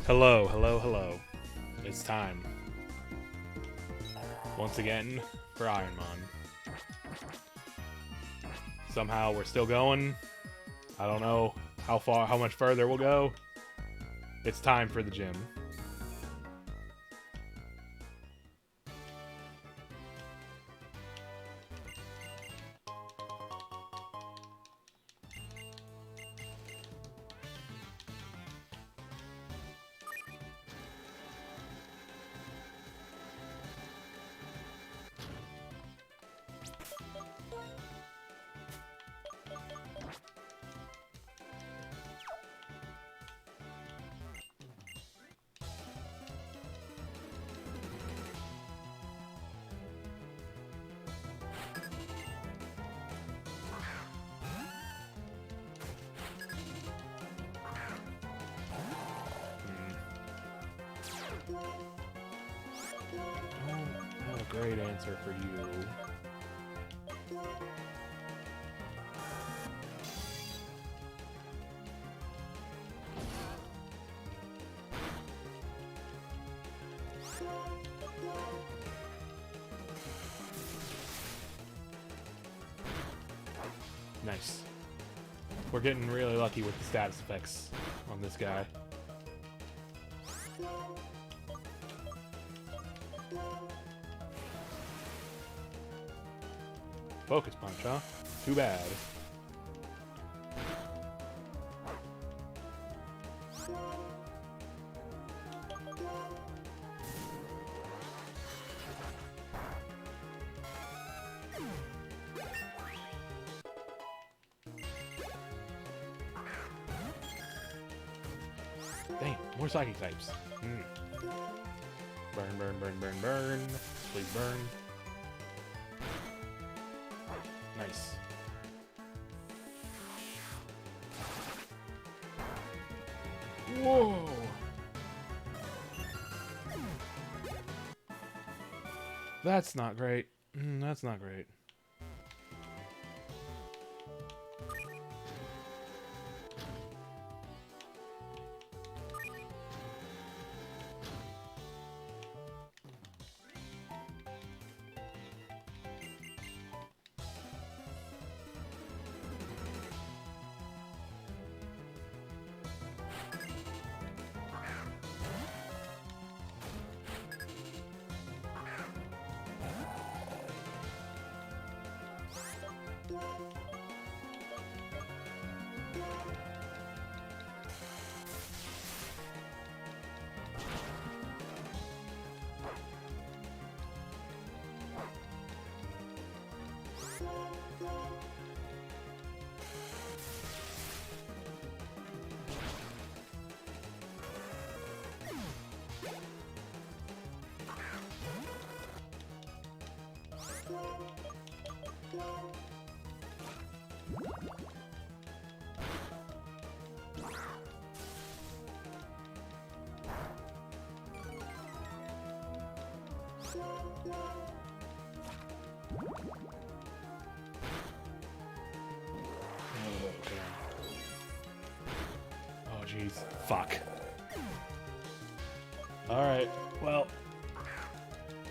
Hello, hello, hello. It's time. Once again, for Ironmon. Somehow we're still going. I don't know how much further we'll go. It's time for the gym. Oh, great answer for you. Nice. We're getting really lucky with the status effects on this guy. Focus punch, huh? Too bad. Dang, more psychic types. Burn, burn, burn, burn, burn. Please burn. Nice. Whoa! That's not great. That's not great. Oh, jeez. Fuck. Alright, well,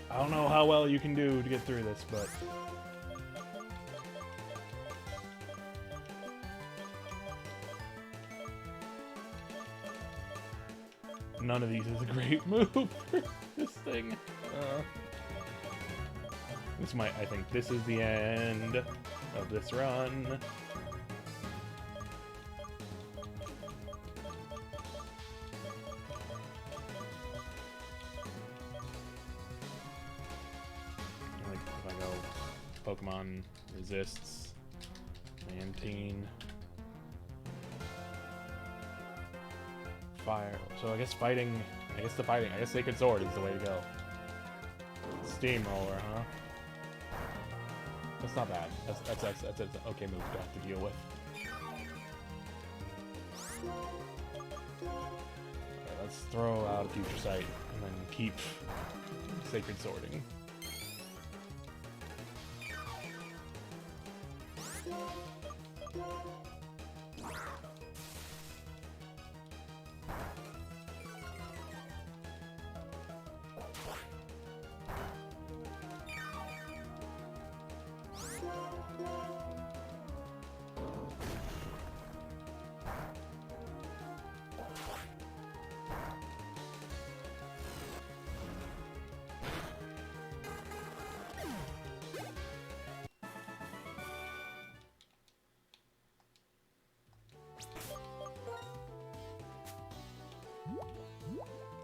I don't know how well you can do to get through this, but... none of these is a great move for this thing. This might, I think this is the end of this run. Like, if I go Pokemon resists, Mantine, fire. So I guess fighting, I guess Sacred Sword is the way to go. Steamroller, huh? That's not bad. That's an okay move to have to deal with. Alright, let's throw out Future Sight and then keep Sacred Swording.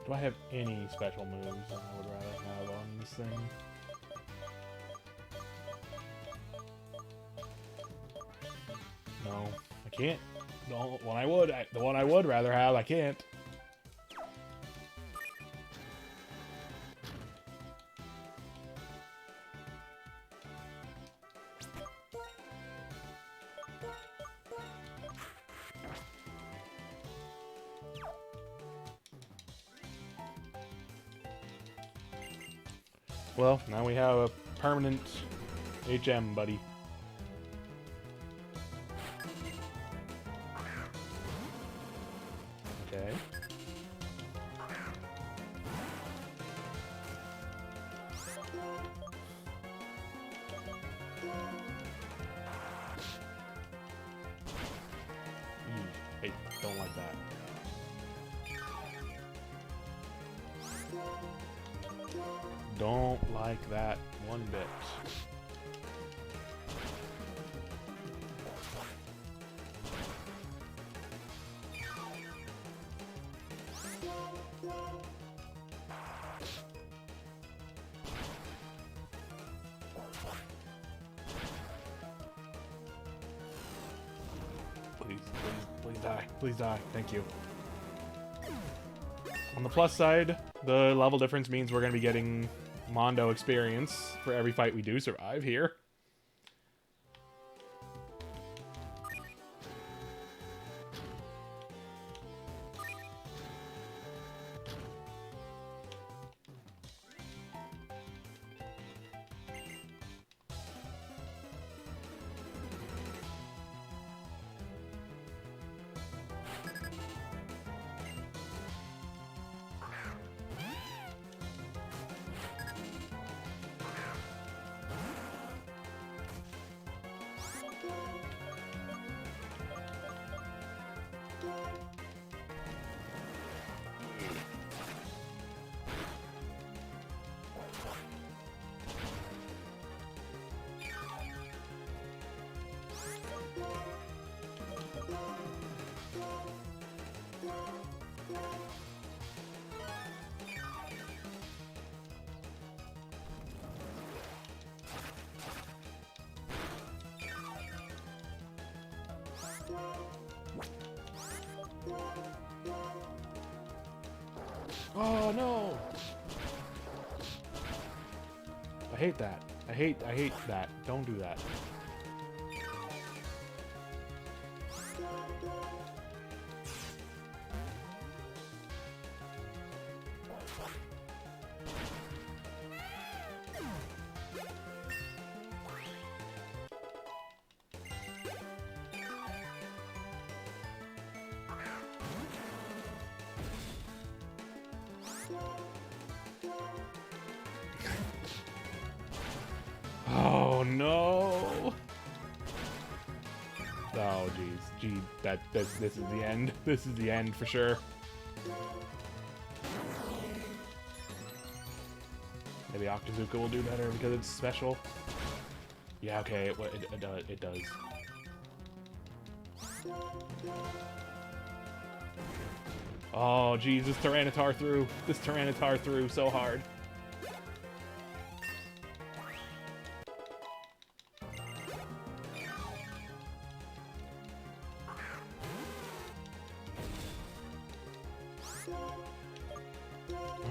Do I have any special moves I would rather have on this thing? No, I can't. The one I would rather have, I can't. Well, now we have a permanent HM, buddy. Okay. Hey, don't like that. Don't like that one bit. Please die. Please die. Thank you. On the plus side, the level difference means we're going to be getting Mondo experience for every fight we do survive here. Oh no! I hate that. I hate that. Don't do that. Oh no! Oh jeez, gee, this is the end. This is the end for sure. Maybe Octazooka will do better because it's special. Yeah, okay, it does. Oh jeez, this Tyranitar threw. This Tyranitar threw so hard.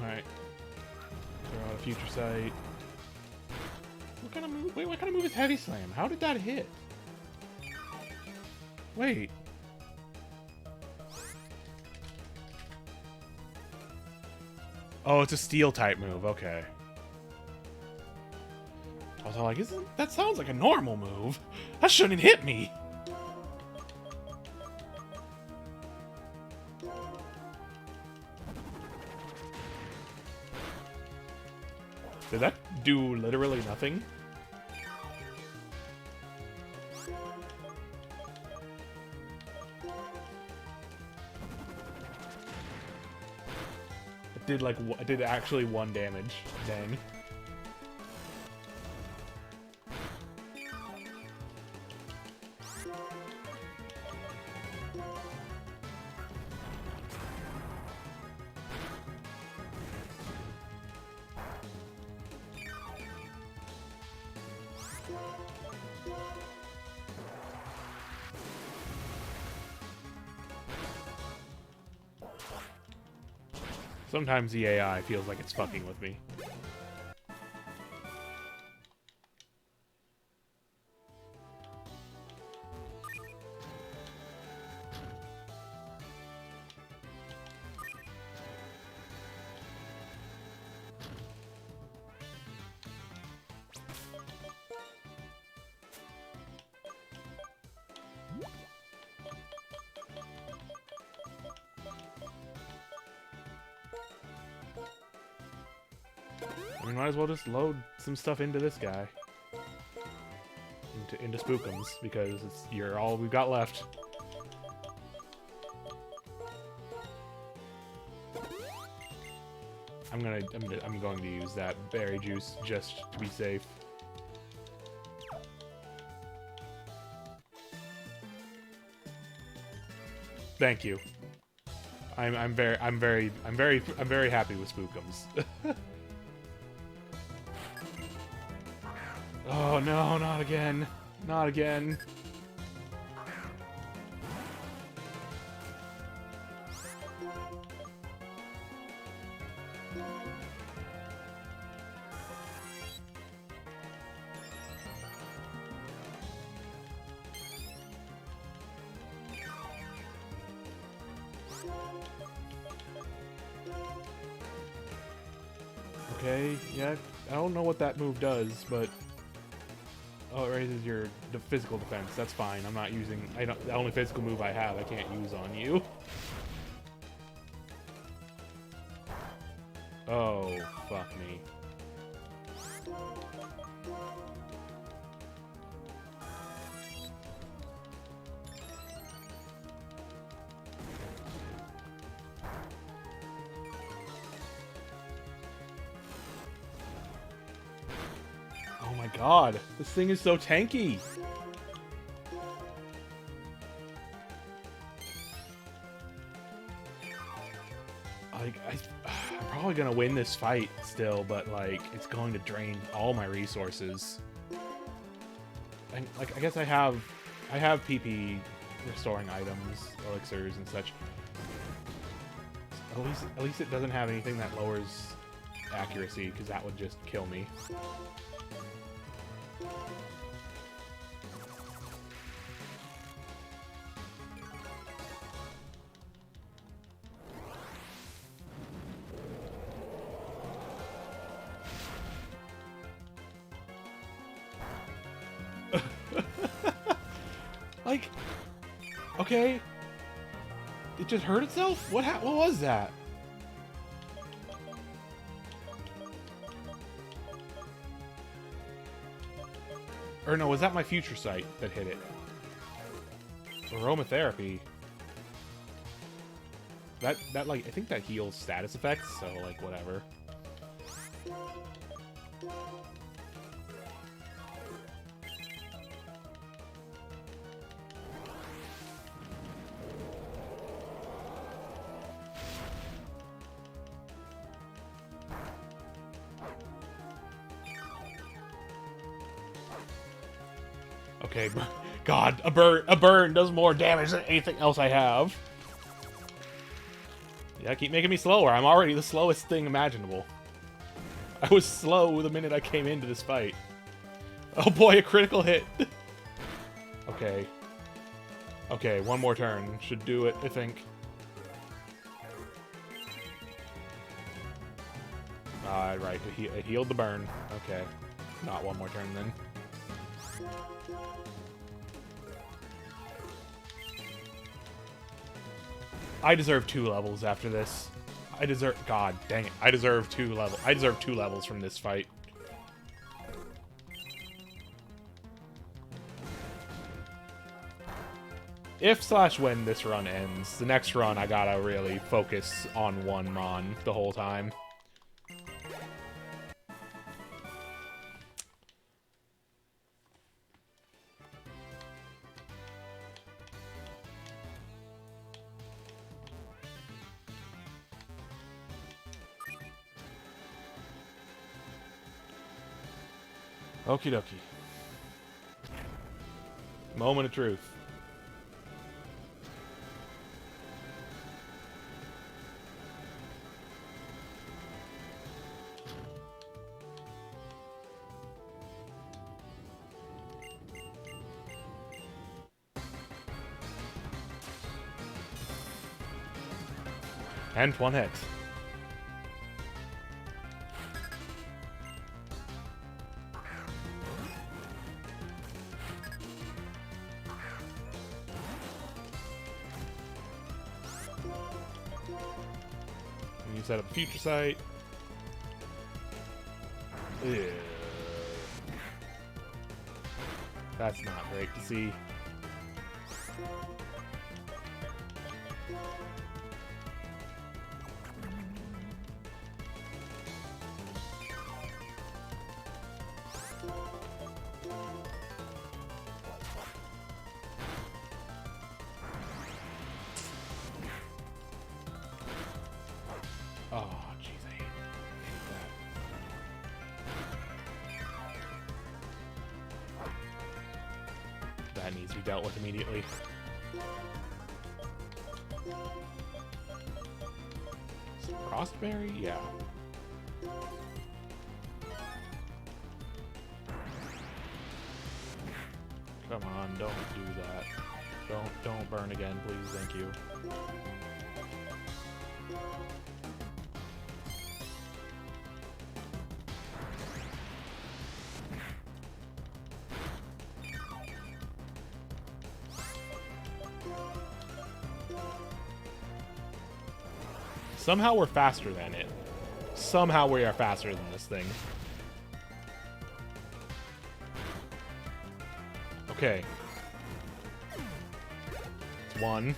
Alright. Throw out a future sight. What kind of move? Wait, what kind of move is Heavy Slam? How did that hit? Wait. Oh, it's a steel type move. Okay. I was all like, that sounds like a normal move. That shouldn't hit me. Did that do literally nothing? It did like it did actually 1 damage. Dang. Sometimes the AI feels like it's fucking with me. I mean, might as well just load some stuff into this guy. Into Spookums, because you're all we've got left. I'm going to use that berry juice just to be safe. Thank you. I'm very happy with Spookums. Oh no, not again. Not again. Okay, yeah, I don't know what that move does, but oh, it raises the physical defense. That's fine. I'm not using. The only physical move I have, I can't use on you. Oh, fuck me. Oh my god, this thing is so tanky. Like, I'm probably gonna win this fight still, but like, it's going to drain all my resources. And like, I guess I have PP restoring items, elixirs and such. At least it doesn't have anything that lowers accuracy, because that would just kill me. Like, okay, it just hurt itself? What was that? Or no, was that my future sight that hit it? Aromatherapy. That like, I think that heals status effects, so like, whatever. Okay, God, a burn does more damage than anything else I have. Yeah, keep making me slower. I'm already the slowest thing imaginable. I was slow the minute I came into this fight. Oh boy, a critical hit. Okay. Okay, one more turn. Should do it, I think. Right, it healed the burn. Okay. Not one more turn, then. I deserve 2 levels after this. God dang it. I deserve 2 levels from this fight. If/when this run ends, the next run I gotta really focus on one Mon the whole time. Okie dokie. Moment of truth. And one hit. And you set up a future sight. Ew. That's not great to see. Oh, jeez, I hate that. That needs to be dealt with immediately. Frostberry? Yeah. Come on, don't do that. Don't burn again, please, thank you. Somehow we're faster than it. Somehow we are faster than this thing. Okay. It's one.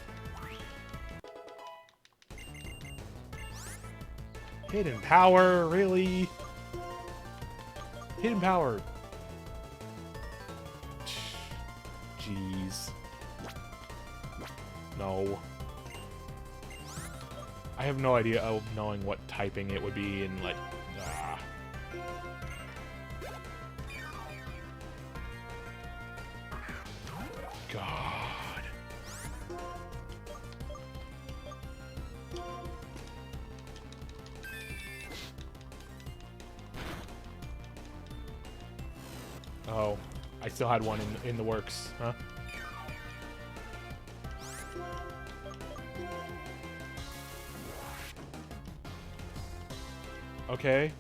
Hidden power, really? Hidden power. Jeez. No. I have no idea of knowing what typing it would be in, like, God. Oh, I still had one in the works, huh? Okay.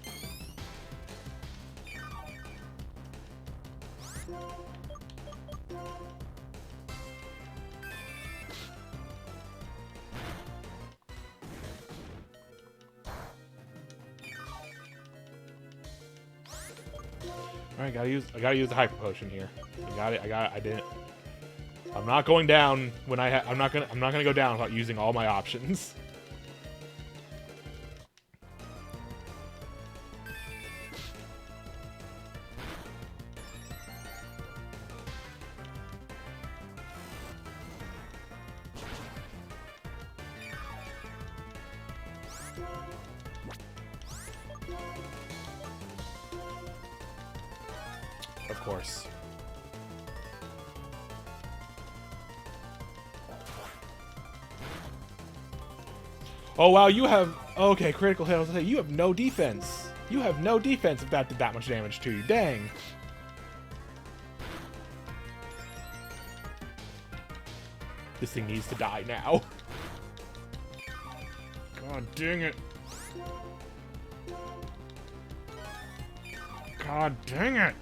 Alright, I gotta use the hyper potion here. I didn't. I'm not going down when I'm not gonna go down without using all my options. Of course. Oh wow, you have... Okay, critical hit. I was gonna say, you have no defense. You have no defense if that did that much damage to you. Dang. This thing needs to die now. God dang it. God dang it.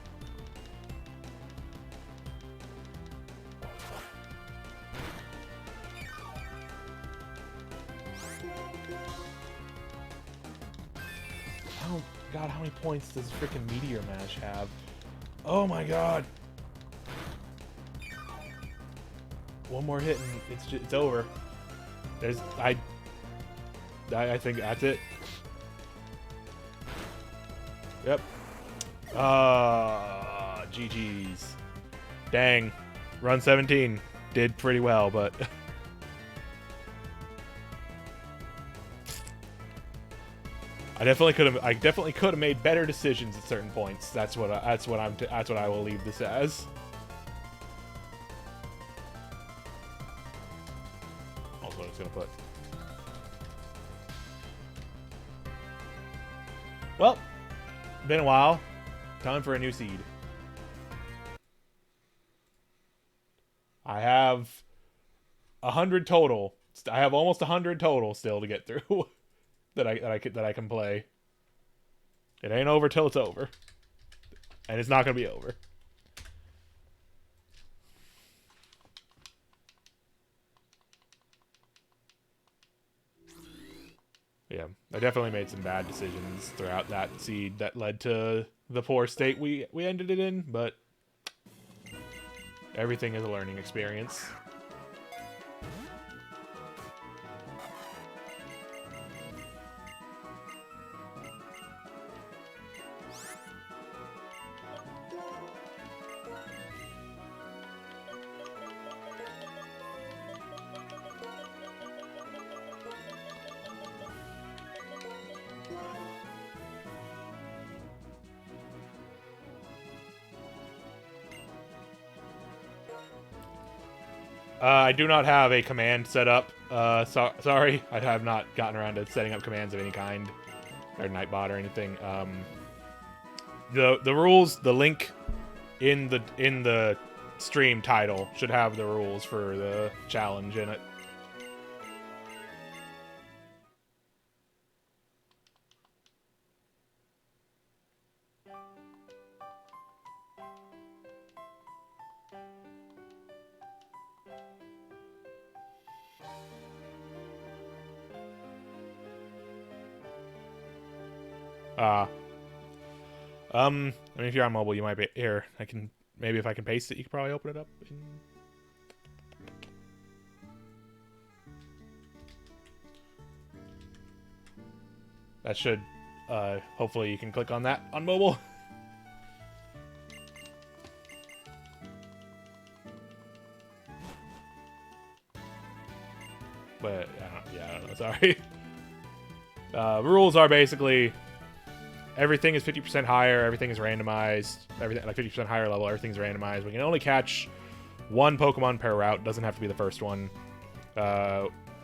Oh God, how many points does freaking Meteor Mash have? Oh my God. One more hit and it's over. I think that's it. Yep. GG's. Dang. Run 17. Did pretty well, but I definitely could have made better decisions at certain points. That's what I will leave this as. Also what I was gonna put. Well, been a while. Time for a new seed. I have 100 total, I have almost 100 total still to get through that I can play. It ain't over till it's over, and it's not gonna be over. Yeah, I definitely made some bad decisions throughout that seed that led to the poor state we ended it in, but everything is a learning experience. I do not have a command set up. Sorry, I have not gotten around to setting up commands of any kind, or Nightbot or anything. The rules, the link in the stream title should have the rules for the challenge in it. I mean, if you're on mobile, you might be here. I can maybe if I can paste it, you could probably open it up. That should, hopefully, you can click on that on mobile. But I don't know. Sorry. Rules are basically everything is 50% higher, everything is randomized, everything like 50% higher level, everything's randomized. We can only catch one Pokemon per route. Doesn't have to be the first one.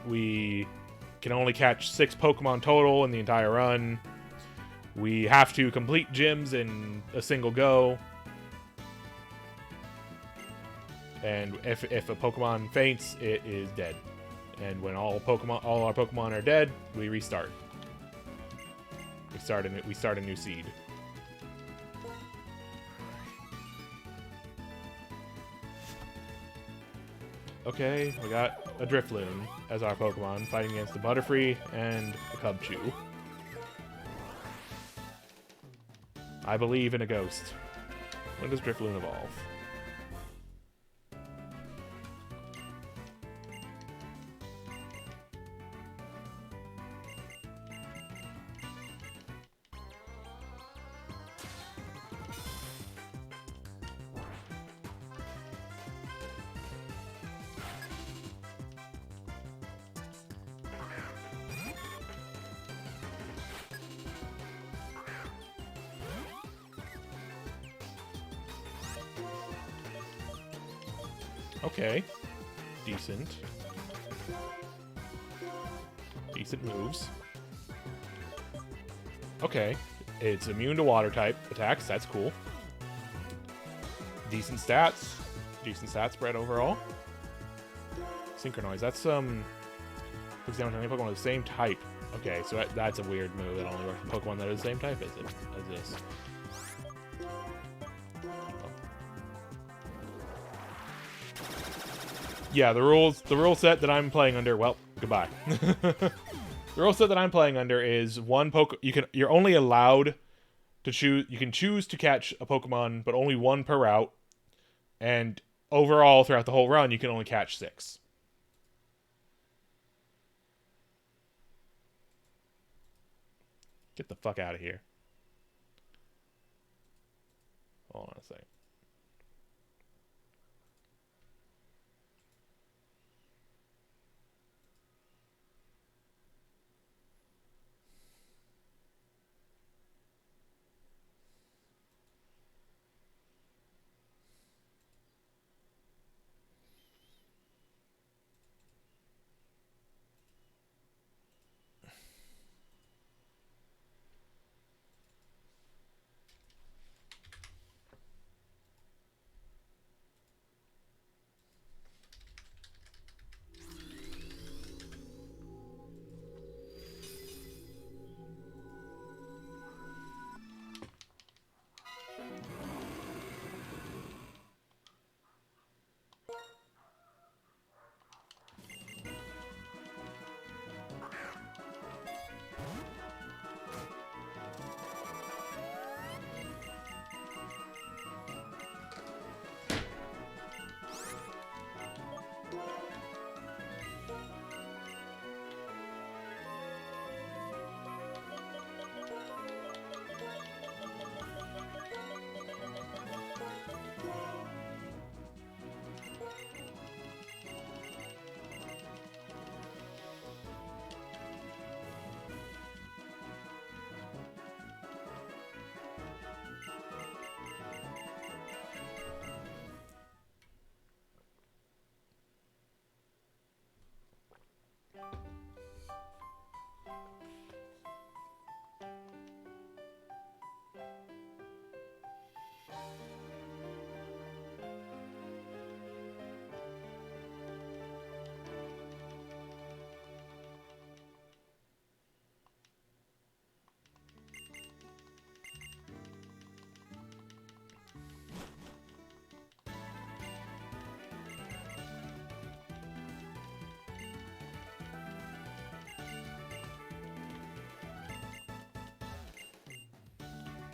We can only catch 6 Pokemon total in the entire run. We have to complete gyms in a single go. And if a Pokemon faints, it is dead. And when all our Pokemon are dead, we restart. We start a new seed. Okay, we got a Drifloon as our Pokemon, fighting against the Butterfree and the Cubchoo. I believe in a ghost. When does Drifloon evolve? Okay. Decent. Decent moves. Okay. It's immune to water type attacks. That's cool. Decent stats. Decent stat spread overall. Synchronize. That's puts down any Pokemon of the same type. Okay, so that's a weird move that only works with Pokemon that are the same type as this. Yeah, the rule set that I'm playing under, well, goodbye. The rule set that I'm playing under is you're only allowed to choose, you can choose to catch a Pokemon, but only one per route. And overall, throughout the whole run, you can only catch 6. Get the fuck out of here. Hold on a second.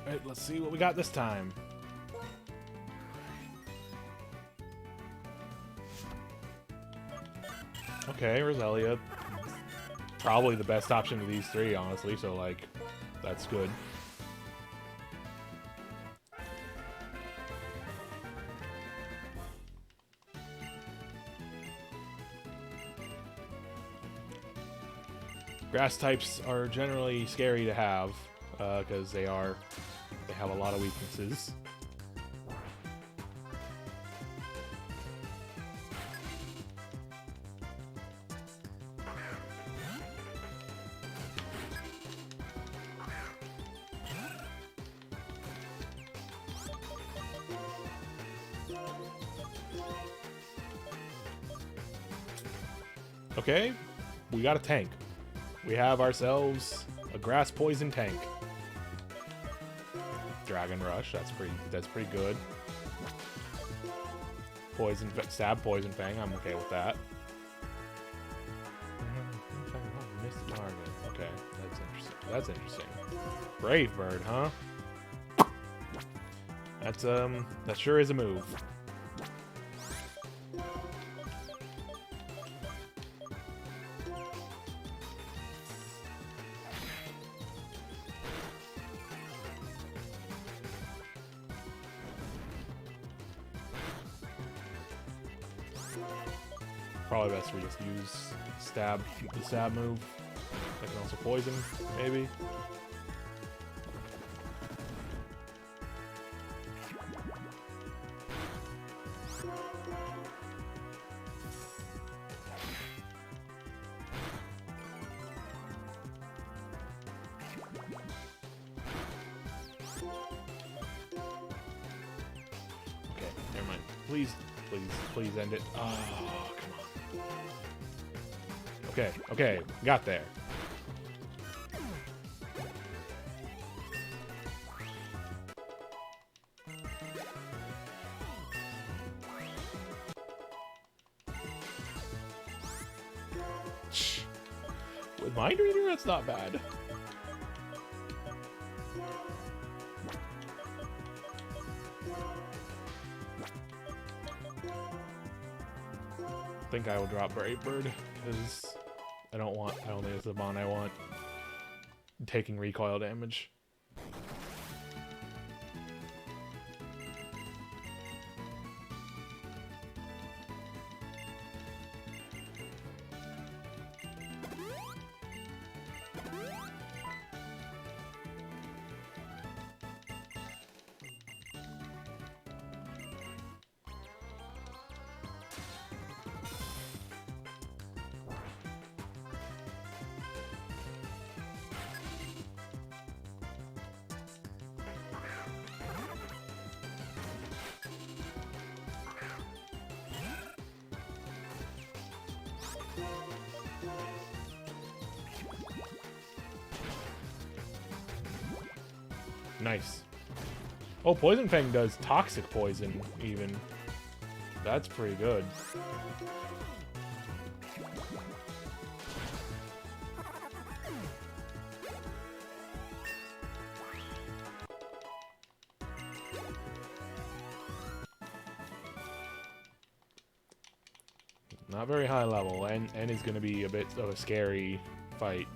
Alright, let's see what we got this time. Okay, Roselia. Probably the best option of these three, honestly, so, like, that's good. Grass types are generally scary to have, because they have a lot of weaknesses. Okay, we got a tank. We have ourselves a grass poison tank. Dragon Rush, that's pretty good. Stab Poison Fang, I'm okay with that. Miss the target. Okay, that's interesting. That's interesting. Brave Bird, huh? That's that sure is a move. Probably best we just use the stab move. That can also poison, maybe. Okay, never mind. Please, please, please end it. Oh, come on. Okay, okay, got there. With Mind Reader, that's not bad. I think I will drop Brave Bird because I don't think it's the Mon I want. Taking recoil damage. Nice. Oh, Poison Fang does toxic poison, even. That's pretty good. Not very high level, and is going to be a bit of a scary fight.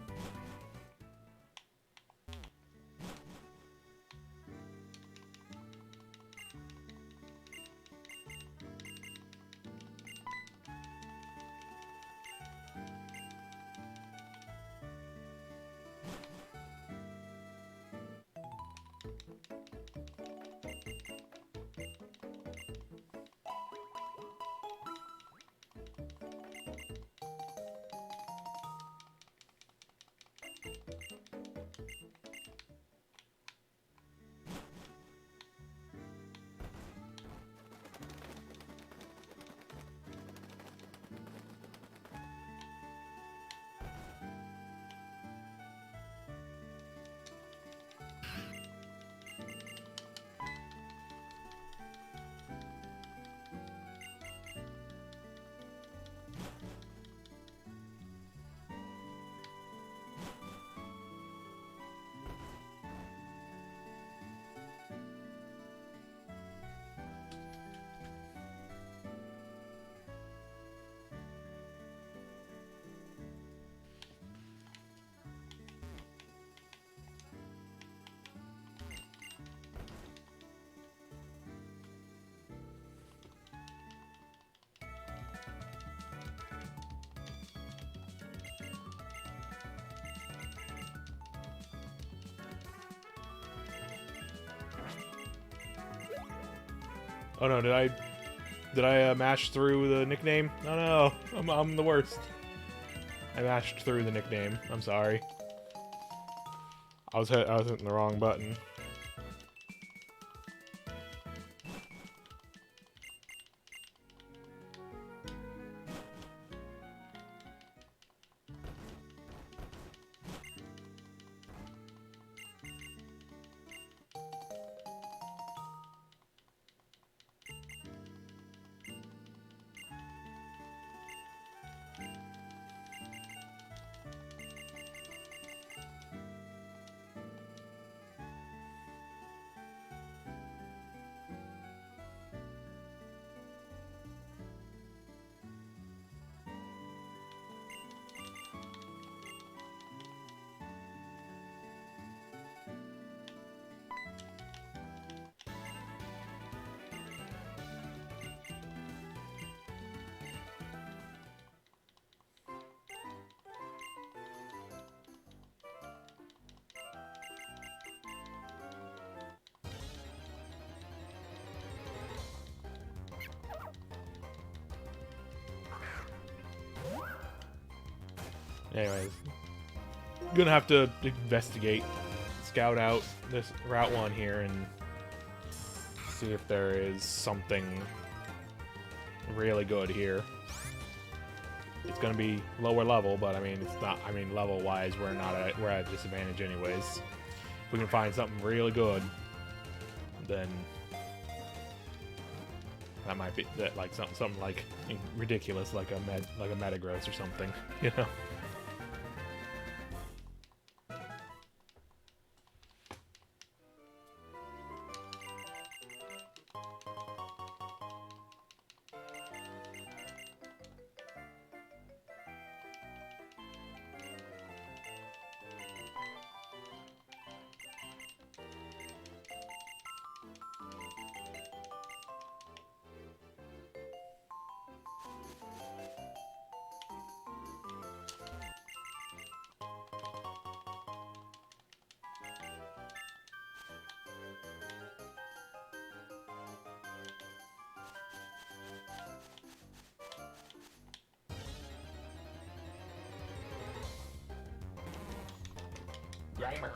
Oh no, did I mash through the nickname? Oh no, I'm the worst. I mashed through the nickname. I'm sorry. I was hitting the wrong button. Anyways, gonna have to investigate, scout out this Route 1 here and see if there is something really good here. It's gonna be lower level, but I mean, it's not. I mean, level-wise, we're at a disadvantage anyways. If we can find something really good, then that might be that like something like ridiculous, like a Metagross or something, you know. Grimer.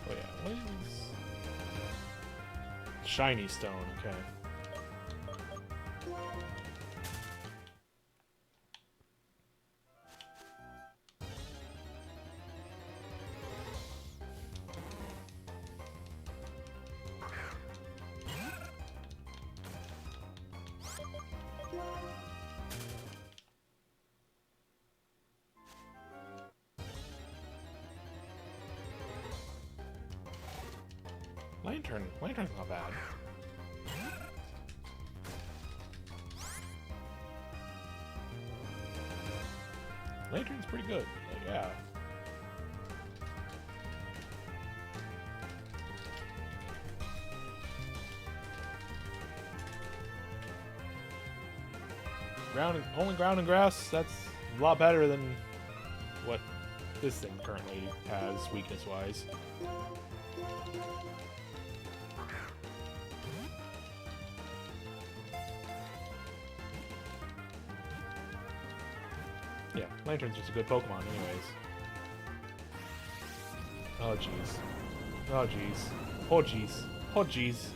Oh yeah, what is shiny stone? Okay. Lantern's not bad. Lantern's pretty good. Like, yeah. Only ground and grass. That's a lot better than what this thing currently has weakness-wise. Yeah, Lantern's just a good Pokemon anyways. Oh jeez. Oh jeez. Oh jeez. Oh jeez.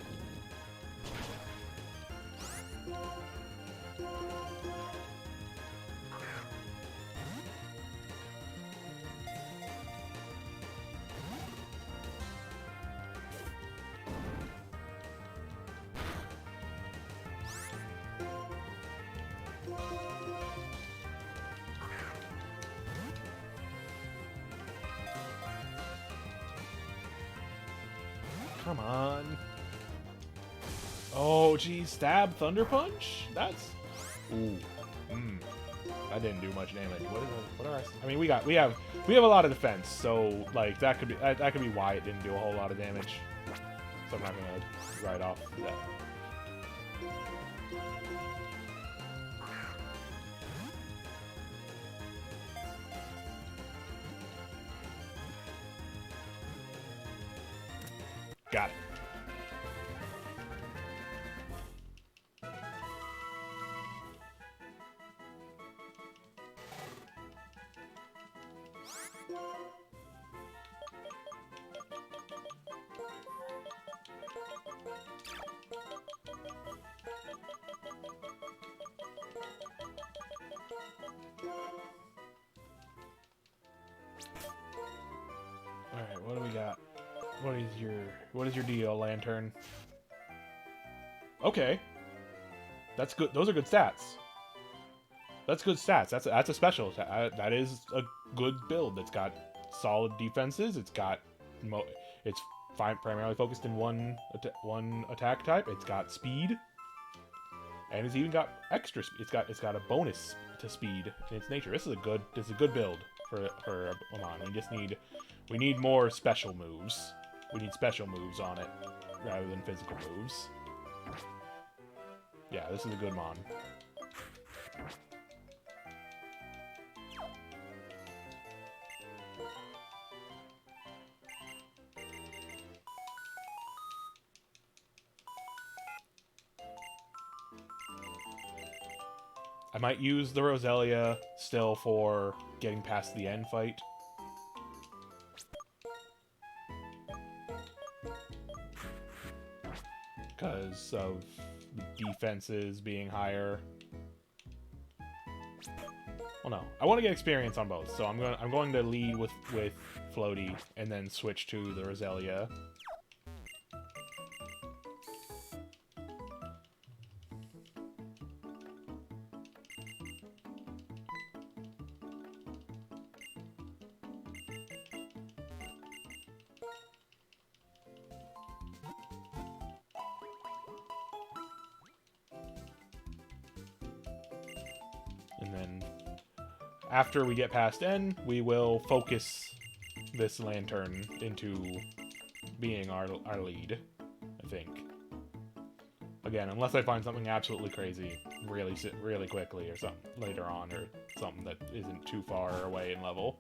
Come on. Oh, geez. Stab, Thunder Punch? That's... Ooh. That didn't do much damage. What are I mean, we have a lot of defense, so like that could be why it didn't do a whole lot of damage. So I'm not gonna write off that. Got it. Alright, what do we got? What is your deal, Lantern? Okay. That's good. Those are good stats. That's good stats. That's a special. That is a good build. It's got solid defenses. It's got it's primarily focused in one attack type. It's got speed, and it's even got extra. It's got a bonus to speed in its nature. This is a good build for Amon. We need more special moves. We need special moves on it rather than physical moves. Yeah, this is a good mon. I might use the Roselia still for getting past the end fight. Because of the defenses being higher. Well, no. I want to get experience on both, so I'm going to lead with Floaty and then switch to the Roselia. And then after we get past N, we will focus this Lantern into being our lead, I think. Again, unless I find something absolutely crazy really quickly or something later on, or something that isn't too far away in level.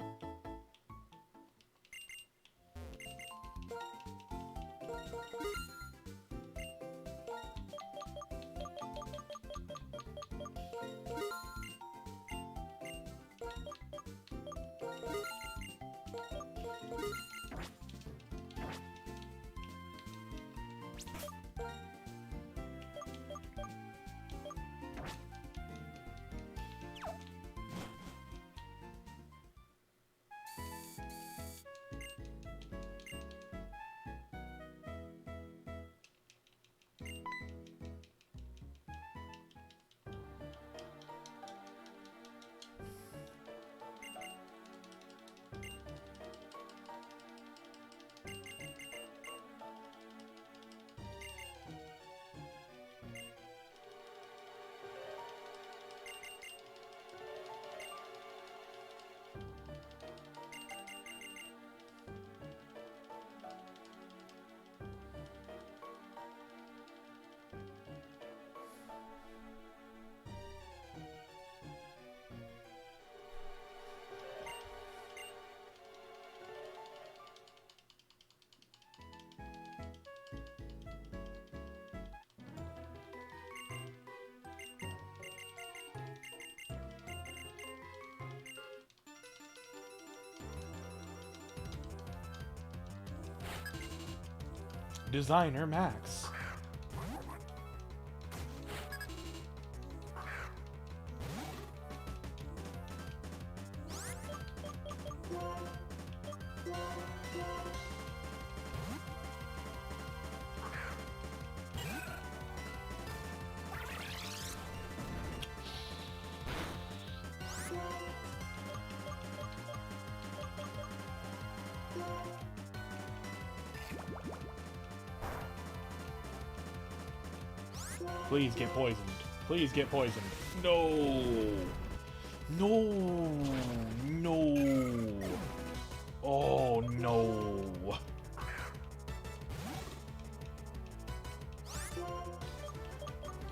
Designer Max. Please get poisoned. Please get poisoned. No. No. No. Oh, no.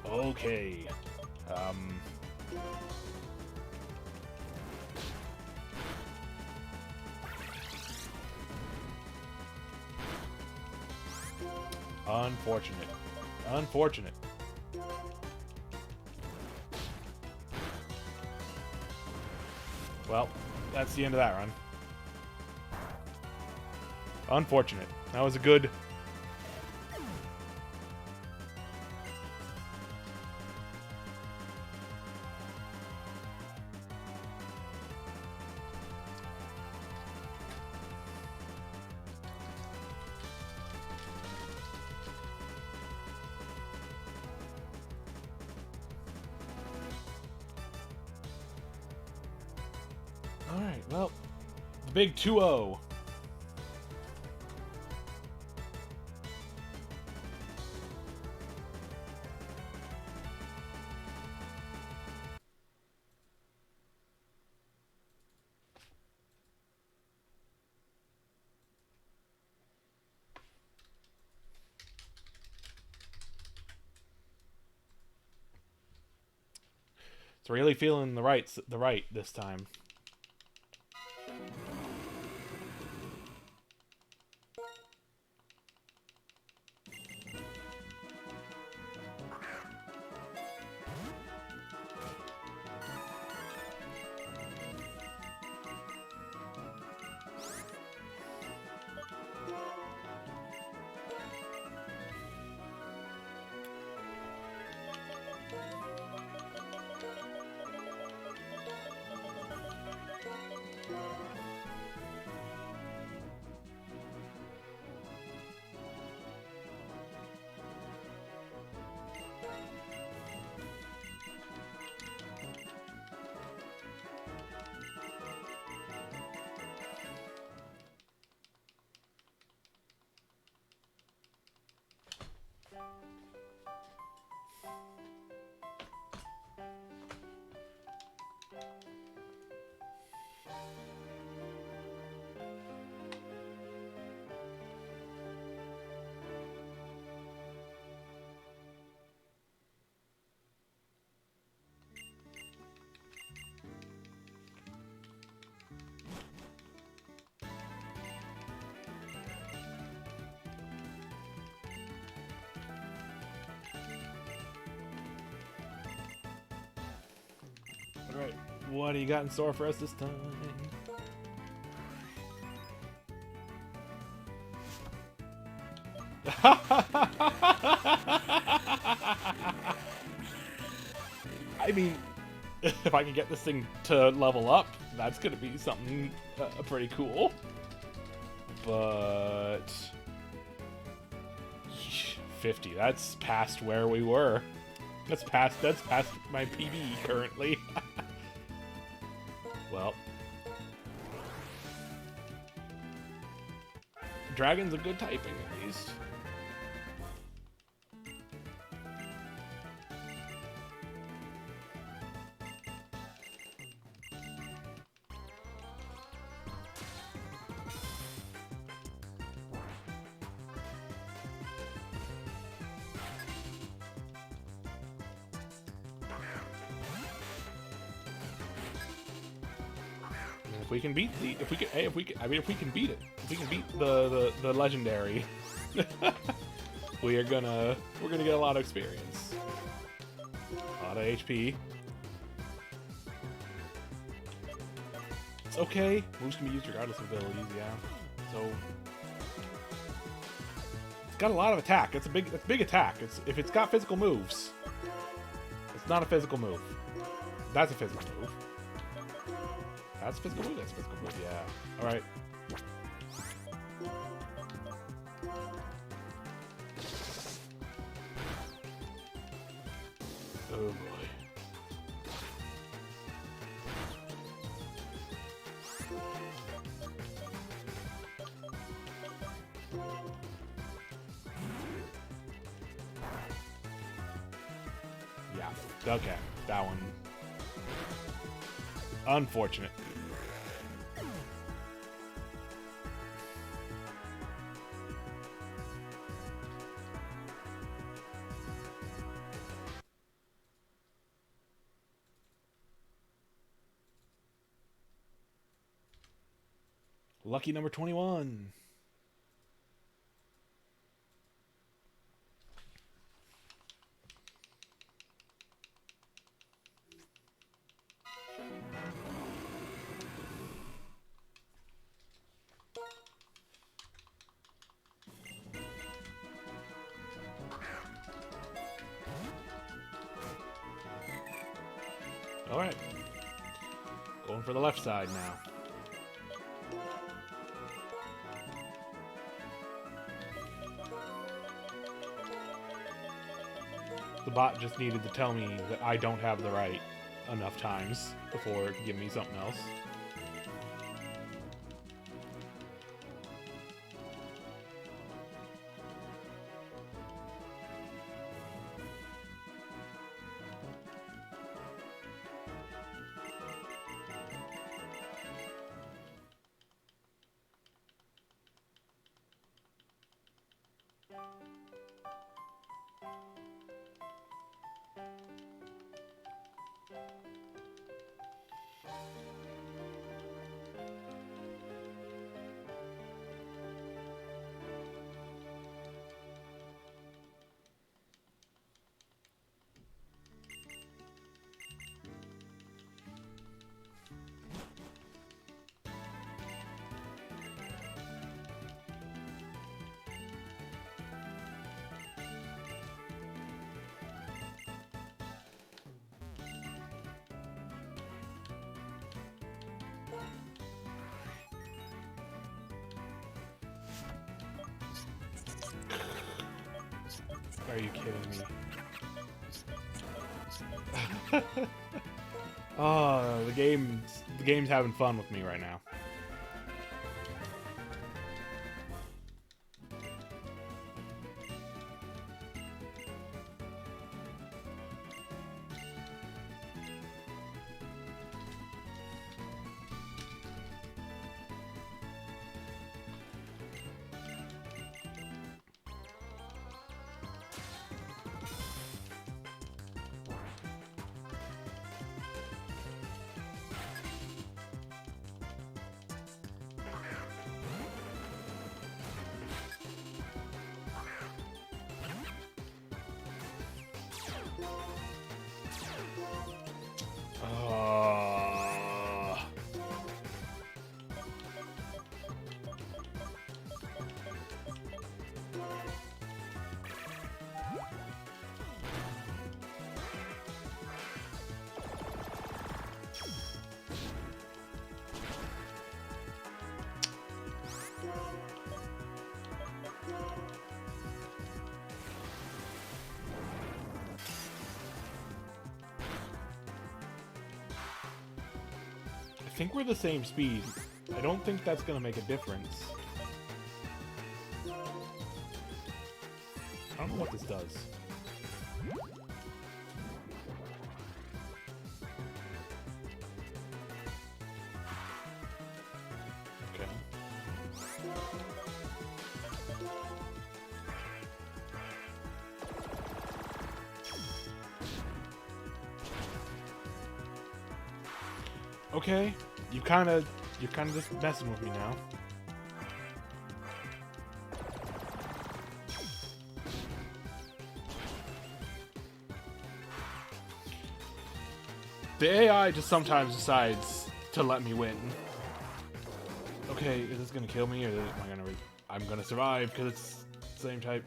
Okay. Unfortunate. Unfortunate. Well, that's the end of that run. Unfortunate. That was a good... Alright, well, the big 2-0. It's really feeling the right this time. Alright, what do you got in store for us this time? I mean, if I can get this thing to level up, that's gonna be something pretty cool. But 50, that's past where we were. That's past my PB currently. Well, Dragon's a good typing at least. If we can beat the, if we can, hey, if we can, I mean, if we can beat it, if we can beat the legendary, we're gonna get a lot of experience, a lot of HP. It's okay. Moves can be used regardless of abilities. Yeah. So it's got a lot of attack. It's a big attack. If it's got physical moves, it's not a physical move. That's a physical move. That's physical move. That's physical move. Yeah. All right. Oh boy. Yeah. Okay. That one. Unfortunate. Lucky number 21. Alright. Going for the left side now. The bot just needed to tell me that I don't have the right enough times before it could give me something else. Are you kidding me? Oh, the game's having fun with me right now. I think we're the same speed. I don't think that's gonna make a difference. I don't know what this does. Okay. Okay, you're kind of just messing with me now. The AI just sometimes decides to let me win. Okay, is this gonna kill me, or am I gonna? I'm gonna survive because it's the same type.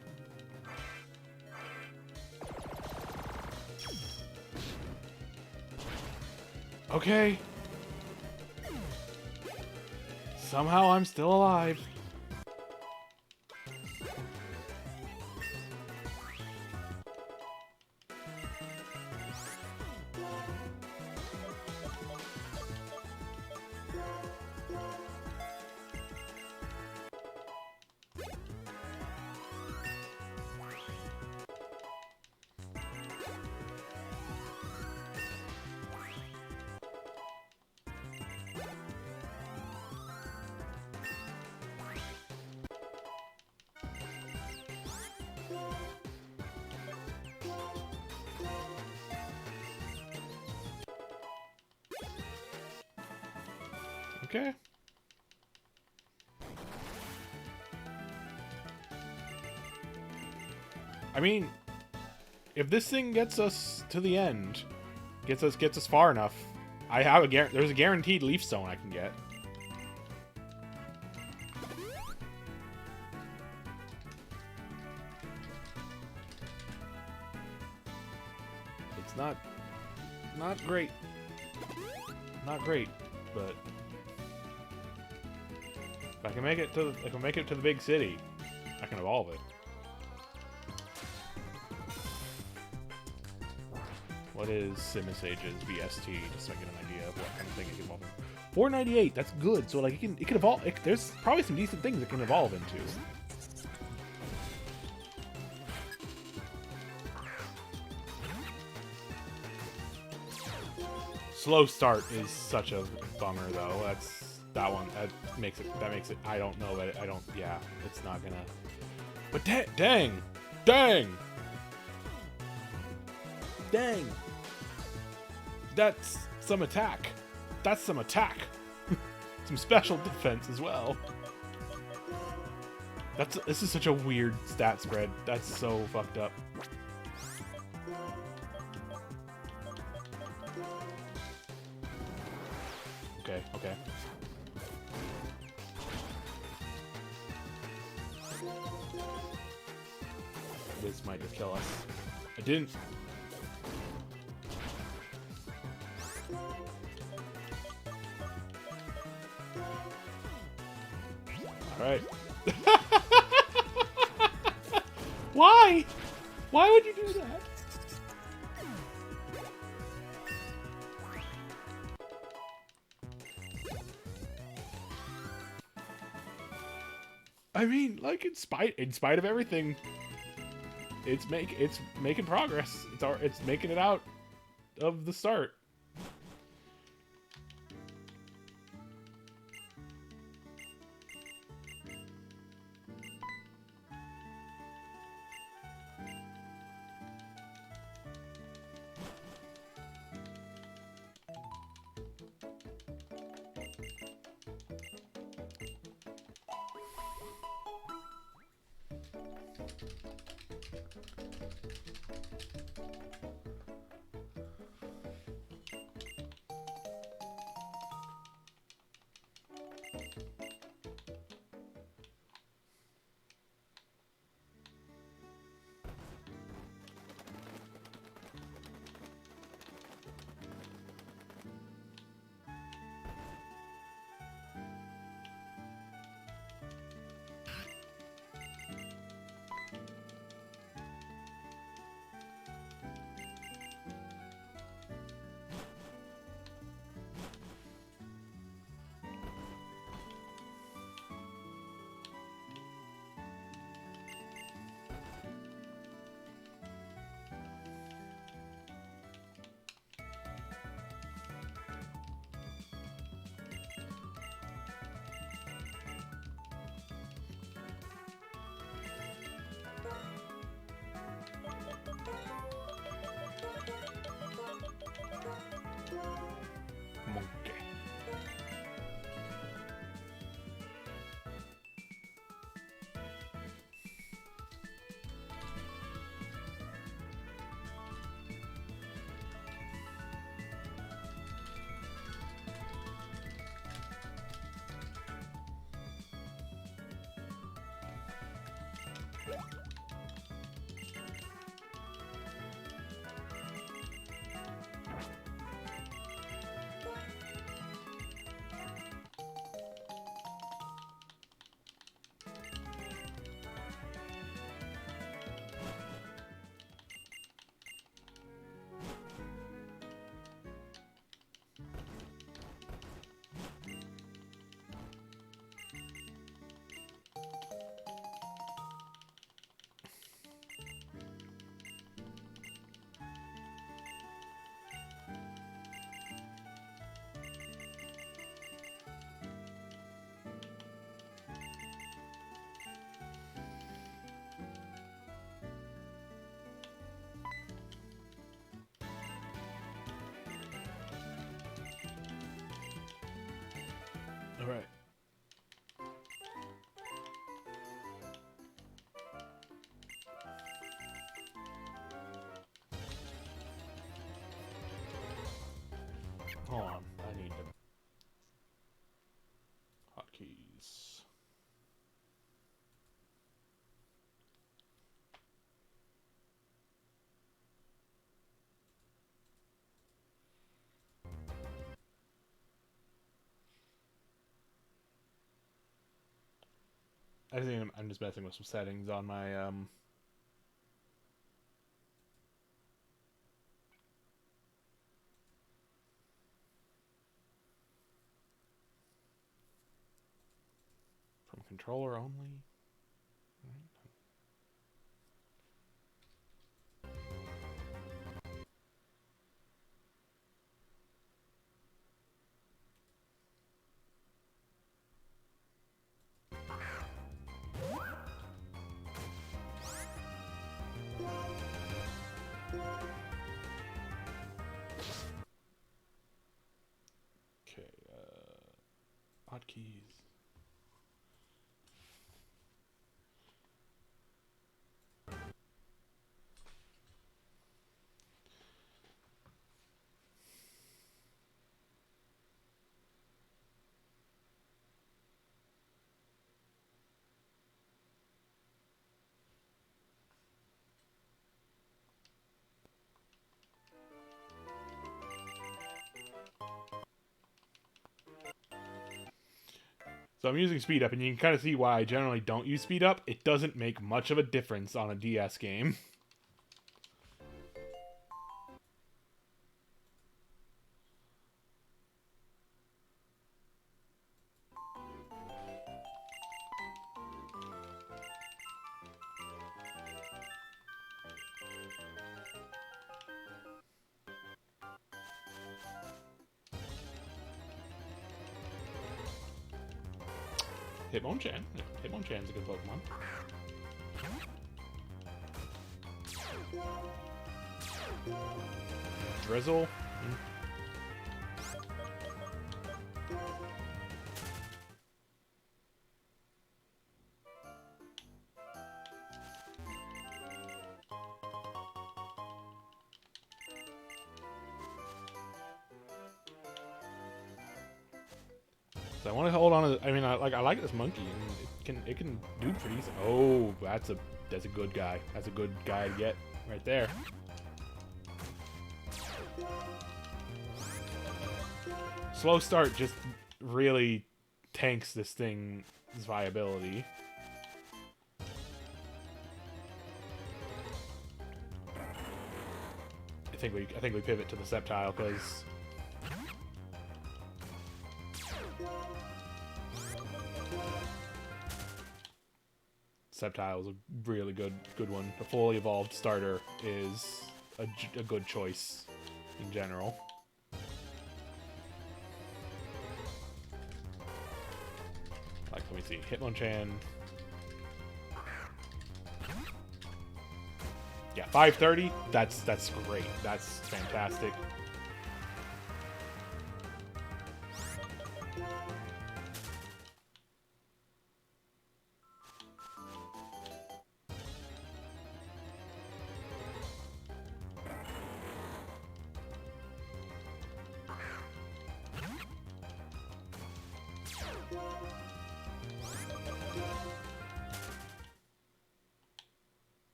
Okay. Somehow I'm still alive. Okay. I mean, if this thing gets us to the end, gets us far enough, I have there's a guaranteed leaf stone I can get. It's not great. not great, but if I can make it to the big city, I can evolve it. What is Simisage's VST? Just so I get an idea of what kind of thing it can evolve in. 498. That's good. So like it can evolve. There's probably some decent things it can evolve into. Slow start is such a bummer, though. That makes it. I don't know that. Yeah, it's not gonna. But dang. That's some attack. That's some attack. Some special defense as well. This is such a weird stat spread. That's so fucked up. Okay. This might just kill us. I didn't. Alright. Why? Why would you do that? I mean, like in spite of everything, it's making progress. It's making it out of the start. All right. Hold on, I need the hotkeys. I think I'm just messing with some settings on my from controller only. Okay, hotkeys. So I'm using speed up, and you can kind of see why I generally don't use speed up. It doesn't make much of a difference on a DS game. Hitmonchan. Hitmonchan's a good Pokemon. Drizzle. So I want to hold on to. I mean, I like this monkey, and it can do pretty decent. Oh, that's a good guy. That's a good guy to get right there. Slow start just really tanks this thing's viability. I think we pivot to the Sceptile because Sceptile is a really good one. The fully evolved starter is a good choice in general. Like, let me see, Hitmonchan. Yeah, 530. That's great. That's fantastic.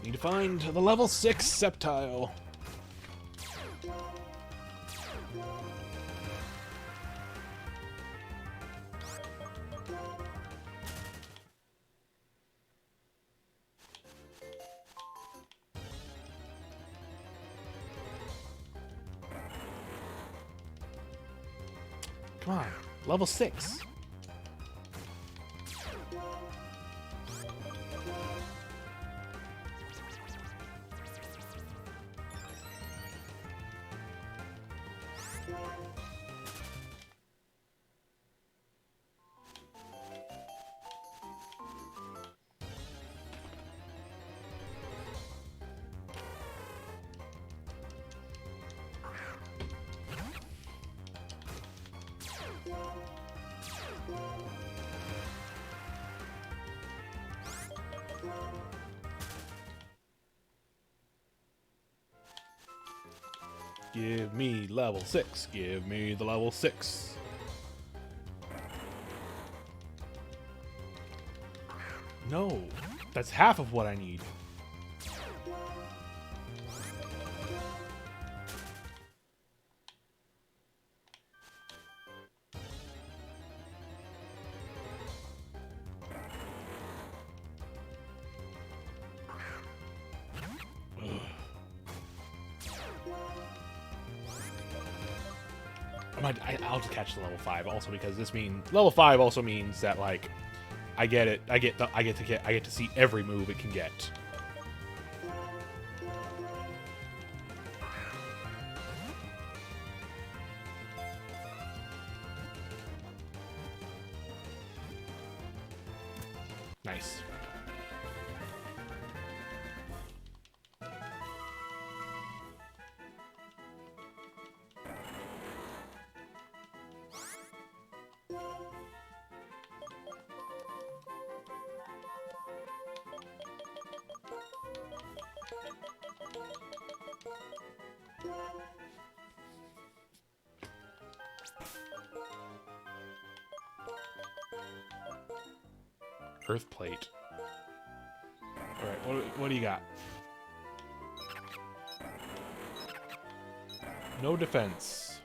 Need to find the level 6 Sceptile. Come on, level 6. Give me level 6. Give me the level 6. No, that's half of what I need. I'll just catch the level 5 also because this means level 5 also means that like I get to see every move it can get. Nice. Earth plate. Alright, what do you got? No defense.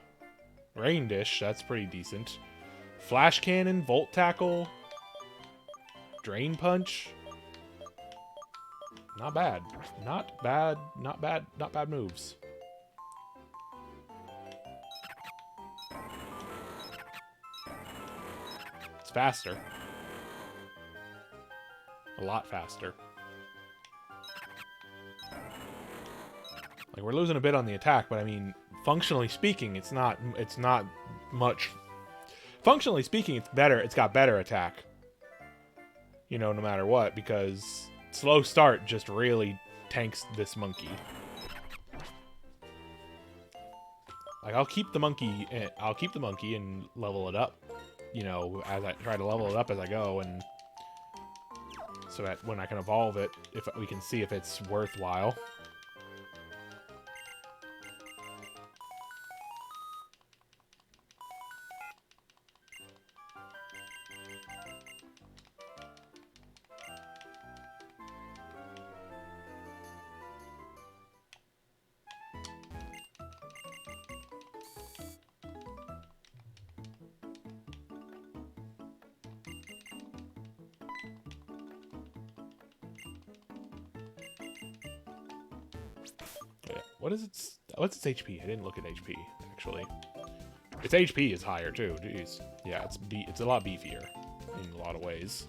Rain dish, that's pretty decent. Flash cannon, volt tackle. Drain punch. Not bad. Not bad. Not bad. Not bad moves. It's faster. A lot faster. Like, we're losing a bit on the attack, but I mean, functionally speaking, it's not much. Functionally speaking, it's better. It's got better attack. You know, no matter what, because slow start just really tanks this monkey. Like, I'll keep the monkey and level it up. You know, as I try to level it up as I go, and so that when I can evolve it, if we can see if it's worthwhile. What's its HP? I didn't look at HP, actually. Its HP is higher, too. Jeez. Yeah, it's a lot beefier in a lot of ways.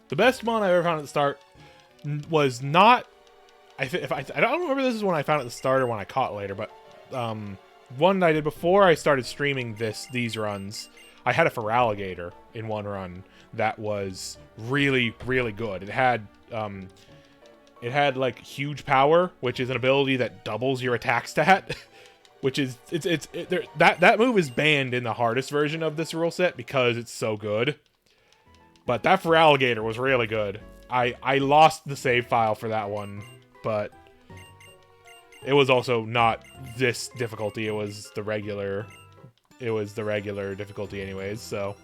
The best mon I ever found at the start was not. I don't remember this is when I found it at the start or when I caught later, but one that I did before I started streaming these runs. I had a Feraligatr in one run that was really, really good. It had like huge power, which is an ability that doubles your attack stat. Which is that move is banned in the hardest version of this rule set because it's so good. But that Feraligatr was really good. I lost the save file for that one, but it was also not this difficulty. It was the regular difficulty anyways, so.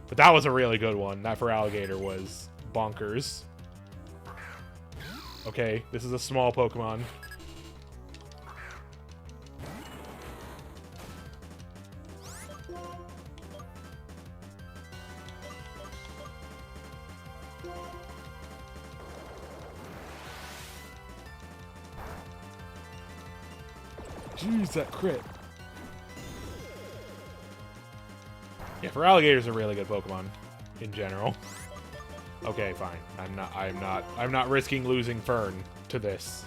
But that was a really good one. That Feraligatr was bonkers. Okay, this is a small Pokemon. Jeez, that crit. Yeah, Feraligatr's a really good Pokemon in general. Okay, fine. I'm not risking losing Fern to this.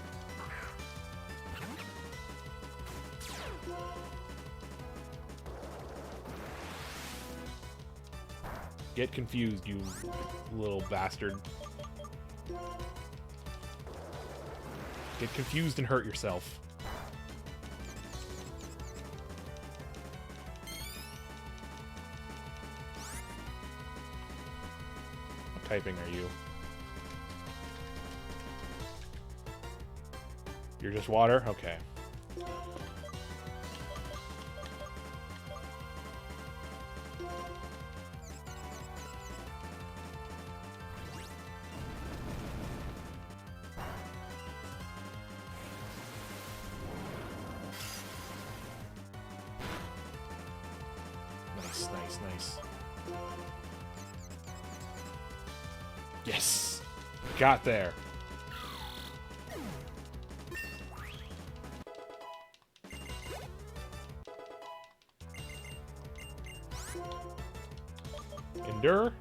Get confused, you little bastard. Get confused and hurt yourself. What typing are you? You're just water? Okay. Nice, nice, nice. Yes! Got there. Endure?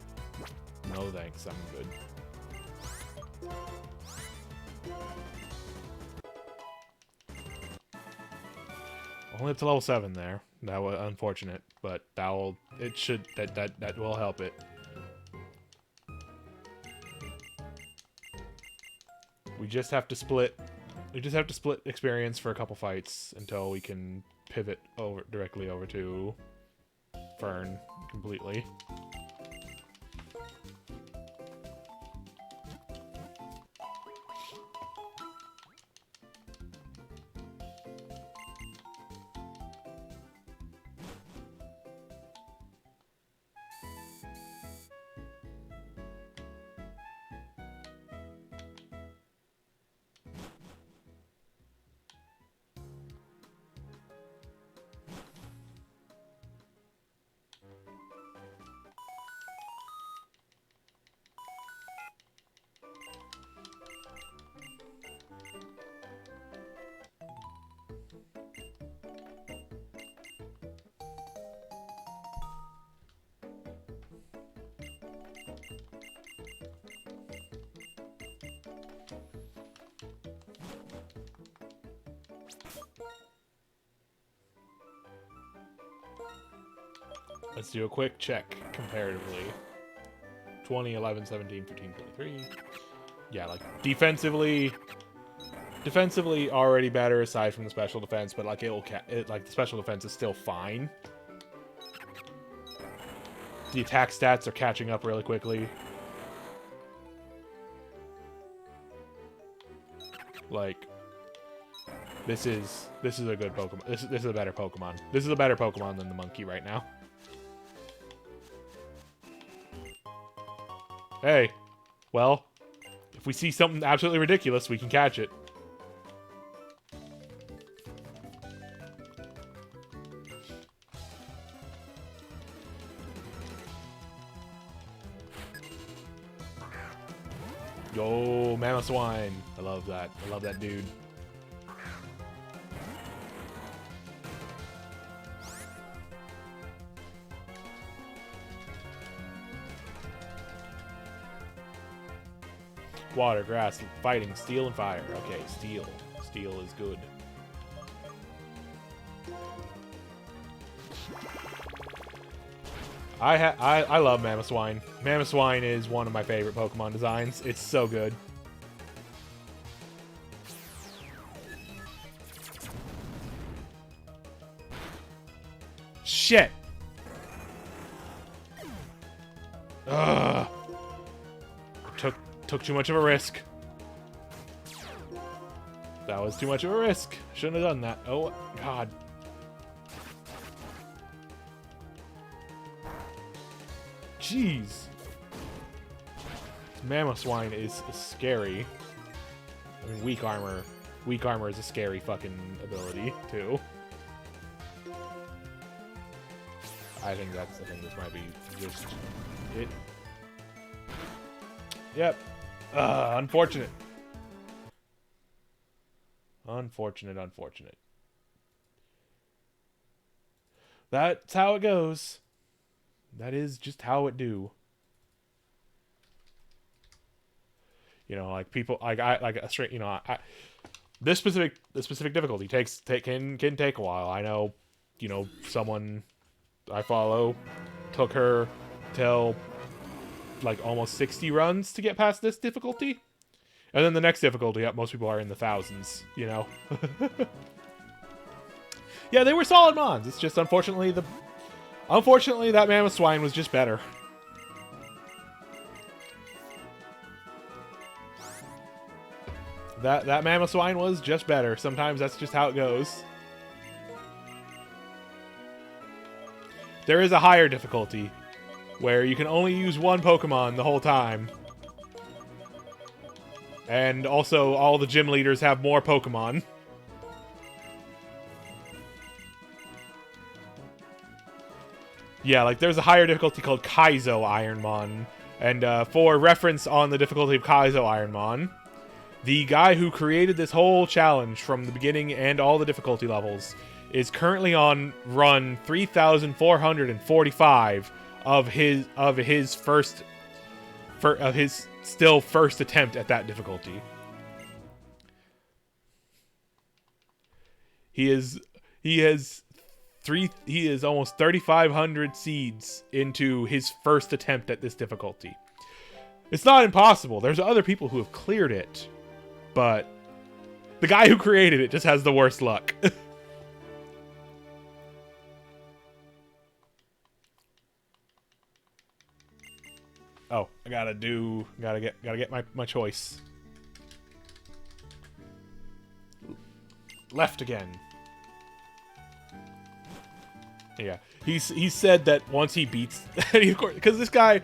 No thanks, I'm good. Only up to level 7 there. That was unfortunate, but that will that will help it. We just have to split experience for a couple fights until we can pivot over directly over to Fern completely. Let's do a quick check comparatively. 20, 11, 17, 15, 23. Yeah, like defensively already better aside from the special defense, but like like the special defense is still fine. The attack stats are catching up really quickly. Like this is a good Pokemon. This is a better Pokemon. This is a better Pokemon than the monkey right now. Hey, well, if we see something absolutely ridiculous, we can catch it. Yo, Mamoswine. I love that. I love that dude. Water, grass, fighting, steel, and fire. Okay, steel. Steel is good. I love Mamoswine. Mamoswine is one of my favorite Pokemon designs. It's so good. Shit! Ugh. Took too much of a risk. That was too much of a risk. Shouldn't have done that. Oh, God. Jeez. Mamoswine is scary. I mean, weak armor. Weak armor is a scary fucking ability, too. I think this might be just it. Yep. Unfortunate. Unfortunate. That's how it goes. That is just how it do. You know, like people, like a straight, you know, this specific difficulty can take a while. I know, you know, someone I follow took her till like almost 60 runs to get past this difficulty. And then the next difficulty up, most people are in the thousands, you know. Yeah, they were solid mons. It's just unfortunately that Mammoth Swine was just better. That Mammoth Swine was just better. Sometimes that's just how it goes. There is a higher difficulty where you can only use one Pokemon the whole time. And also, all the gym leaders have more Pokemon. Yeah, like, there's a higher difficulty called Kaizo Ironmon. And for reference on the difficulty of Kaizo Ironmon, the guy who created this whole challenge from the beginning and all the difficulty levels is currently on run 3,445 of his still first attempt at that difficulty. He is almost 3,500 seeds into his first attempt at this difficulty. It's not impossible. There's other people who have cleared it, but the guy who created it just has the worst luck. Oh, I gotta get my choice. Left again. Yeah, he said that once he beats, because this guy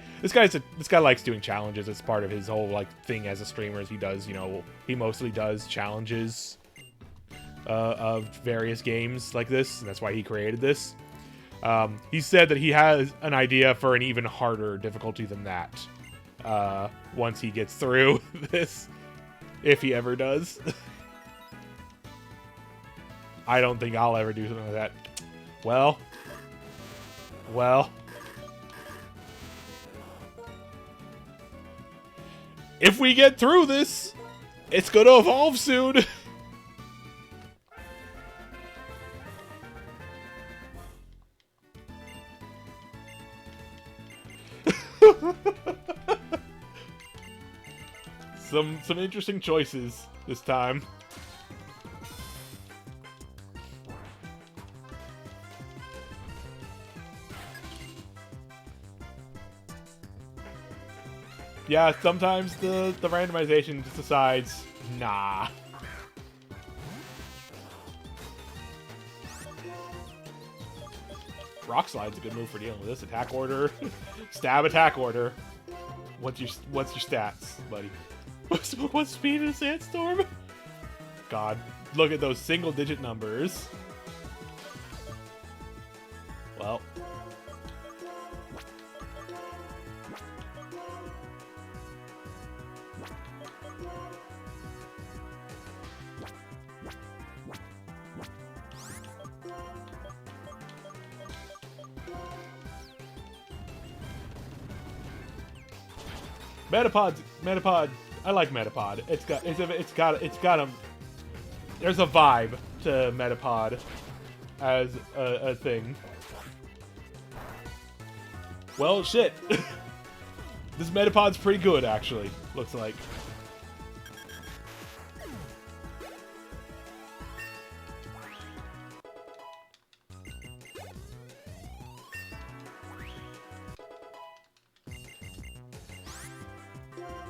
likes doing challenges. It's part of his whole like thing as a streamer. He does, he mostly does challenges of various games like this, and that's why he created this. He said that he has an idea for an even harder difficulty than that once he gets through this, if he ever does. I don't think I'll ever do something like that. Well. If we get through this, it's gonna evolve soon. Some interesting choices this time. Yeah, sometimes the randomization just decides, nah. Rock Slide's a good move for dealing with this. Attack order, stab attack order. What's your stats, buddy? What's speed in a sandstorm? God, look at those single-digit numbers. Well. Metapod. I like Metapod. It's got a. There's a vibe to Metapod as a thing. Well, shit. This Metapod's pretty good, actually. Looks like.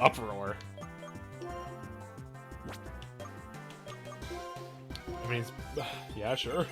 Uproar. I mean, yeah, sure.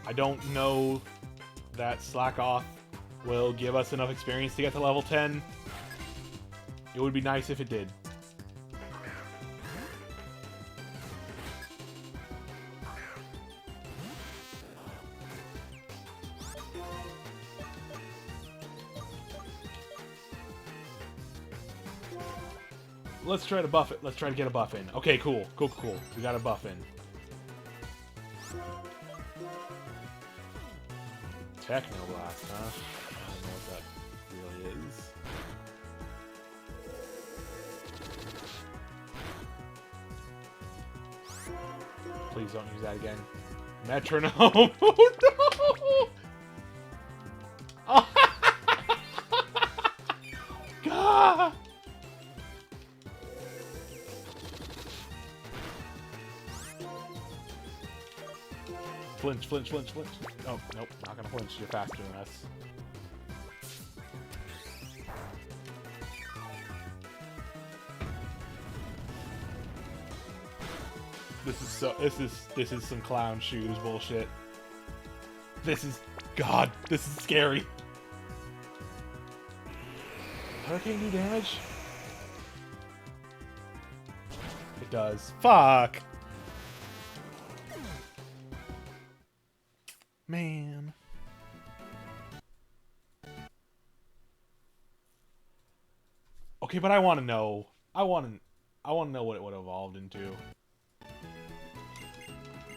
I don't know that Slack Off will give us enough experience to get to level 10. It would be nice if it did. Let's try to buff it. Let's try to get a buff in. Okay, cool. Cool. We got a buff in. Techno Blast, huh? I don't know what that really is. Please don't use that again. Metronome! Oh no! Oh. God! Flinch. Oh, nope, not gonna flinch. You're faster than us. This is some clown shoes bullshit. This is scary. Hurricane do damage? It does. Fuck! Man. Okay, but I want to know. I want to know what it would have evolved into.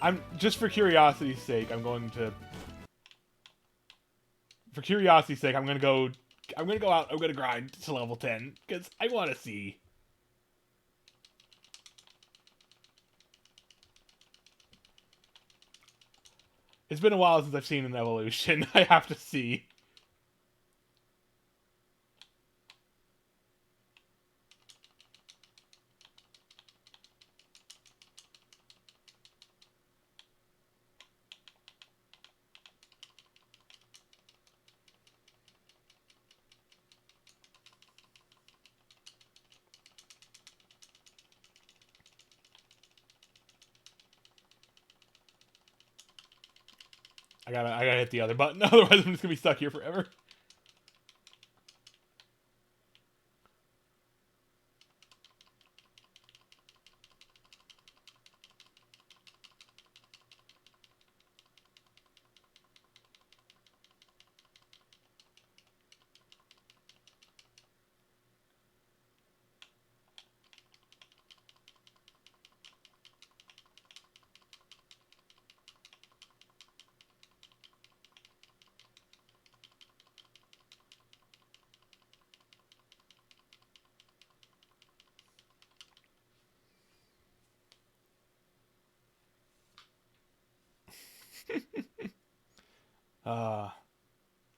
I'm just for curiosity's sake. I'm going to. For curiosity's sake, I'm gonna go out. I'm gonna grind to level 10 because I want to see. It's been a while since I've seen an evolution. I have to see. I gotta hit the other button, otherwise I'm just gonna be stuck here forever.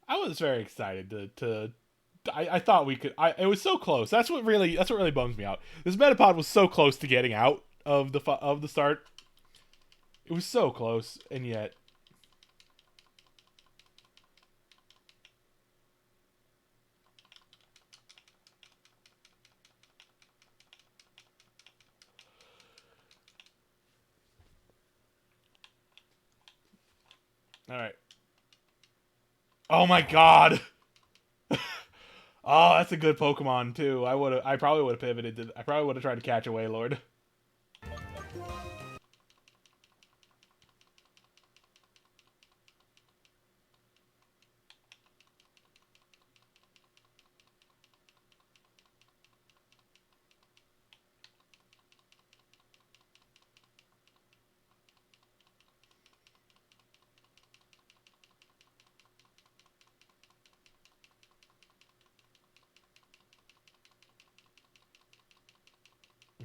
I was very excited to I thought we could. It was so close. That's what really bums me out. This Metapod was so close to getting out of the start. It was so close, and yet. All right. Oh my god. Oh, that's a good Pokemon too. I probably would have pivoted. I probably would have tried to catch a Wailord.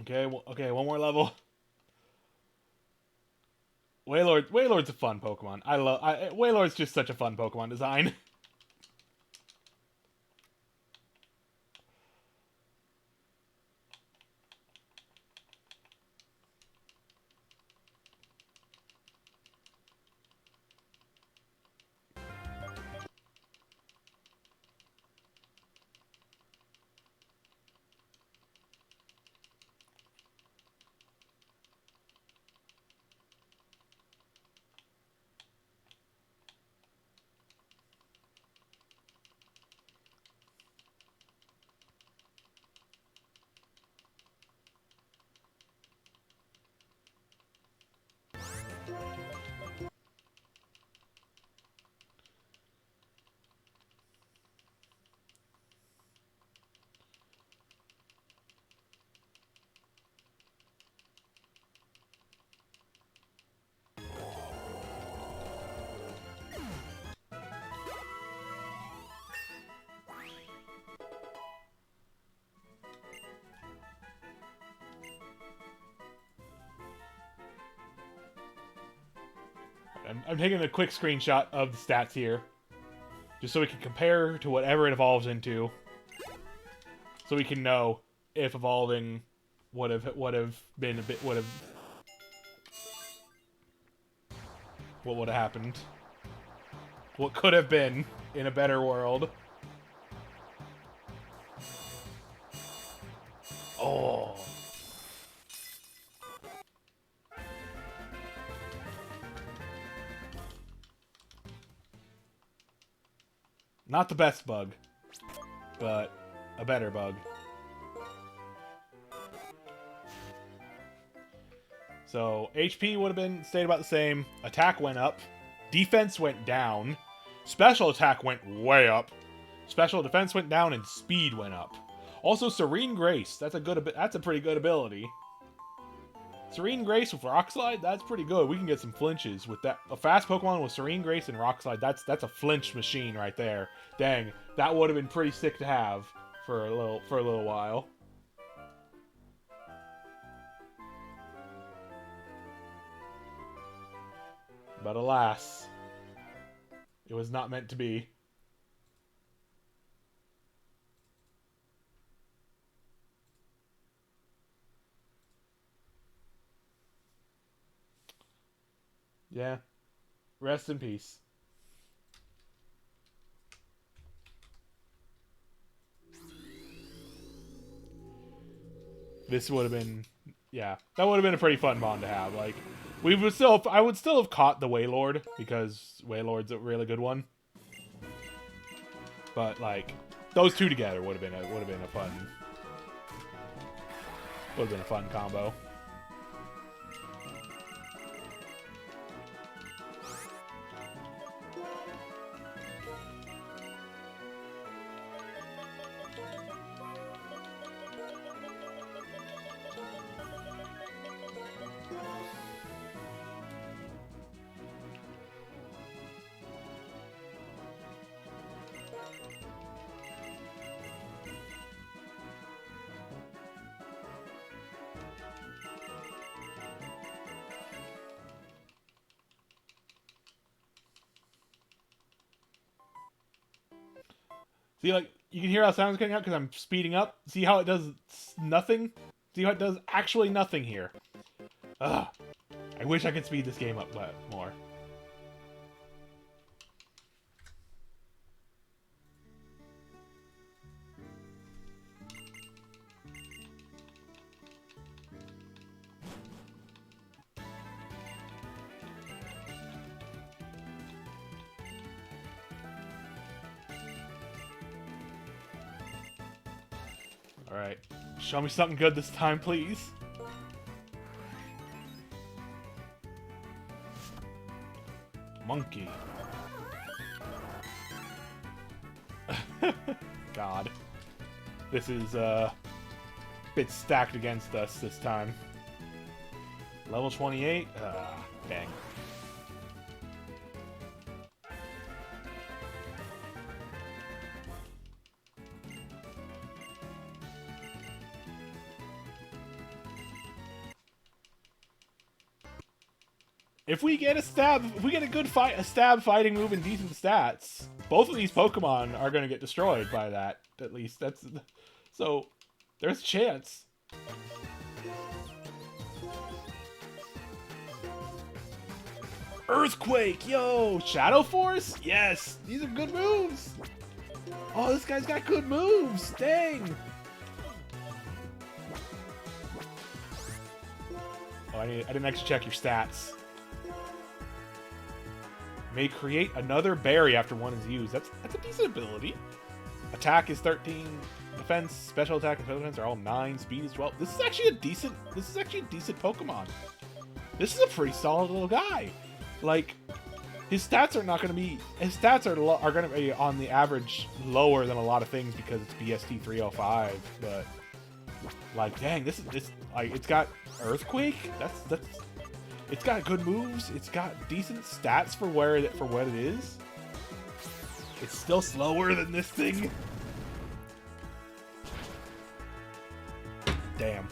Okay, okay, one more level. Wailord's a fun Pokemon. Wailord's just such a fun Pokemon design. I'm taking a quick screenshot of the stats here, just so we can compare to whatever it evolves into, so we can know if evolving would have been a bit what would have happened, what could have been in a better world. Oh. Not the best bug, but a better bug. So HP would have been stayed about the same. Attack went up. Defense went down. Special attack went way up. Special defense went down, and speed went up. Also, Serene Grace. That's a pretty good ability. Serene Grace with Rock Slide, that's pretty good. We can get some flinches with that. A fast Pokemon with Serene Grace and Rock Slide, that's a flinch machine right there. Dang, that would have been pretty sick to have for a little while. But alas, it was not meant to be. Yeah. Rest in peace. This would have been, yeah, that would have been a pretty fun bond to have. Like, I would still have caught the Wailord, because Wailord's a really good one. But like, those two together would have been a fun combo. See, like, you can hear how sound's coming out because I'm speeding up. See how it does nothing? See how it does actually nothing here? Ugh. I wish I could speed this game up more. Alright. Show me something good this time, please. Monkey. God. This is a bit stacked against us this time. Level 28? Dang. If we get a good stab fighting move and decent stats, both of these Pokemon are going to get destroyed by that. At least so there's a chance. Earthquake, yo! Shadow Force? Yes! These are good moves! Oh, this guy's got good moves! Dang! Oh, I didn't actually check your stats. May create another berry after one is used. That's a decent ability. Attack is 13. Defense, special attack, and special defense are all 9. Speed is 12. This is actually a decent Pokemon. This is a pretty solid little guy. Like, his stats are not going to be... His stats are going to be on the average lower than a lot of things because it's BST 305. But, like, dang, this like, it's got Earthquake. That's it's got good moves. It's got decent stats for what it is. It's still slower than this thing. Damn.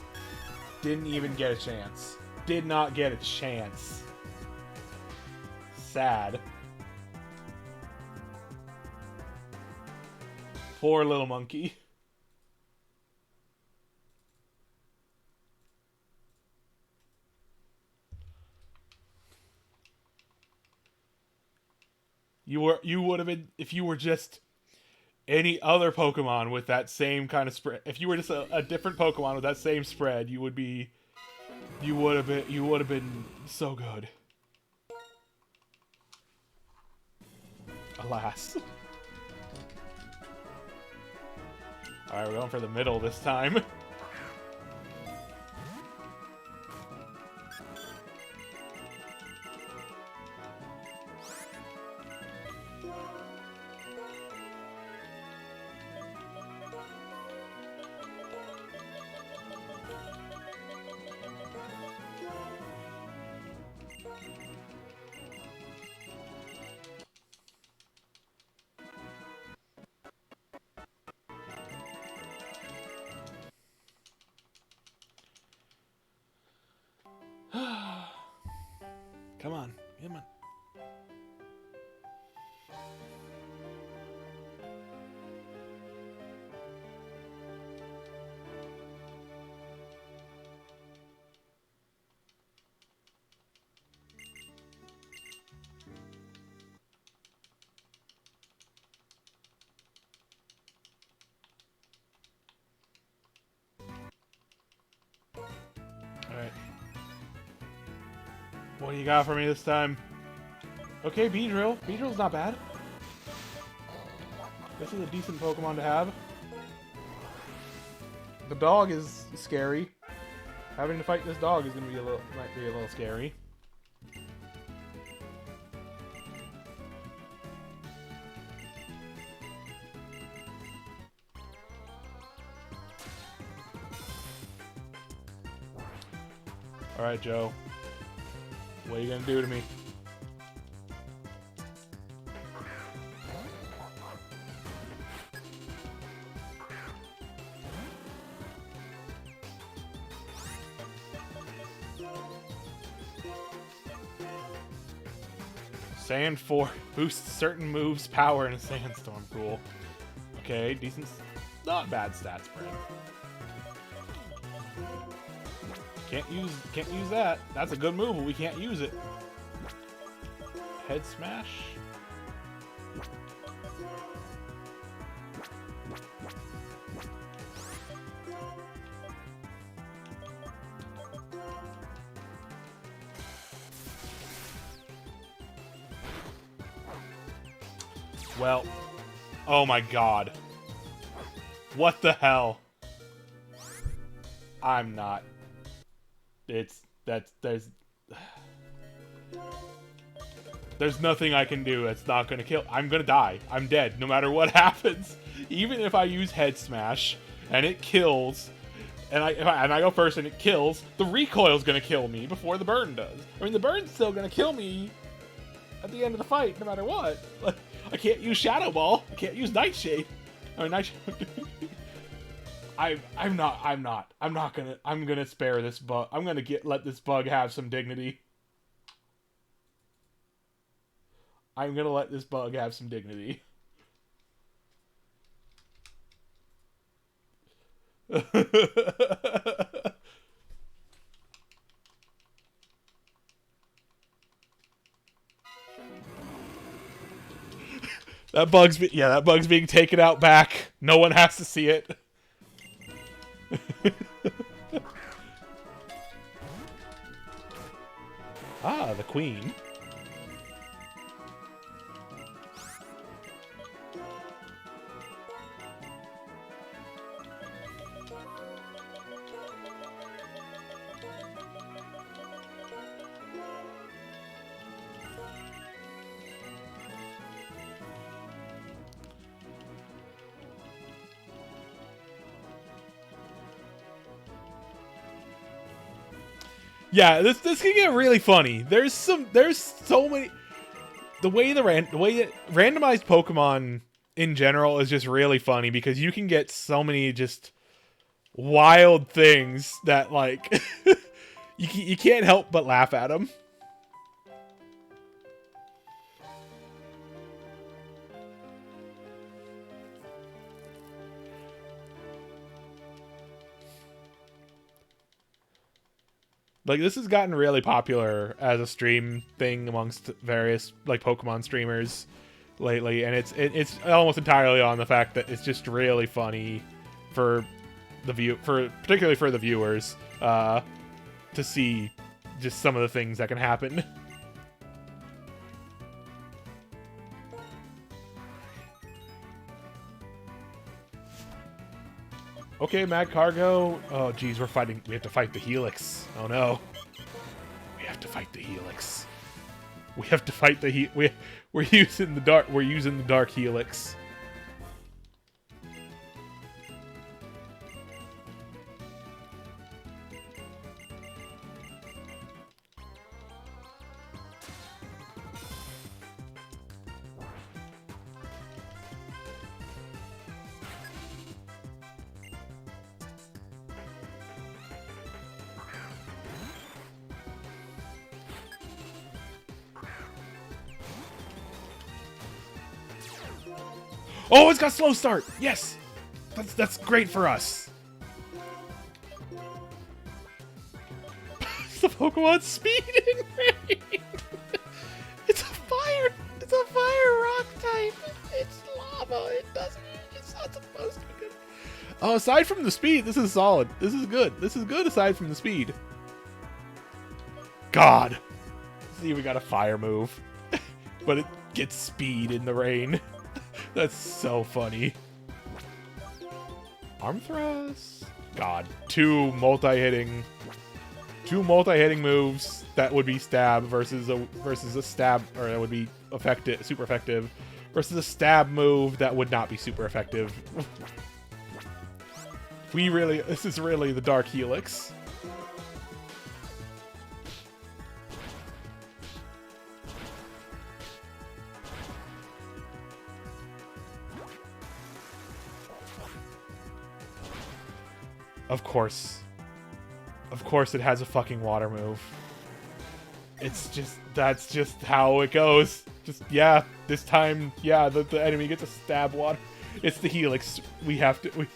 Didn't even get a chance. Did not get a chance. sad. Poor little monkey. You would have been, if you were just any other Pokemon with that same kind of spread. If you were just a different Pokemon with that same spread, you would have been so good. Alas. Alright, we're going for the middle this time. Come on, come on. Alright. What do you got for me this time? Okay, Beedrill. Beedrill's not bad. This is a decent Pokemon to have. The dog is scary. Having to fight this dog is gonna be might be a little scary. Alright, Joe. What are you gonna do to me? Sand 4 boosts certain moves' power in a sandstorm. Cool. Okay, decent. Not bad stats spread. Can't use that. That's a good move, but we can't use it. Head smash. Well, oh my god. What the hell? I'm not. There's nothing I can do that's not gonna kill. I'm gonna die. I'm dead no matter what happens. Even if I use Head Smash and it kills, and I go first and it kills, the recoil's gonna kill me before the burn does. I mean, the burn's still gonna kill me at the end of the fight no matter what. Like, I can't use Shadow Ball. I can't use Nightshade. I mean, Nightshade. I'm gonna spare this bug. I'm gonna let this bug have some dignity. I'm gonna let this bug have some dignity. That bug's being taken out back. No one has to see it. Ah, the queen. Yeah, this can get really funny. There's so many. The way that randomized Pokemon in general is just really funny because you can get so many just wild things that like you can't help but laugh at them. Like, this has gotten really popular as a stream thing amongst various, like, Pokemon streamers lately, and it's almost entirely on the fact that it's just really funny for particularly for the viewers, to see just some of the things that can happen. Okay, Mad Cargo. Oh, geez, we have to fight the Helix. Oh, no. We have to fight the Helix. We have to fight the we're using the dark Helix. Oh, it's got slow start. Yes, that's great for us. It's the Pokemon speed and rain. It's a fire rock type. It's lava. It's not supposed to be good. Oh, aside from the speed, this is solid. This is good. This is good aside from the speed. God. See, we got a fire move, but it gets speed in the rain. That's so funny. Arm thrust. God, two multi-hitting moves that would be stab versus a stab, or that would be super effective, versus a stab move that would not be super effective. This is really the Dark Helix. Of course it has a fucking water move. That's just how it goes. Just, yeah, this time, yeah, the enemy gets a stab water. It's the Helix. We have to,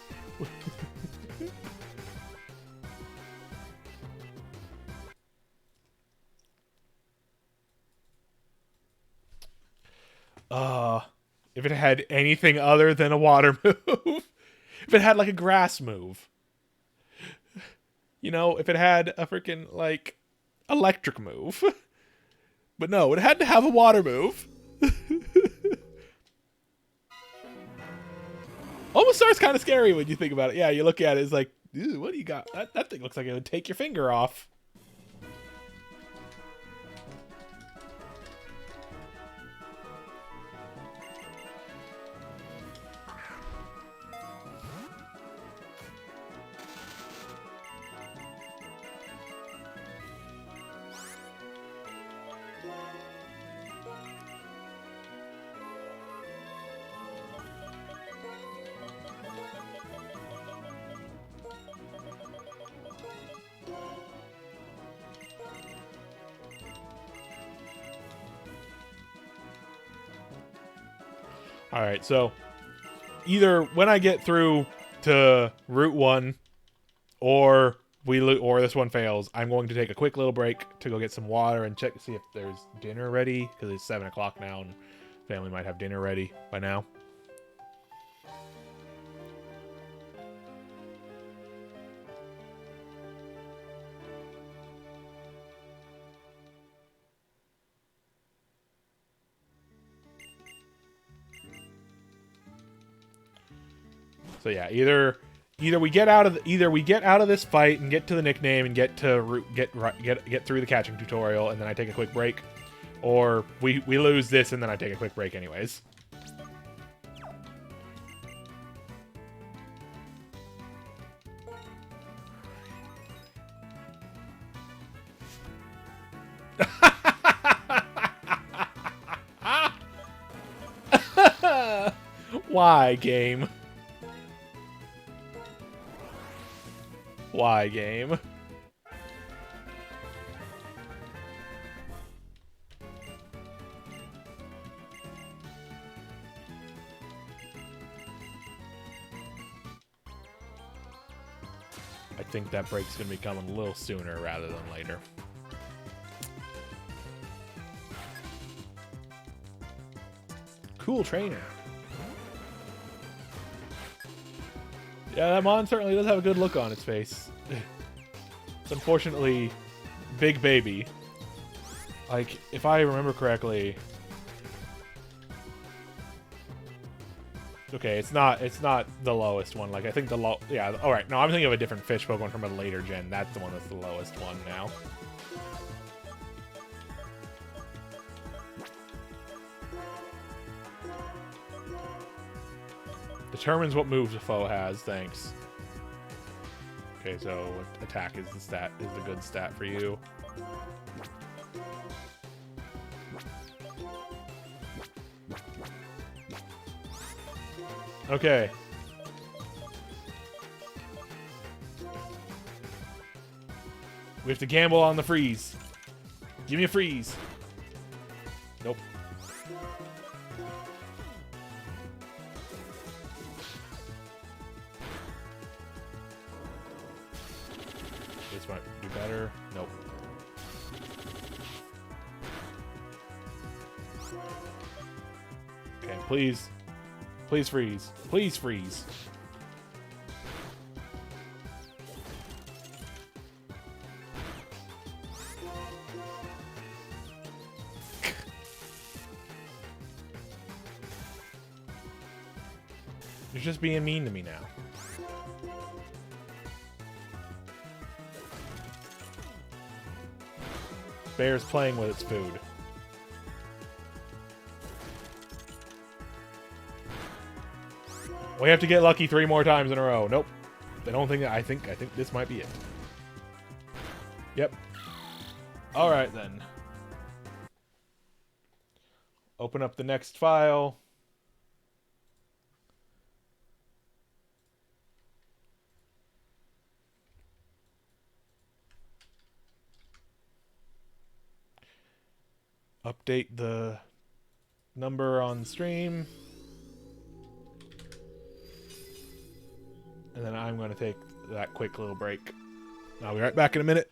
if it had anything other than a water move. If it had, like, a grass move. You know, if it had a freaking, like, electric move. But no, it had to have a water move. Omastar's kind of scary when you think about it. Yeah, you look at it, it's like, ew, what do you got? That thing looks like it would take your finger off. Alright, so either when I get through to Route 1 or this one fails, I'm going to take a quick little break to go get some water and check to see if there's dinner ready, because it's 7 o'clock now and family might have dinner ready by now. So yeah, either we get out of this fight and get to the nickname and get through the catching tutorial, and then I take a quick break, or we lose this and then I take a quick break anyways. Why, game? Why, game? I think that break's going to be coming a little sooner rather than later. Cool trainer. Yeah, that Mon certainly does have a good look on its face. It's unfortunately big baby. Like, if I remember correctly... Okay, it's not the lowest one. Like, I think the low... Yeah, alright. No, I'm thinking of a different fish Pokemon from a later gen. That's the one that's the lowest one now. Determines what moves a foe has, thanks. Okay, so attack is the good stat for you. Okay. We have to gamble on the freeze. Give me a freeze. Nope. This might do better. Nope. Okay, please. Please freeze. Please freeze. You're just being mean to me now. Bear's playing with its food. We have to get lucky 3 more times in a row. Nope. I don't think I think this might be it. Yep. Alright then. Open up the next file. Update the number on stream. And then I'm going to take that quick little break. I'll be right back in a minute.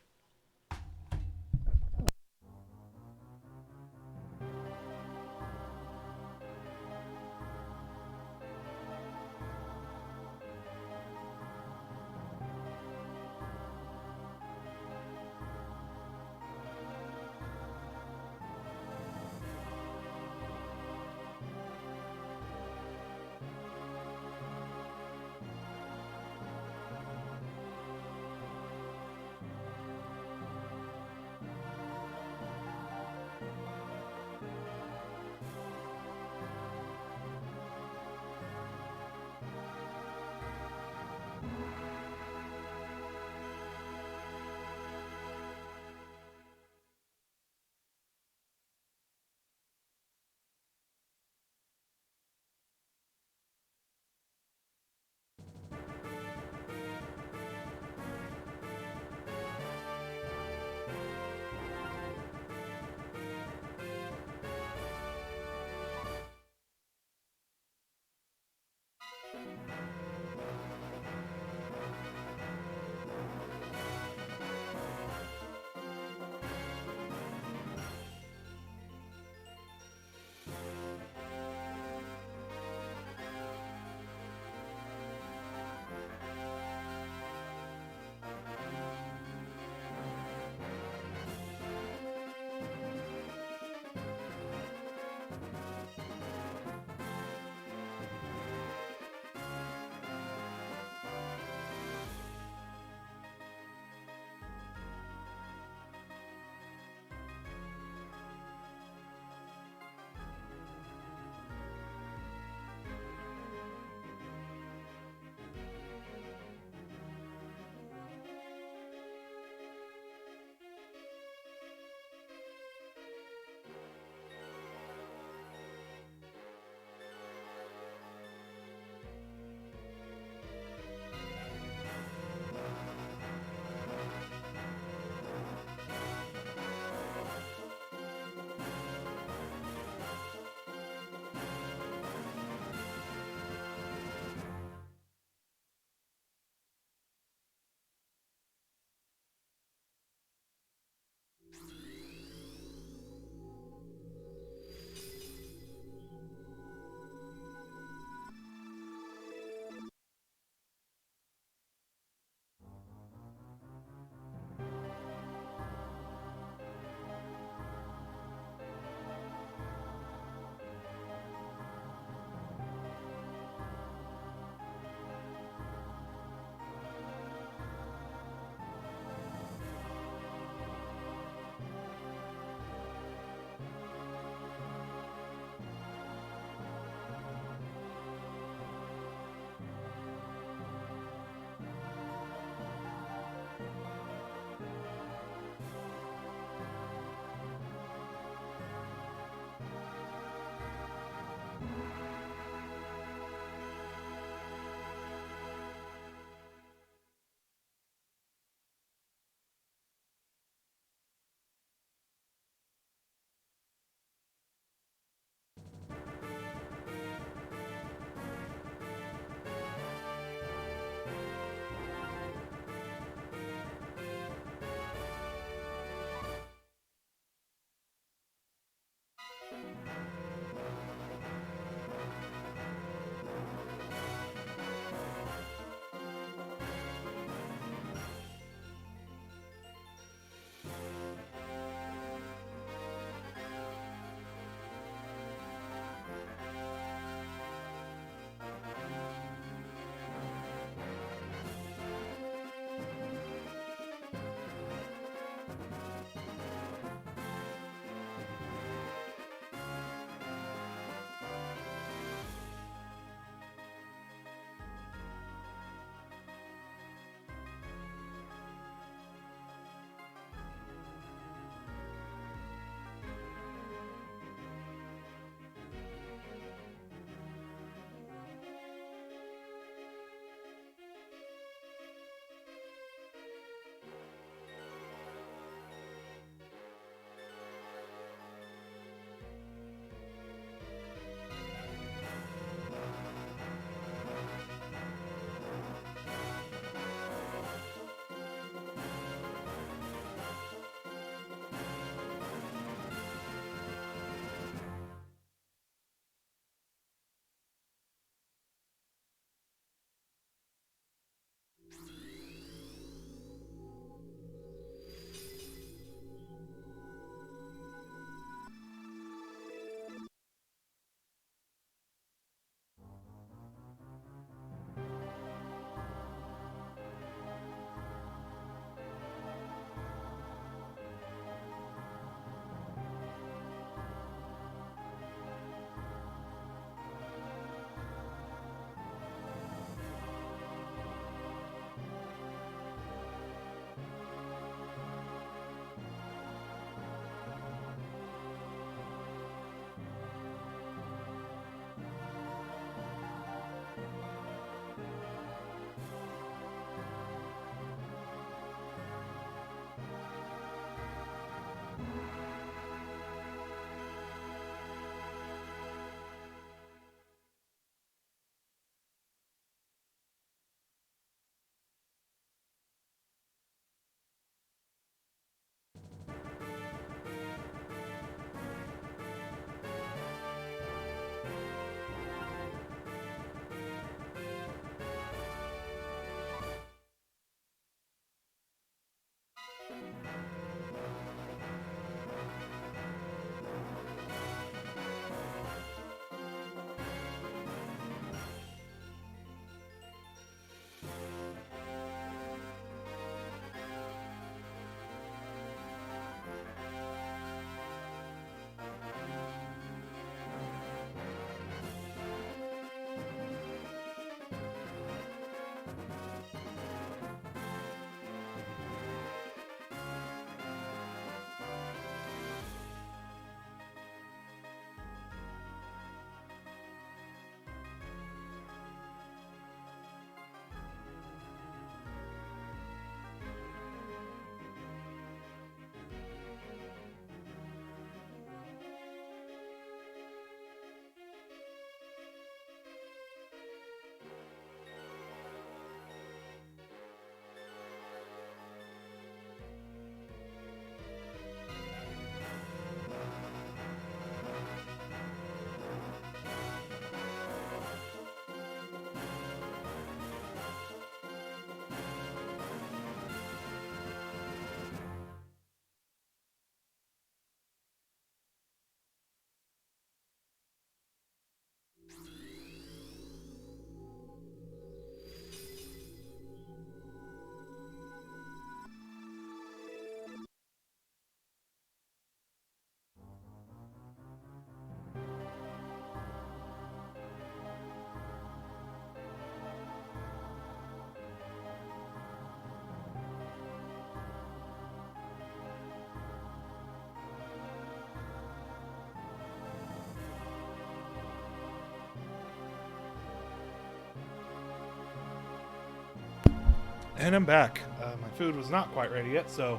And I'm back. My food was not quite ready yet, so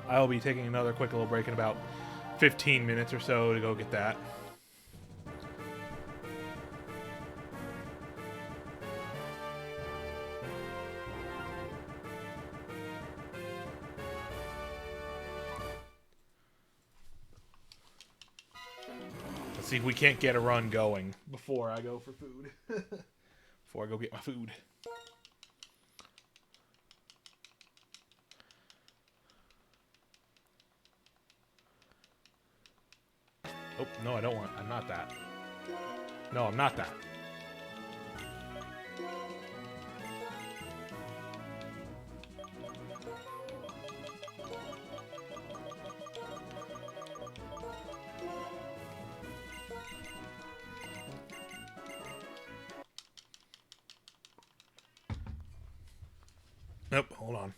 I'll be taking another quick little break in about 15 minutes or so to go get that. Let's see if we can't get a run going before I go for food. Before I go get my food. Oh, no, I don't want... I'm not that. No, I'm not that. Nope, hold on.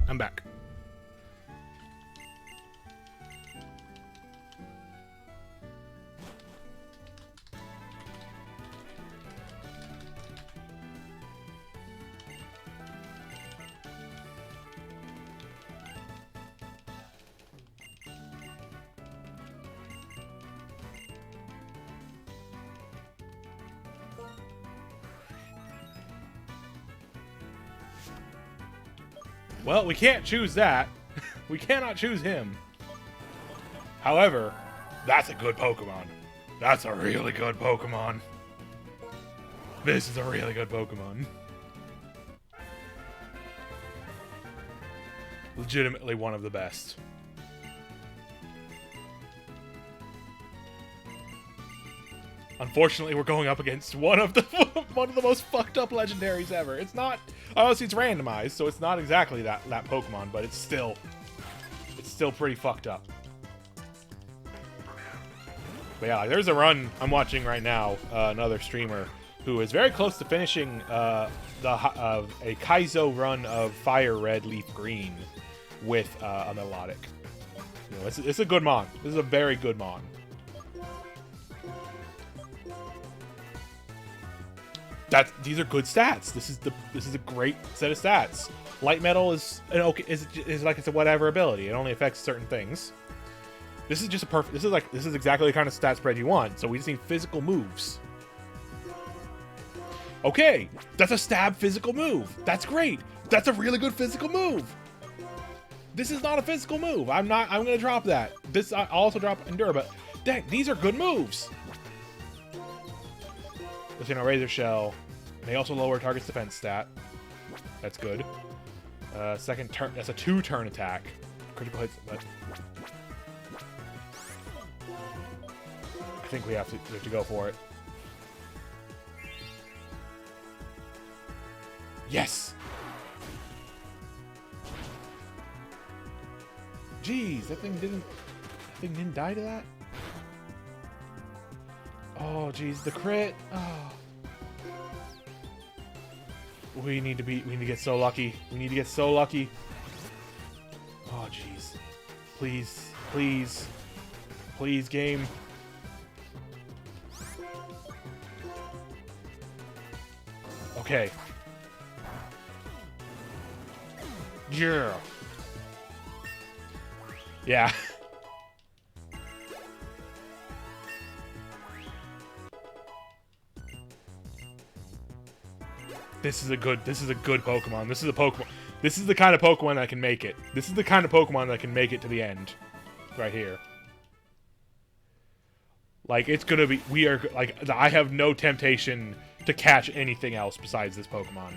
I'm back. Well, we can't choose that. We cannot choose him. However, that's a good Pokemon. That's a really good Pokemon. This is a really good Pokemon. Legitimately one of the best. Unfortunately, we're going up against one of the most fucked up legendaries ever. It's not, obviously it's randomized, so it's not exactly that Pokemon, but it's still pretty fucked up. But yeah, there's a run I'm watching right now, another streamer who is very close to finishing a Kaizo run of Fire Red, Leaf Green with a Melodic. You know, it's a good mon. This is a very good mon. These are good stats. This is a great set of stats. Light metal is like it's a whatever ability. It only affects certain things. This is just a perfect. This is exactly the kind of stat spread you want. So we just need physical moves. Okay, that's a stab physical move. That's great. That's a really good physical move. This is not a physical move. I'm gonna drop that. I'll also drop Endure, but dang, these are good moves. Let's Razor Shell. They also lower target's defense stat. That's good. Second turn. That's a 2-turn attack. Critical hits. But I think we have to go for it. Yes. Jeez, that thing didn't die to that. Oh, jeez, the crit. Oh. We need to get so lucky. We need to get so lucky. Oh, jeez. Please, please, please, game. Okay. Yeah. Yeah. This is a good Pokemon. This is a Pokemon. This is the kind of Pokemon that can make it. This is the kind of Pokemon that can make it to the end. Right here. Like, it's gonna be... We are... Like, I have no temptation to catch anything else besides this Pokemon.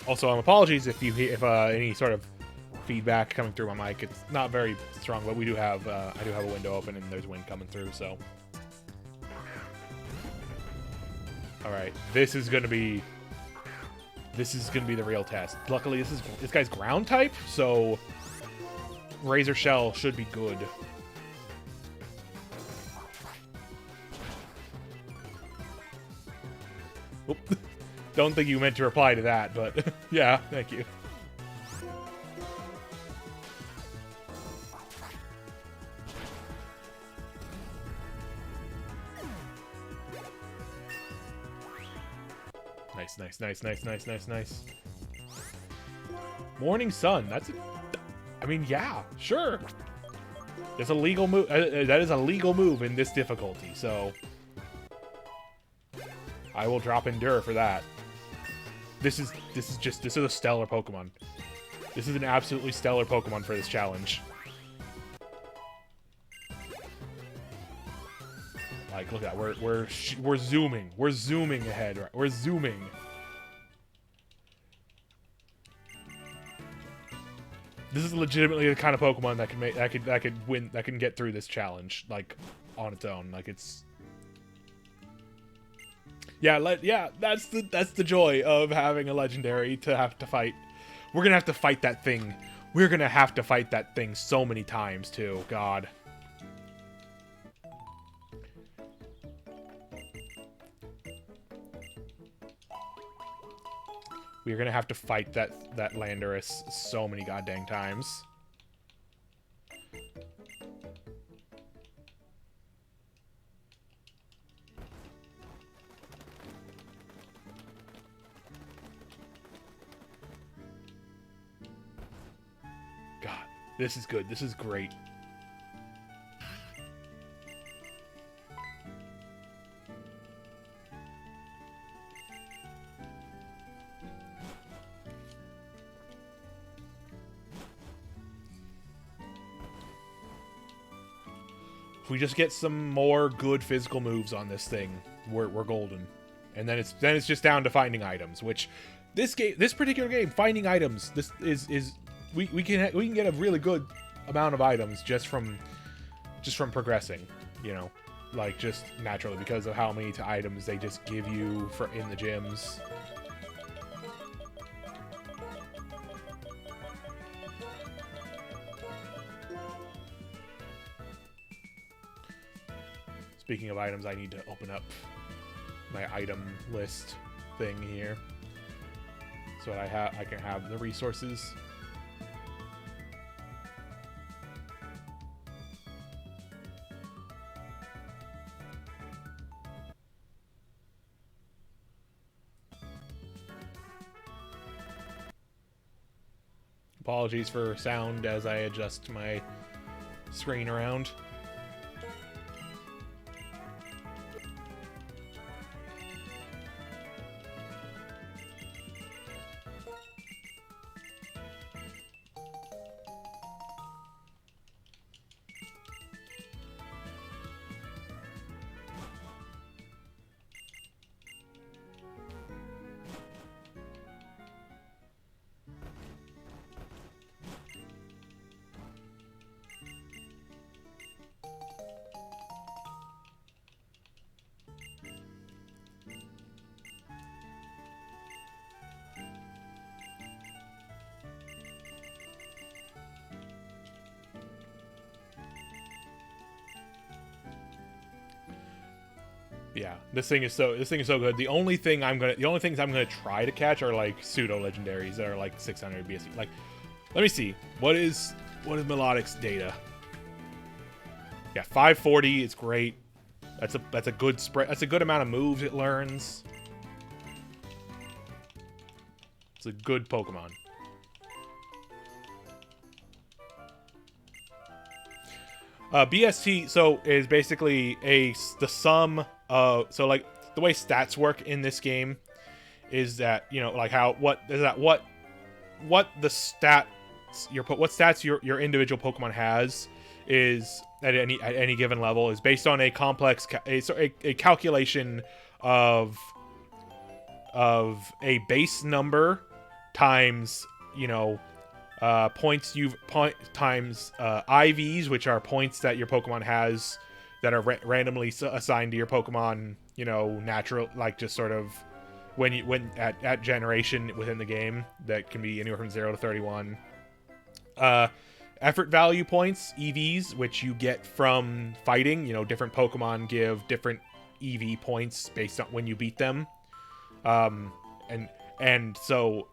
Also, apologies if you hear any sort of feedback coming through my mic. It's not very strong, but we do have I do have a window open and there's wind coming through. So, all right, this is gonna be the real test. Luckily, this guy's ground type, so Razor Shell should be good. Oop. Don't think you meant to reply to that, but yeah, thank you. Nice. Morning Sun. I mean, yeah, sure. It's a legal move. That is a legal move in this difficulty, so I will drop Endure for that. This is a stellar Pokemon. This is an absolutely stellar Pokemon for this challenge. Like, look at that. We're zooming. We're zooming ahead. Right? We're zooming. This is legitimately the kind of Pokemon that can make that can get through this challenge like on its own. Like it's. Yeah, that's the joy of having a legendary to have to fight. We're gonna have to fight that thing. We're gonna have to fight that thing so many times too. God. We're gonna have to fight that Landorus so many goddamn times. God, this is good. This is great. If we just get some more good physical moves on this thing, we're golden. And then it's just down to finding items, which this particular game, finding items, this is we can get a really good amount of items just from progressing, you know, like just naturally because of how many items they just give you for in the gyms. Speaking of items, I need to open up my item list thing here so that I can have the resources. Apologies for sound as I adjust my screen around. Yeah, this thing is so good. The only things I'm gonna try to catch are like pseudo legendaries that are like 600 BSC. Like, let me see what is Melodic's data. Yeah, 540 is great. That's a good spread. That's a good amount of moves it learns. It's a good Pokemon. BST is basically the sum of, so like the way stats work in this game is that, you know, like what stats your individual Pokemon has is at any given level is based on a complex a calculation of a base number times, you know, points times IVs, which are points that your Pokemon has that are randomly assigned to your Pokemon, you know, natural, like just sort of when at generation within the game, that can be anywhere from 0 to 31. Effort value points, EVs, which you get from fighting. You know, different Pokemon give different EV points based on when you beat them. And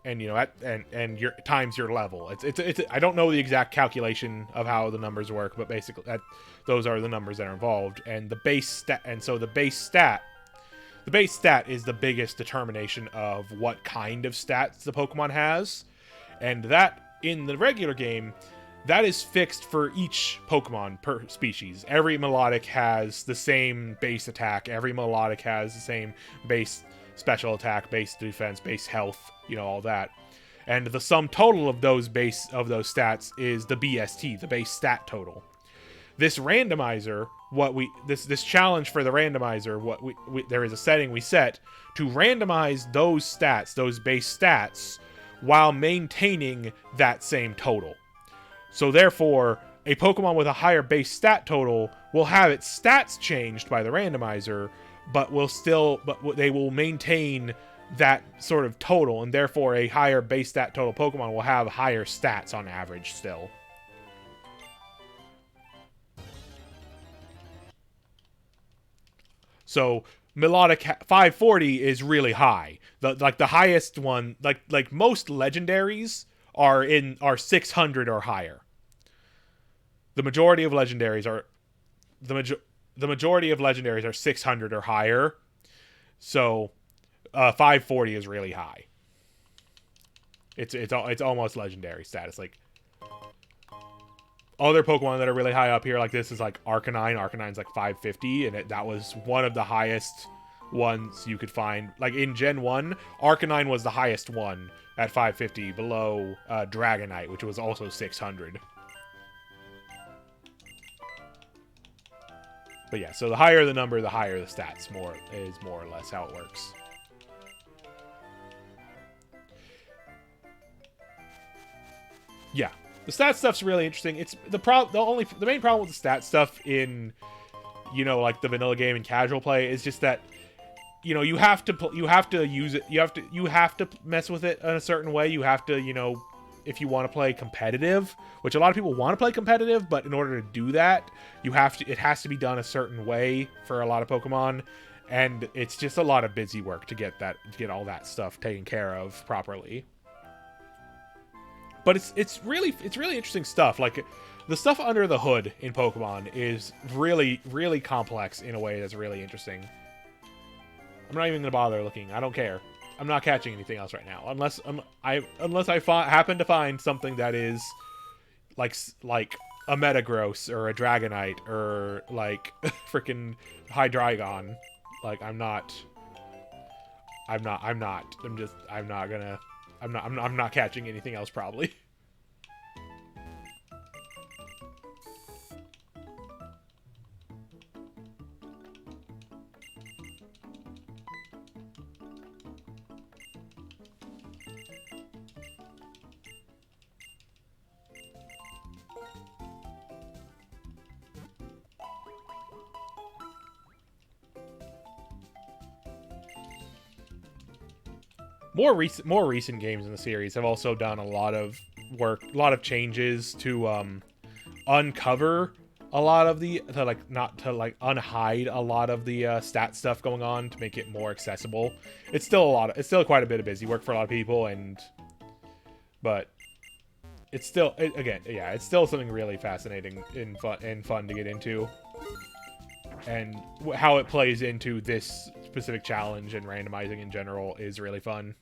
you know, and your times your level. It's I don't know the exact calculation of how the numbers work, but basically those are the numbers that are involved. And the base stat, the base stat is the biggest determination of what kind of stats the Pokemon has. And that in the regular game, that is fixed for each Pokemon per species. Every Melodic has the same base attack. Every Melodic has the same base special attack, base defense, base health, you know, all that. And the sum total of those stats is the BST, the base stat total. This randomizer, this challenge for the randomizer, there is a setting we set to randomize those stats, those base stats, while maintaining that same total. So therefore, a Pokemon with a higher base stat total will have its stats changed by the randomizer, but they will maintain that sort of total, and therefore a higher base stat total Pokemon will have higher stats on average still. So Melodic 540 is really high. The highest one, like most legendaries are 600 or higher. The majority of legendaries are the majority of legendaries are 600 or higher. So 540 is really high. It's almost legendary status. Like other Pokemon that are really high up here, like this, is like Arcanine. Arcanine's like 550, and that was one of the highest ones you could find. Like in Gen 1, Arcanine was the highest one at 550, below Dragonite, which was also 600. But yeah, so the higher the number, the higher the stats. Is more or less how it works. Yeah, the stat stuff's really interesting. It's the main problem with the stat stuff in, you know, like the vanilla game and casual play is just that, you know, you have to use it. You have to mess with it in a certain way. You have to, you know, if you want to play competitive, which a lot of people want to play competitive, but in order to do that, it has to be done a certain way for a lot of Pokemon, and it's just a lot of busy work to get all that stuff taken care of properly. But it's really interesting stuff. Like the stuff under the hood in Pokemon is really, really complex in a way that's really interesting. I'm not even gonna bother looking. I don't care. I'm not catching anything else right now, unless I happen to find something that is like a Metagross or a Dragonite or like freaking Hydreigon. Like I'm not catching anything else probably. More recent games in the series have also done a lot of work, a lot of changes to uncover a lot of the to like not to like unhide a lot of the stat stuff going on to make it more accessible. It's still quite a bit of busy work for a lot of people, but it's still again, yeah, it's still something really fascinating and fun to get into, and how it plays into this specific challenge and randomizing in general is really fun.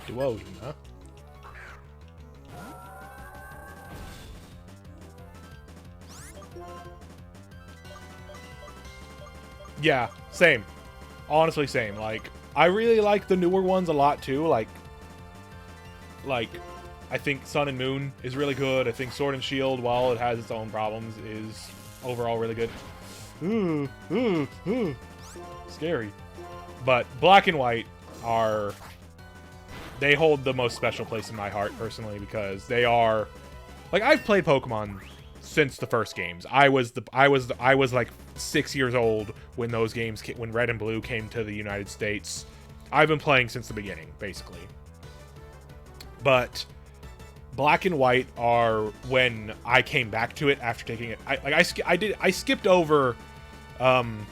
Duosion, huh? Yeah, same. Honestly, same. Like, I really like the newer ones a lot too. Like, I think Sun and Moon is really good. I think Sword and Shield, while it has its own problems, is overall really good. Ooh, scary. But Black and White are... They hold the most special place in my heart, personally, because they are... Like, I've played Pokemon since the first games. I was like 6 years old when those games when Red and Blue came to the United States. I've been playing since the beginning, basically. But Black and White are when I came back to it after taking it. I skipped over Diamond,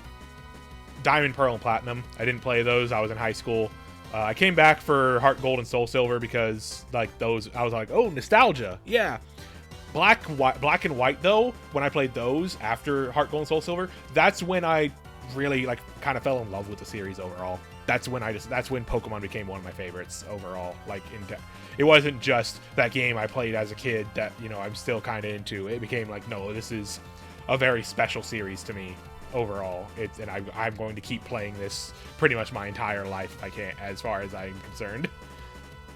Pearl, and Platinum. I didn't play those. I was in high school. I came back for Heart Gold and Soul Silver because like those, I was like, oh, nostalgia, yeah. Black and White though, when I played those after Heart Gold and Soul Silver, that's when I really like kind of fell in love with the series overall. That's when Pokemon became one of my favorites overall. Like it wasn't just that game I played as a kid that, you know, I'm still kind of into. It became like, no, this is a very special series to me overall. And I'm going to keep playing this pretty much my entire life if I can, as far as I'm concerned.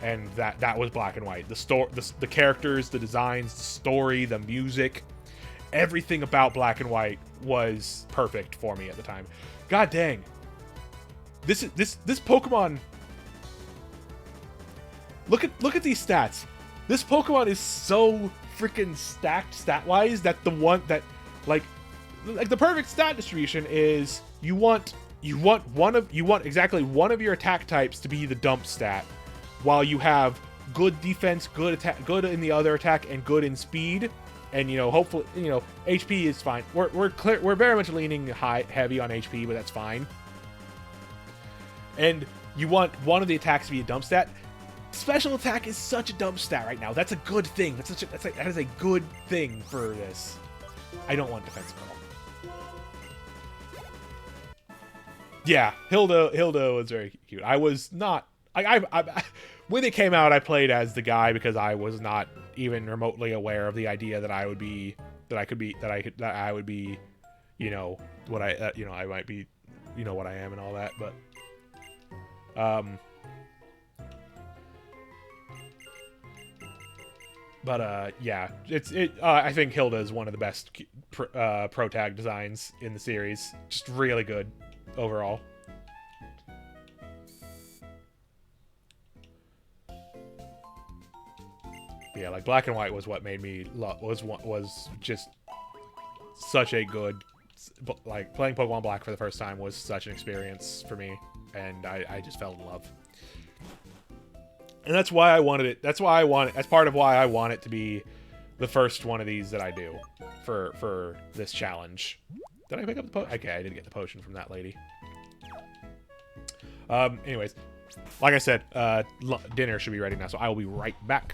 And that was Black and White. The characters, the designs, the story, the music, everything about Black and White was perfect for me at the time. God dang. This Pokemon. Look at these stats. This Pokemon is so freaking stacked stat-wise that like the perfect stat distribution is you want exactly one of your attack types to be the dump stat, while you have good defense, good attack, good in the other attack, and good in speed. And, you know, hopefully, you know, HP is fine. We're very much leaning heavy on HP, but that's fine. And you want one of the attacks to be a dump stat. Special attack is such a dump stat right now. That's a good thing. That is a good thing for this. I don't want defense call. Yeah, Hilda was very cute. I was not. When it came out, I played as the guy because I was not even remotely aware of the idea that I would be, that I would be, you know, what I, you know, I might be, you know, what I am and all that, but, yeah, I think Hilda is one of the best pro tag designs in the series. Just really good overall. Yeah, like Black and White was what made me was just such a good, like playing Pokemon Black for the first time was such an experience for me, and I just fell in love. And that's why I wanted it. That's why I want it. That's part of why I want it to be the first one of these that I do for this challenge. Did I pick up the potion? Okay, I did get the potion from that lady. Anyways, like I said, dinner should be ready now, so I will be right back.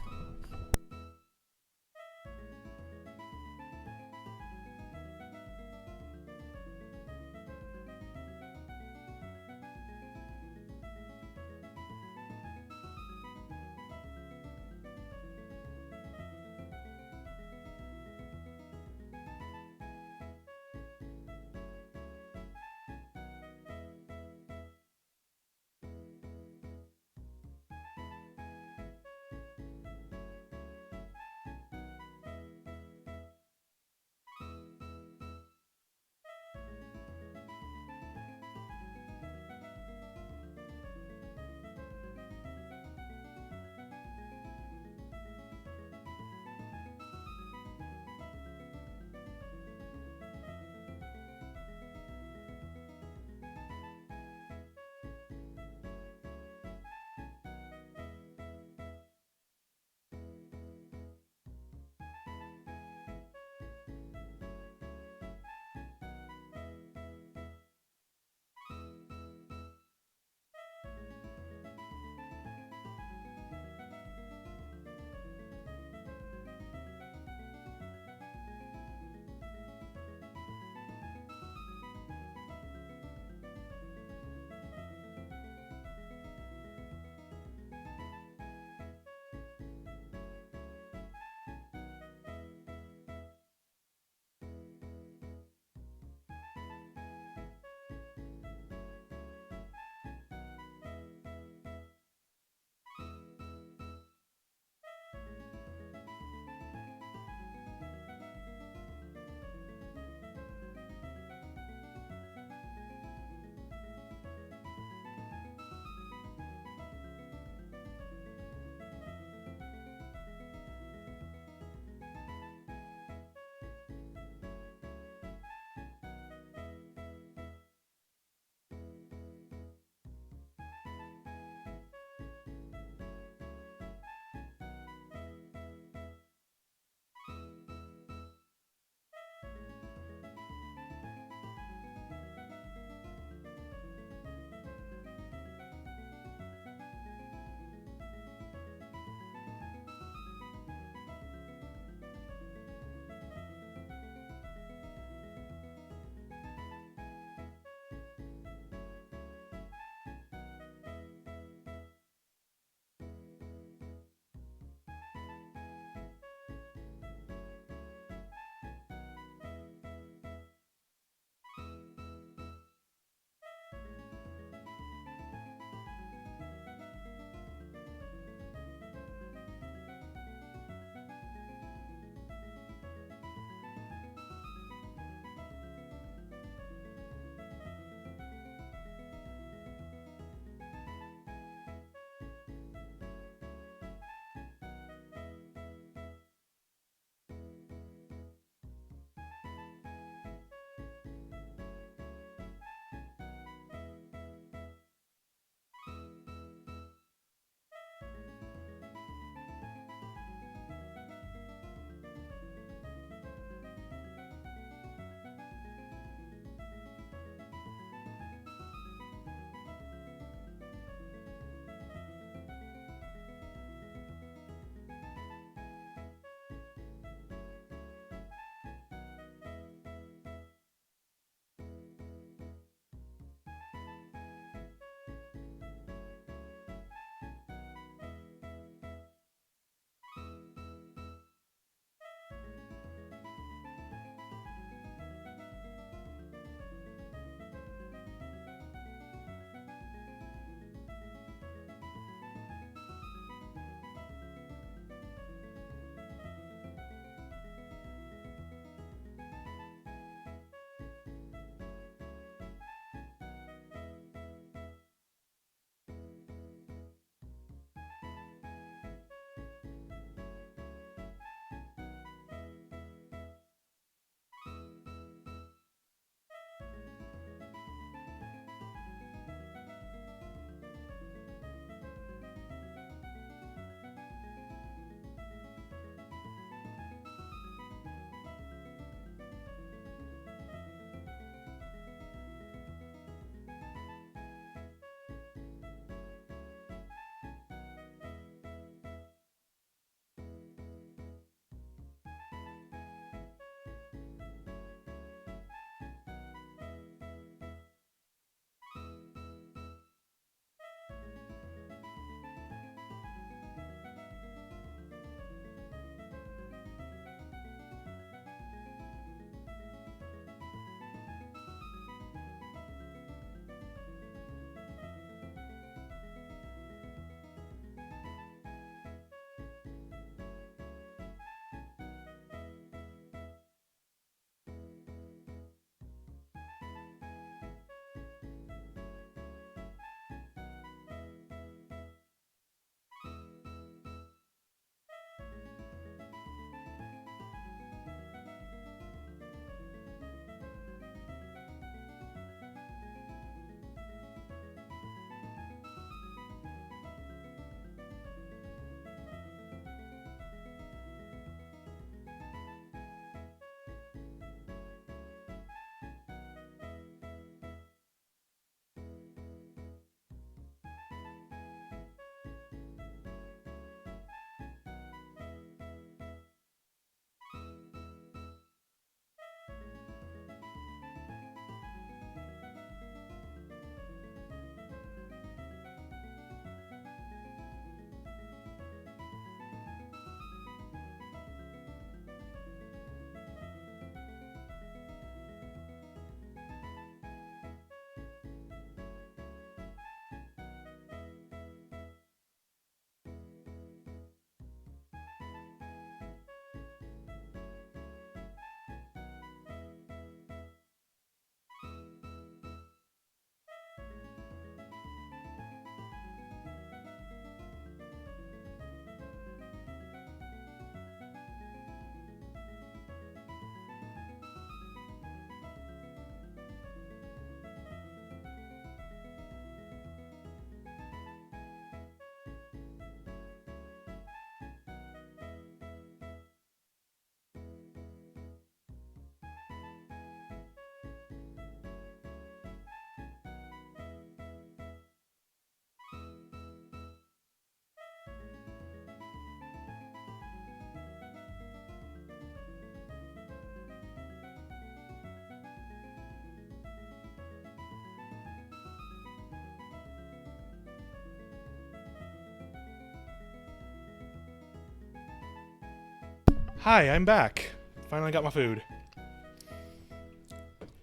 Hi, I'm back. Finally got my food.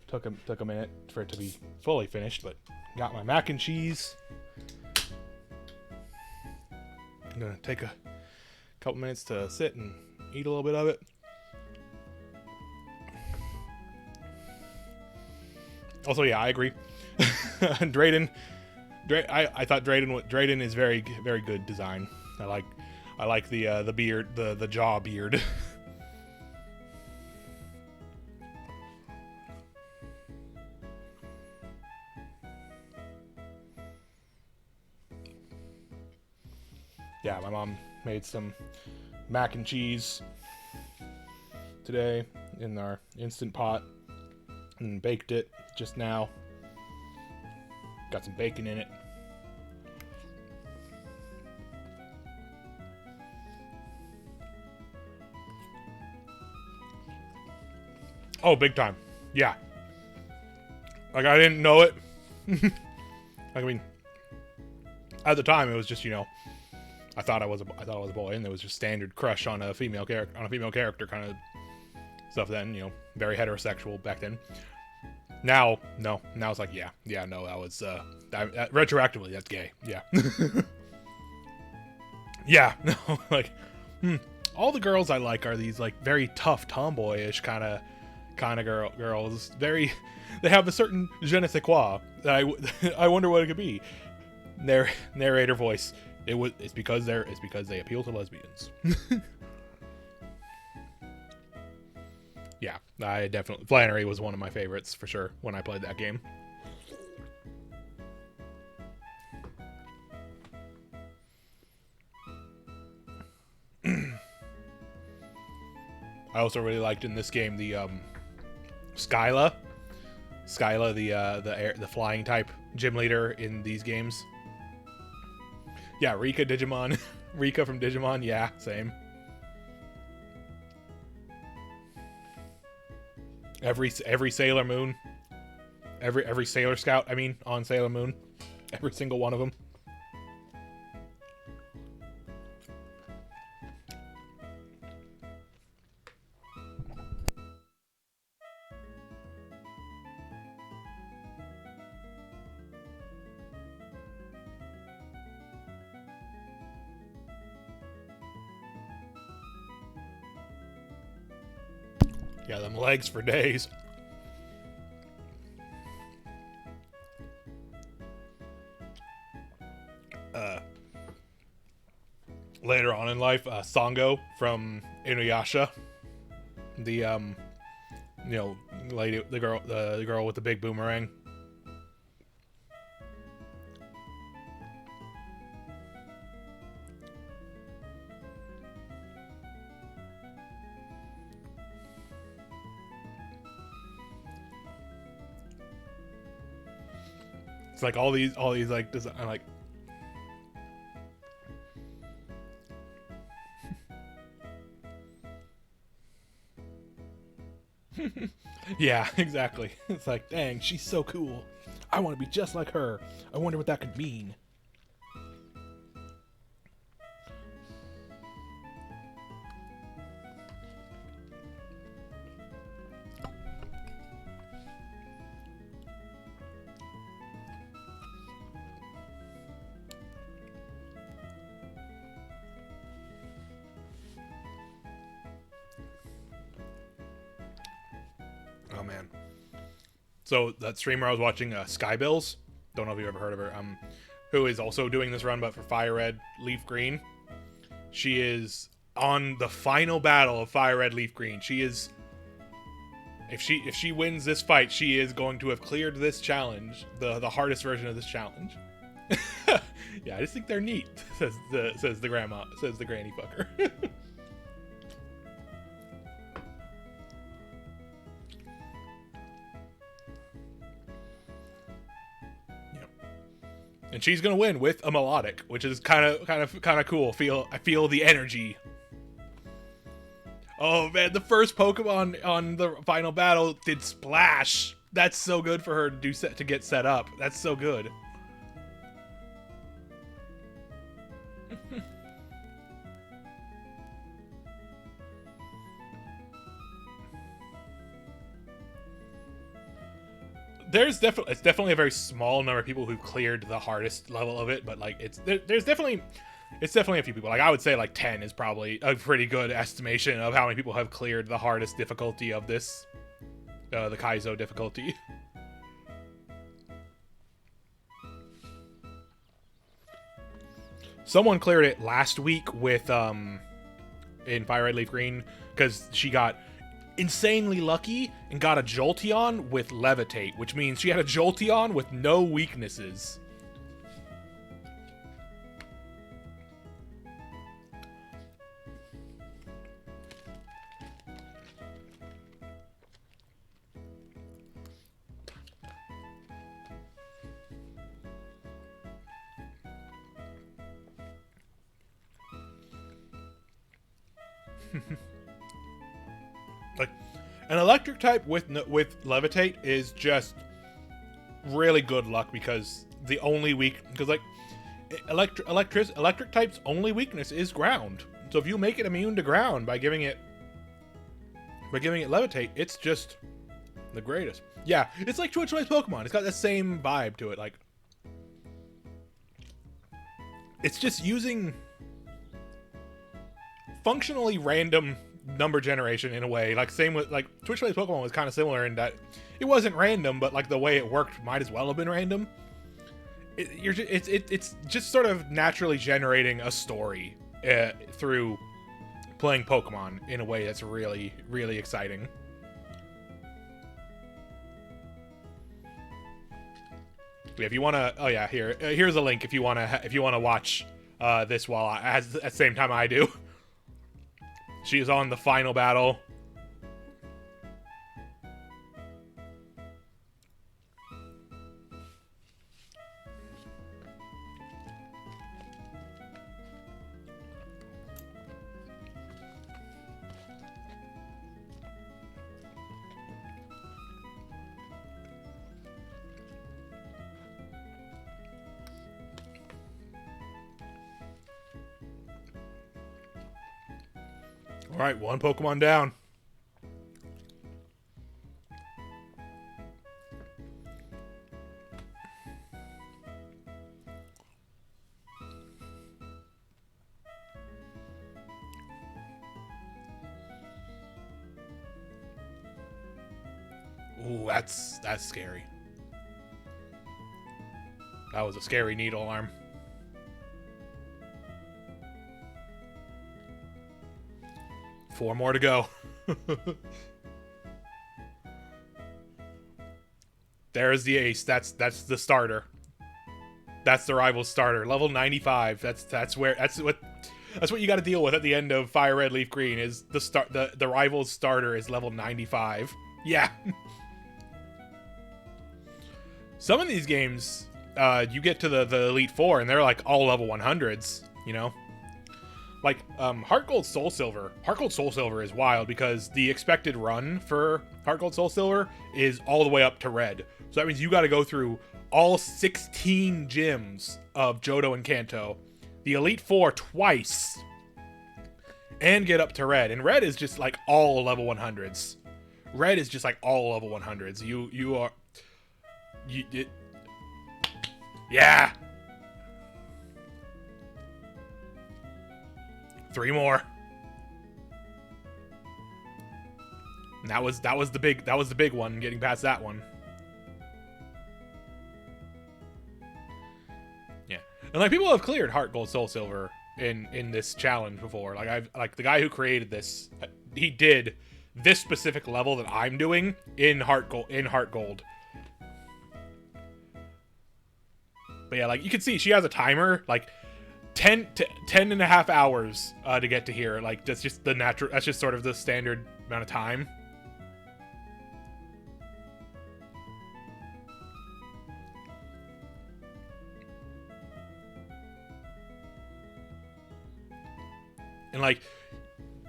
Took a minute for it to be fully finished, but got my mac and cheese. I'm gonna take a couple minutes to sit and eat a little bit of it. Also, yeah, I agree. Drayden, I thought Drayden is very good design. I like the beard, the jaw beard. Yeah, my mom made some mac and cheese today in our Instant Pot and baked it just now. Got some bacon in it. Oh, big time. Yeah. Like, I didn't know it. I mean, at the time it was just, you know, I thought I was a boy, and there was just standard crush on a female character kind of stuff then, you know, very heterosexual back then. Now, no. Now it's like, yeah, no, that was, retroactively, that's gay. Yeah. Yeah, no, like, all the girls I like are these, like, very tough, tomboyish kind of girls. They have a certain je ne sais quoi that I wonder what it could be. Narrator voice. It's because they appeal to lesbians. Yeah, I definitely, Flannery was one of my favorites for sure when I played that game. I also really liked in this game the Skyla, the flying type gym leader in these games. Yeah, Rika Digimon. Rika from Digimon, yeah, same. Every Sailor Moon. Every Sailor Scout, I mean, on Sailor Moon. Every single one of them. Yeah, them legs for days. Later on in life, Sango from Inuyasha, the you know, lady, the girl with the big boomerang. It's like all these like design, like. Yeah, exactly. It's like, dang, she's so cool. I want to be just like her. I wonder what that could mean. Oh man. So that streamer I was watching, Skybills, don't know if you've ever heard of her, who is also doing this run but for Fire Red Leaf Green. She is on the final battle of Fire Red Leaf Green. She is, if she wins this fight, she is going to have cleared this challenge, the hardest version of this challenge. Yeah, I just think they're neat, says the granny fucker. And she's gonna win with a melodic, which is kind of cool. I feel the energy. Oh man, the first Pokemon on the final battle did Splash. That's so good for her to get set up. That's so good. There's definitely it's definitely a very small number of people who cleared the hardest level of it, but like there's definitely a few people. Like I would say like 10 is probably a pretty good estimation of how many people have cleared the hardest difficulty of this, the Kaizo difficulty. Someone cleared it last week with in Fire Red Leaf Green because she got insanely lucky and got a Jolteon with Levitate, which means she had a Jolteon with no weaknesses. Like an electric type with Levitate is just really good luck because the only like electric type's only weakness is ground. So if you make it immune to ground by giving it Levitate, it's just the greatest. Yeah, it's like Twitch Plays Pokemon. It's got the same vibe to it. Like it's just using functionally random number generation in a way. Like same with like Twitch Plays Pokemon was kind of similar in that it wasn't random, but like the way it worked might as well have been random. It's just sort of naturally generating a story through playing Pokemon in a way that's really, really exciting. Yeah, if you want to, oh yeah, here's a link if you want to watch this while at the same time I do. She is on the final battle. All right, one Pokemon down. Ooh, that's scary. That was a scary needle alarm. Four more to go. There's the ace. That's the starter. That's the rival starter. Level 95. That's what you got to deal with at the end of Fire Red Leaf Green is the rival's starter is level 95. Yeah. Some of these games, you get to the Elite Four and they're like all level 100s, you know? Like, Heart Gold Soul Silver. Heart Gold Soul Silver is wild because the expected run for Heart Gold Soul Silver is all the way up to Red. So that means you got to go through all 16 gyms of Johto and Kanto, the Elite Four twice, and get up to Red. And Red is just like all level 100s. Red is just like all level 100s. Yeah. 3 more. And that was the big one, getting past that one. Yeah. And like people have cleared Heart Gold Soul Silver in this challenge before. Like the guy who created this, he did this specific level that I'm doing in Heart Gold. But yeah, like you can see she has a timer, like 10 and a half hours to get to here. Like that's just sort of the standard amount of time. And like,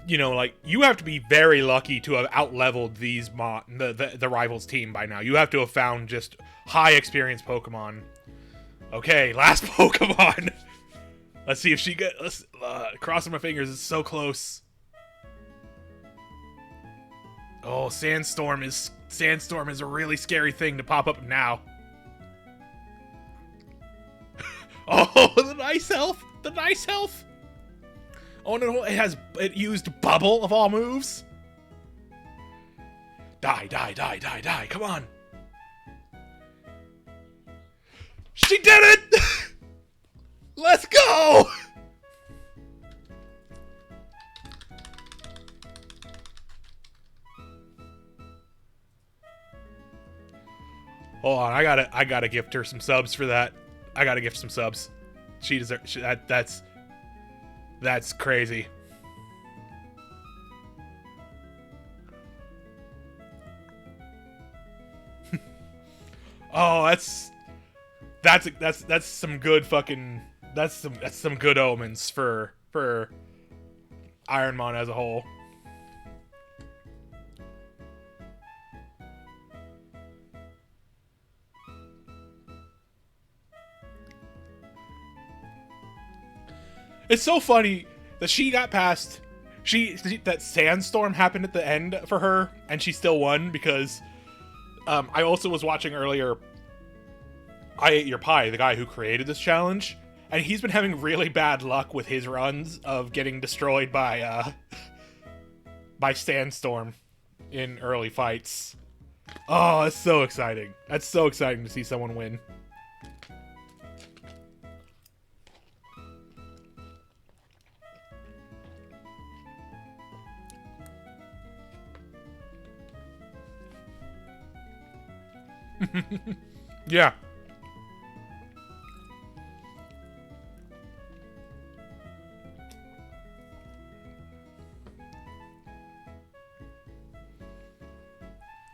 you know, like you have to be very lucky to have out-leveled these the rivals team by now. You have to have found just high experience Pokemon. Okay, last Pokemon. Let's see if she crossing my fingers. It's so close. Oh, Sandstorm is a really scary thing to pop up now. Oh, the nice health! The nice health! Oh no, it used Bubble of all moves. Die, die, die, die, die, come on. She did it! Let's go! Hold on, I gotta gift her some subs for that. I gotta gift some subs. She deserves that's crazy. Oh, that's some good fucking that's some good omens for Ironmon as a whole. It's so funny that she got past that sandstorm happened at the end for her and she still won because I also was watching earlier I Ate Your Pie, the guy who created this challenge, and he's been having really bad luck with his runs of getting destroyed by by Sandstorm in early fights. Oh, that's so exciting. That's so exciting to see someone win. Yeah.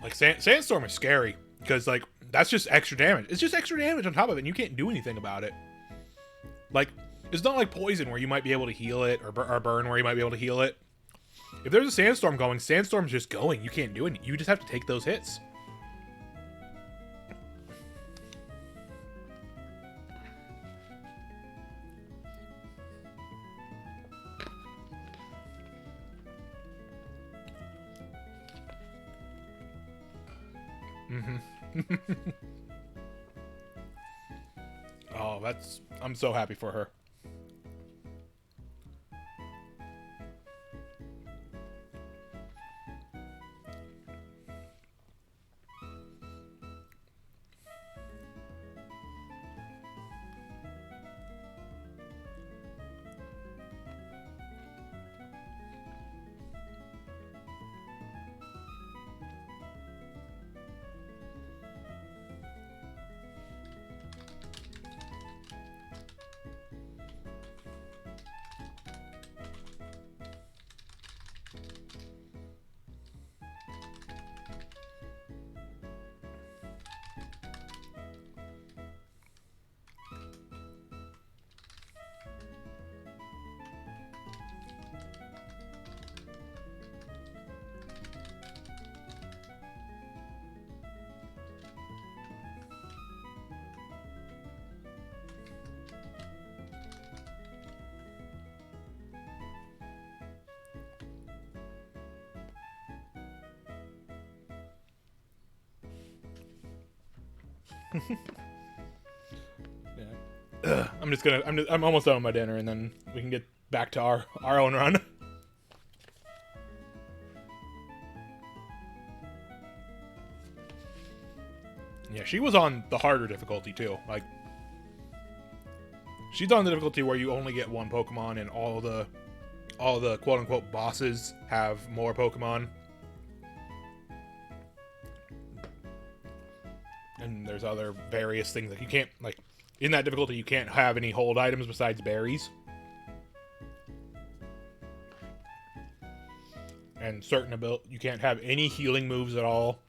Like, Sandstorm is scary, because, like, that's just extra damage. It's just extra damage on top of it, and you can't do anything about it. Like, it's not like Poison, where you might be able to heal it, or Burn, where you might be able to heal it. If there's a Sandstorm going, Sandstorm's just going. You can't do anything. You just have to take those hits. Oh, I'm so happy for her. Yeah. I'm almost done with my dinner, and then we can get back to our own run. Yeah, she was on the harder difficulty too. Like, she's on the difficulty where you only get one Pokemon, and all the quote unquote bosses have more Pokemon. And there's other various things that you can't, like, in that difficulty you can't have any hold items besides berries. And certain you can't have any healing moves at all.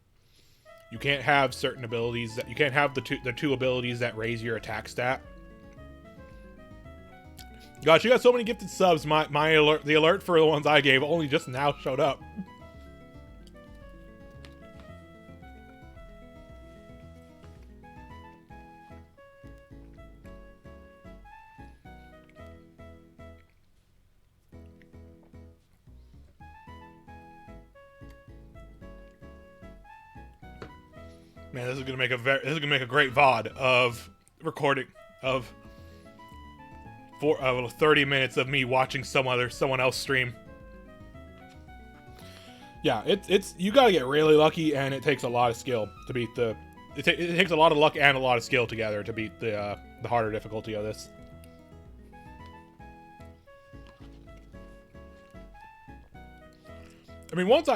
You can't have certain abilities you can't have the two abilities that raise your attack stat. Gosh, you got so many gifted subs. The alert for the ones I gave only just now showed up. Man, this is gonna make a great VOD of recording of 30 minutes of me watching someone else stream. Yeah, it's you gotta get really lucky, and it takes a lot of skill to beat the. It takes a lot of luck and a lot of skill together to beat the harder difficulty of this. I mean, once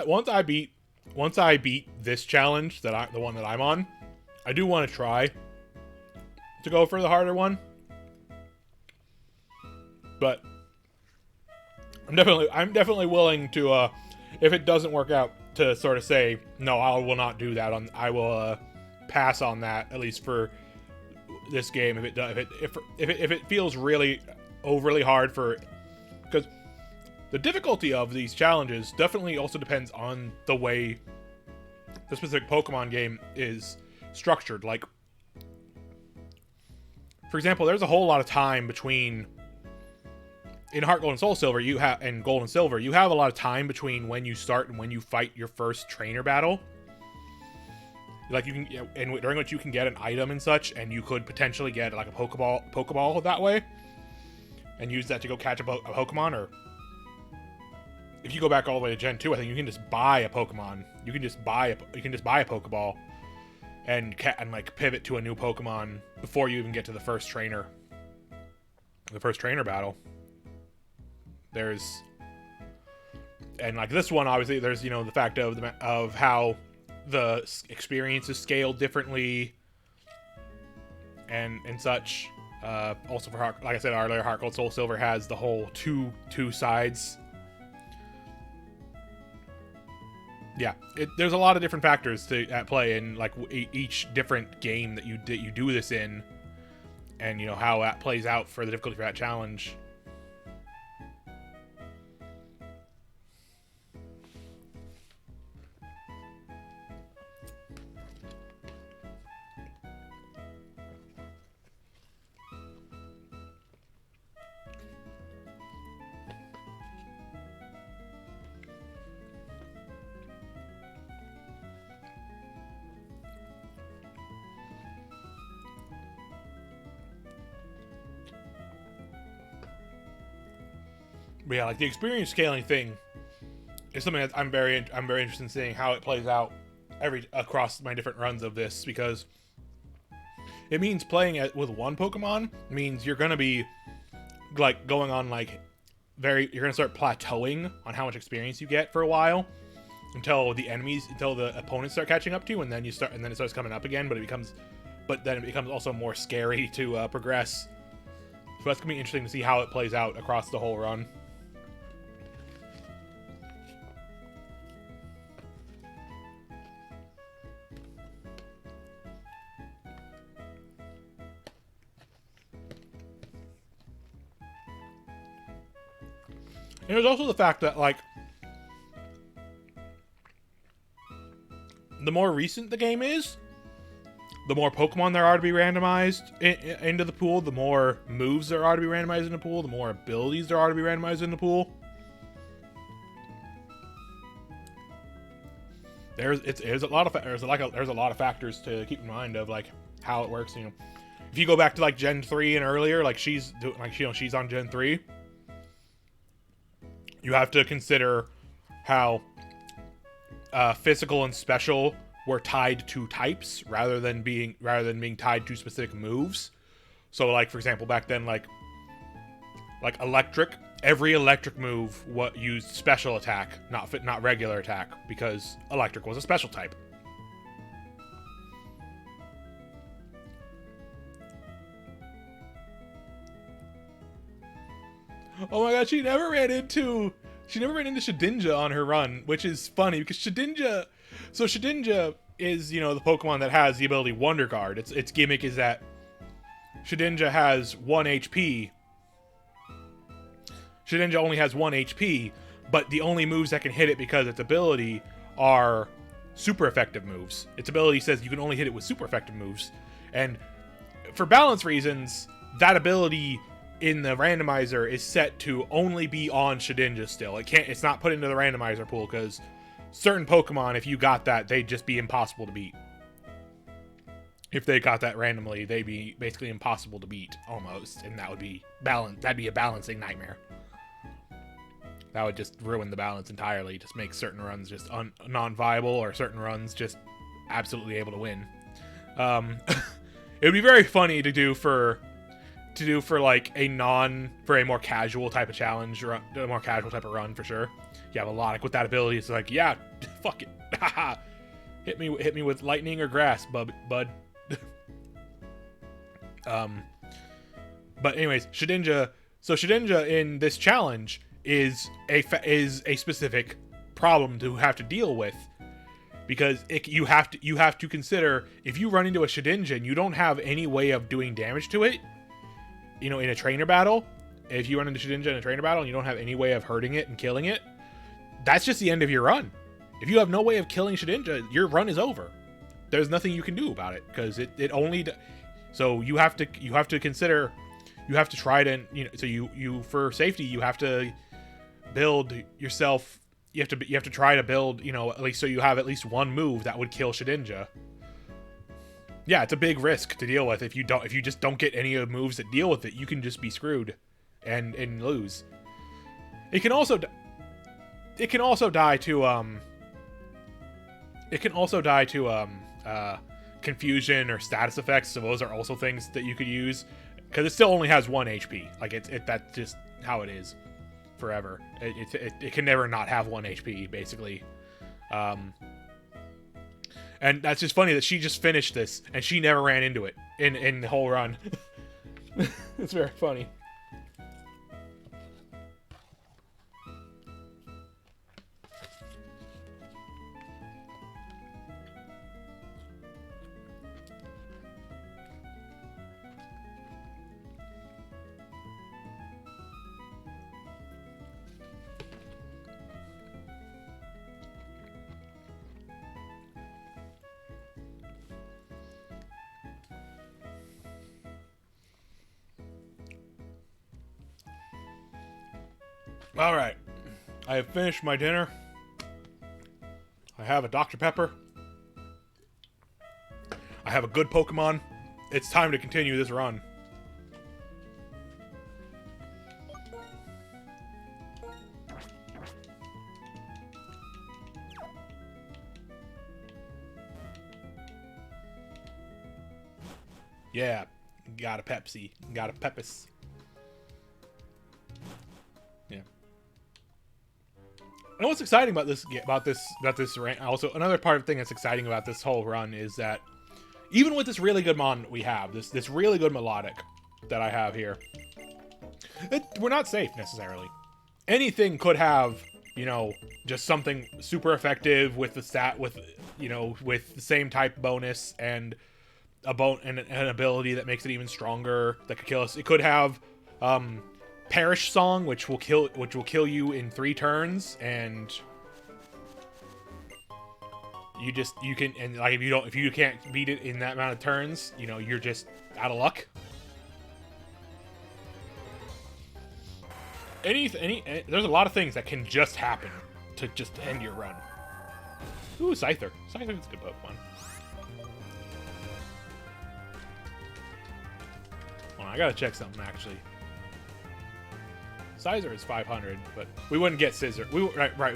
I beat this challenge the one that I'm on, I do want to try to go for the harder one. But I'm definitely willing to if it doesn't work out, to sort of say no, I will not do that. I will pass on that, at least for this game. If it feels really overly hard, because the difficulty of these challenges definitely also depends on the way the specific Pokemon game is structured. Like, for example, there's a whole lot of time between in Heart Gold and Soul Silver, and Gold and Silver, you have a lot of time between when you start and when you fight your first trainer battle. Like, you can, and during which you can get an item and such, and you could potentially get like a Pokeball that way, and use that to go catch a Pokemon. Or if you go back all the way to Gen 2, I think you can just buy a Pokemon. You can just buy a Pokeball, and like pivot to a new Pokemon before you even get to the first trainer battle. And like this one, obviously, there's, you know, the fact of how the experience is scaled differently and such. Also, for like I said earlier, Heart Gold Soul Silver has the whole two sides. Yeah, there's a lot of different factors at play in like each different game that you do this in, and you know how that plays out for the difficulty for that challenge. But yeah, like the experience scaling thing is something that I'm very interested in seeing how it plays out across my different runs of this, because it means playing it with one Pokemon means you're gonna be like going on like you're gonna start plateauing on how much experience you get for a while until the opponents start catching up to you, and then it starts coming up again, but then it becomes also more scary to progress. So that's gonna be interesting to see how it plays out across the whole run. And there's also the fact that, like, the more recent the game is, the more Pokemon there are to be randomized into the pool, the more moves there are to be randomized in the pool, the more abilities there are to be randomized in the pool. There's a lot of factors to keep in mind of like how it works. You know, if you go back to like Gen 3 and earlier, like she's on Gen 3. You have to consider how physical and special were tied to types rather than being tied to specific moves. So, like, for example, back then, like electric, every electric move used special attack, not regular attack, because electric was a special type. Oh my god, she never ran into Shedinja on her run, which is funny because Shedinja is, you know, the Pokemon that has the ability Wonder Guard. Its gimmick is that Shedinja has 1 HP. Shedinja only has 1 HP, but the only moves that can hit it because its ability are super effective moves. Its ability says you can only hit it with super effective moves. And for balance reasons, that ability in the randomizer is set to only be on Shedinja still. It's not put into the randomizer pool because certain Pokemon, if you got that, they'd just be impossible to beat. If they got that randomly, they'd be basically impossible to beat, almost, and that would be that'd be a balancing nightmare. That would just ruin the balance entirely, just make certain runs just non-viable, or certain runs just absolutely able to win. It would be very funny to do for like a more casual type of challenge, or a more casual type of run, for sure. You have a Melodic with that ability, it's like, yeah, fuck it. hit me with lightning or grass, bud. But anyways, Shedinja. So Shedinja in this challenge is a specific problem to have to deal with, because you have to consider, if you run into a Shedinja and you don't have any way of doing damage to it, in a trainer battle. If you run into Shedinja in a trainer battle and you don't have any way of hurting it and killing it, that's just the end of your run. If you have no way of killing Shedinja, your run is over. There's nothing you can do about it, because it only. So you have to consider. You have to try to, so you for safety, you have to build yourself. You have to try to build, at least, so you have at least one move that would kill Shedinja. Yeah, it's a big risk to deal with. If you just don't get any of the moves that deal with it, you can just be screwed and lose. It can also die to confusion or status effects. So those are also things that you could use, because it still only has 1 HP. Like that's just how it is forever. It can never not have 1 HP, basically. And that's just funny that she just finished this and she never ran into it in the whole run. It's very funny. All right, I have finished my dinner. I have a Dr. Pepper. I have a good Pokemon. It's time to continue this run. Yeah, got a Pepsi, got a Pepis. Yeah. And what's exciting about this run, also another part of the thing that's exciting about this whole run is that even with this really good mon we have, this really good melodic that I have here, we're not safe necessarily. Anything could have, just something super effective with the with the same type bonus and an ability that makes it even stronger that could kill us. It could have Perish Song, which will kill you in 3 turns, and if you can't beat it in that amount of turns, you're just out of luck. There's a lot of things that can just happen to just end your run. Ooh, Scyther. Scyther's a good Pokemon. Hold on, I gotta check something actually. Scyther is 500, but we wouldn't get Scizor. We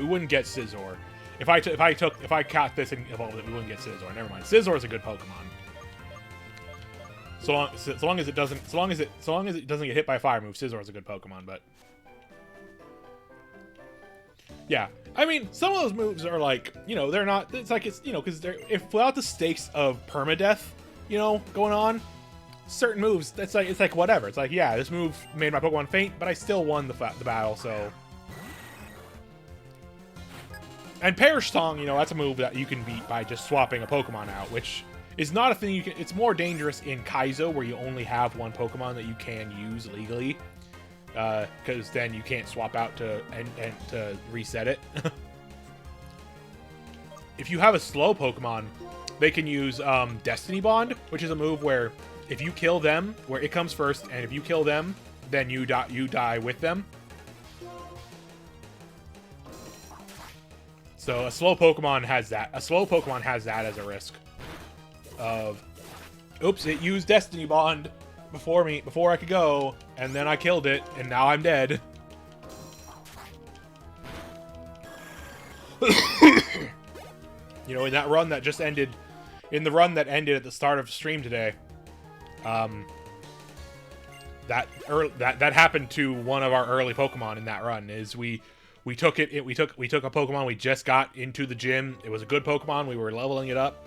wouldn't get Scizor. If I caught this and evolved it, we wouldn't get Scizor. Never mind. Scizor is a good Pokemon. So long as it doesn't get hit by a fire move, Scizor is a good Pokemon. But yeah, I mean, some of those moves are like, they're not. It's like because if without the stakes of permadeath, going on. Certain moves, it's like whatever. It's like, yeah, this move made my Pokemon faint, but I still won the battle, so. And Perish Song, that's a move that you can beat by just swapping a Pokemon out, which is not a thing you can. It's more dangerous in Kaizo, where you only have one Pokemon that you can use legally, because then you can't swap out to reset it. If you have a slow Pokemon, they can use Destiny Bond, which is a move where if you kill them, where it comes first, and if you kill them, then you die with them. So a slow Pokemon has that. A slow Pokemon has that as a risk of Oops, it used Destiny Bond before I could go, and then I killed it, and now I'm dead. You know, in that run that just ended, in the run that ended at the start of stream today, that happened to one of our early Pokemon in that run. Is we took a Pokemon we just got into the gym. It was a good Pokemon. We were leveling it up.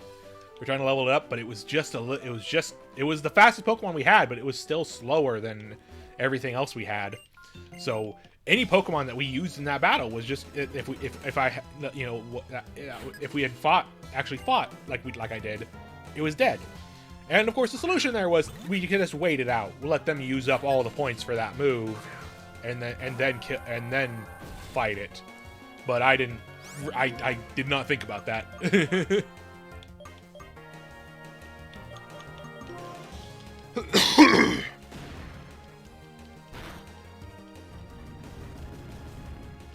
We're trying to level it up, but it was the fastest Pokemon we had, but it was still slower than everything else we had. So any Pokemon that we used in that battle was just, if we had actually fought like I did, it was dead. And of course the solution there was we could just wait it out. We'll let them use up all the points for that move, and then fight it. But I did not think about that.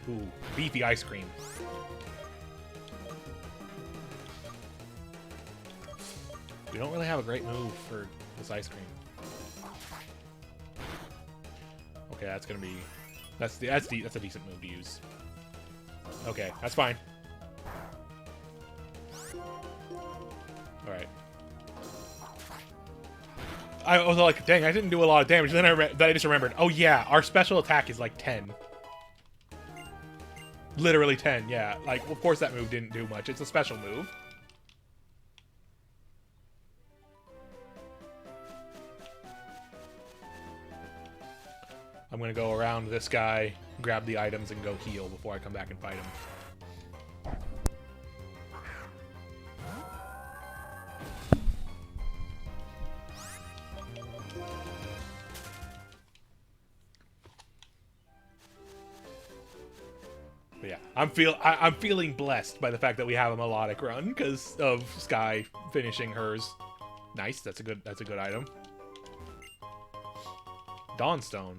Ooh, beefy ice cream. We don't really have a great move for this ice cream. Okay, that's gonna be that's a decent move to use. Okay, that's fine. All right. I was like, dang, I didn't do a lot of damage. Then I just remembered. Oh yeah, our special attack is like 10. Literally 10, yeah. Like, of course that move didn't do much. It's a special move. I'm gonna go around this guy, grab the items, and go heal before I come back and fight him. But yeah, I'm feeling blessed by the fact that we have a melodic run because of Sky finishing hers. Nice, that's a good item. Dawnstone.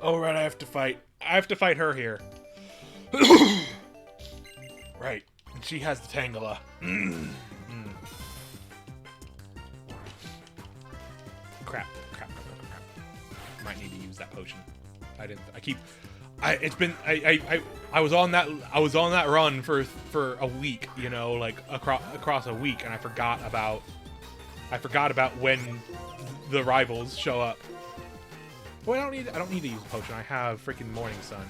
Oh right, I have to fight her here. Right, and she has the Tangela. Crap. Might need to use that potion. I was on that run for a week, you know, like across a week, and I forgot about when the rivals show up. Well, I don't need to use a potion. I have freaking Morning Sun.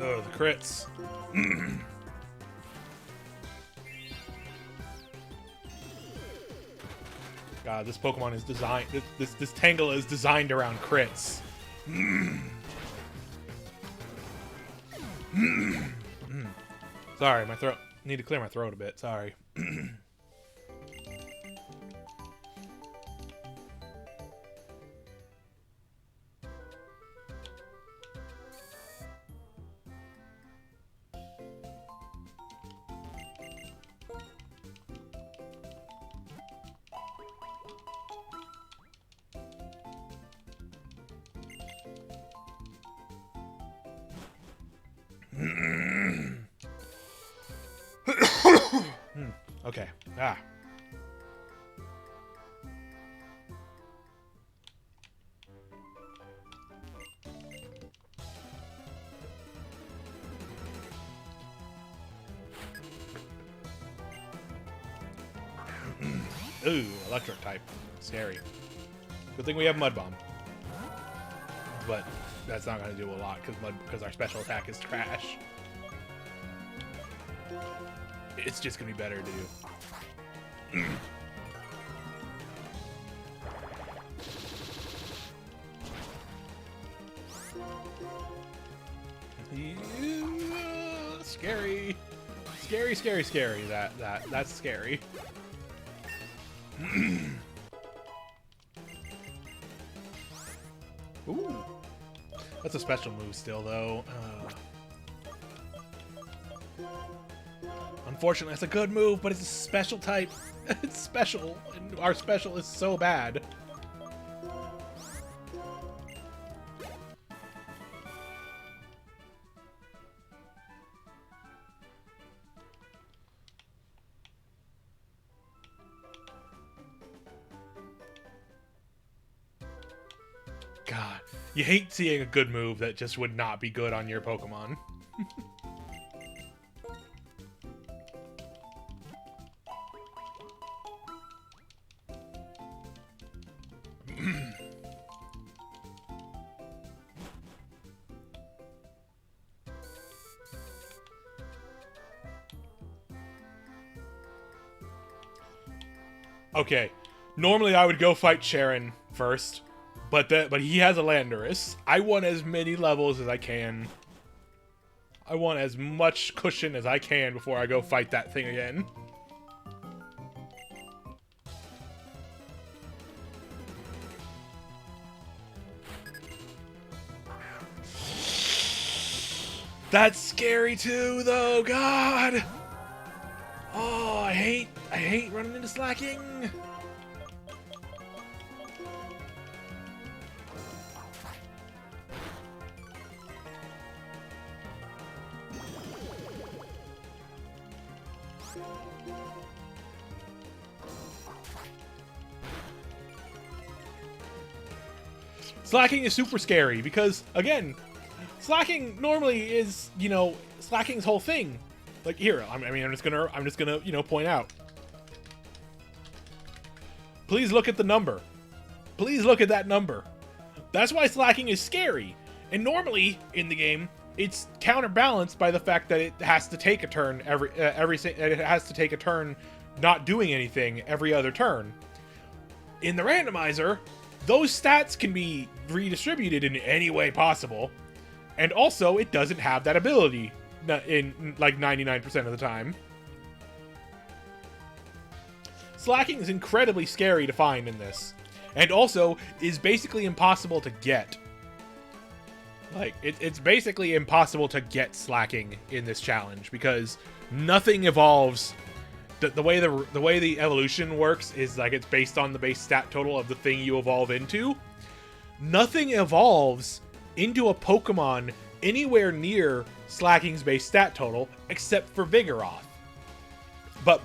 Oh, the crits. God, this Pokemon is designed. This Tangela is designed around crits. Sorry, my throat. Need to clear my throat a bit. Sorry. Okay. Ah. Ooh, electric type. Scary. Good thing we have Mud Bomb. But that's not going to do a lot because our special attack is trash. It's just going to be better to do. Scary. Scary, scary, scary. That's scary. Ooh. That's a special move still, though. Unfortunately, it's a good move, but it's a special type. It's special, and our special is so bad. God, you hate seeing a good move that just would not be good on your Pokemon. Okay, normally I would go fight Sharon first, but he has a Landorus. I want as many levels as I can. I want as much cushion as I can before I go fight that thing again. That's scary too, though. God. Oh, I hate running into slacking. Slacking is super scary because, again, slacking normally is, you know, slacking's whole thing. Like here, I'm just gonna, you know, point out. Please look at the number. Please look at that number. That's why slacking is scary. And normally in the game, it's counterbalanced by the fact that it has to take a turn it has to take a turn not doing anything every other turn. In the randomizer, those stats can be redistributed in any way possible. And also, it doesn't have that ability in like 99% of the time. Slacking is incredibly scary to find in this. And also, is basically impossible to get. Like, it's basically impossible to get slacking in this challenge because nothing evolves. The way the evolution works is like it's based on the base stat total of the thing you evolve into. Nothing evolves into a Pokemon anywhere near slacking's base stat total except for Vigoroth. But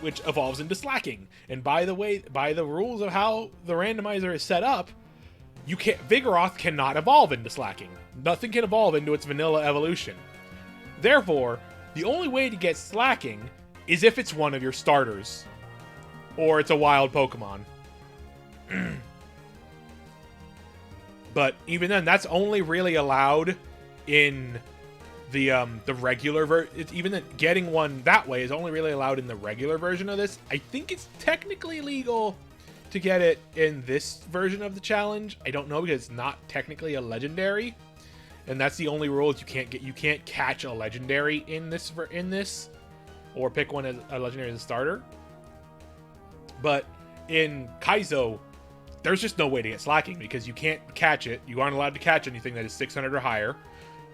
which evolves into slacking. And by the rules of how the randomizer is set up, Vigoroth cannot evolve into slacking. Nothing can evolve into its vanilla evolution. Therefore, the only way to get slacking is if it's one of your starters. Or it's a wild Pokemon. But even then, that's only really allowed in the regular version. Even that getting one that way is only really allowed in the regular version of this. I think it's technically legal to get it in this version of the challenge. I don't know because it's not technically a legendary, and that's the only rule. Is you can't catch a legendary in this or pick one as a legendary as a starter. But in Kaizo, there's just no way to get slacking because you can't catch it. You aren't allowed to catch anything that is 600 or higher.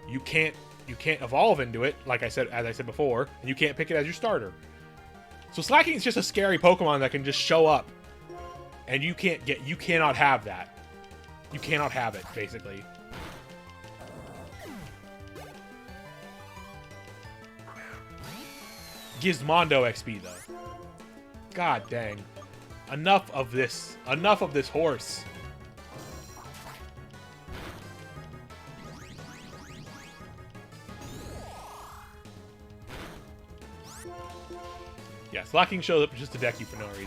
You can't evolve into it, like I said, as I said before, and you can't pick it as your starter. So slacking is just a scary Pokemon that can just show up, and you cannot have that. You cannot have it, basically. Gives Mondo XP though. God dang. Enough of this. Enough of this horse. Yeah, slacking shows up just to deck you for no reason.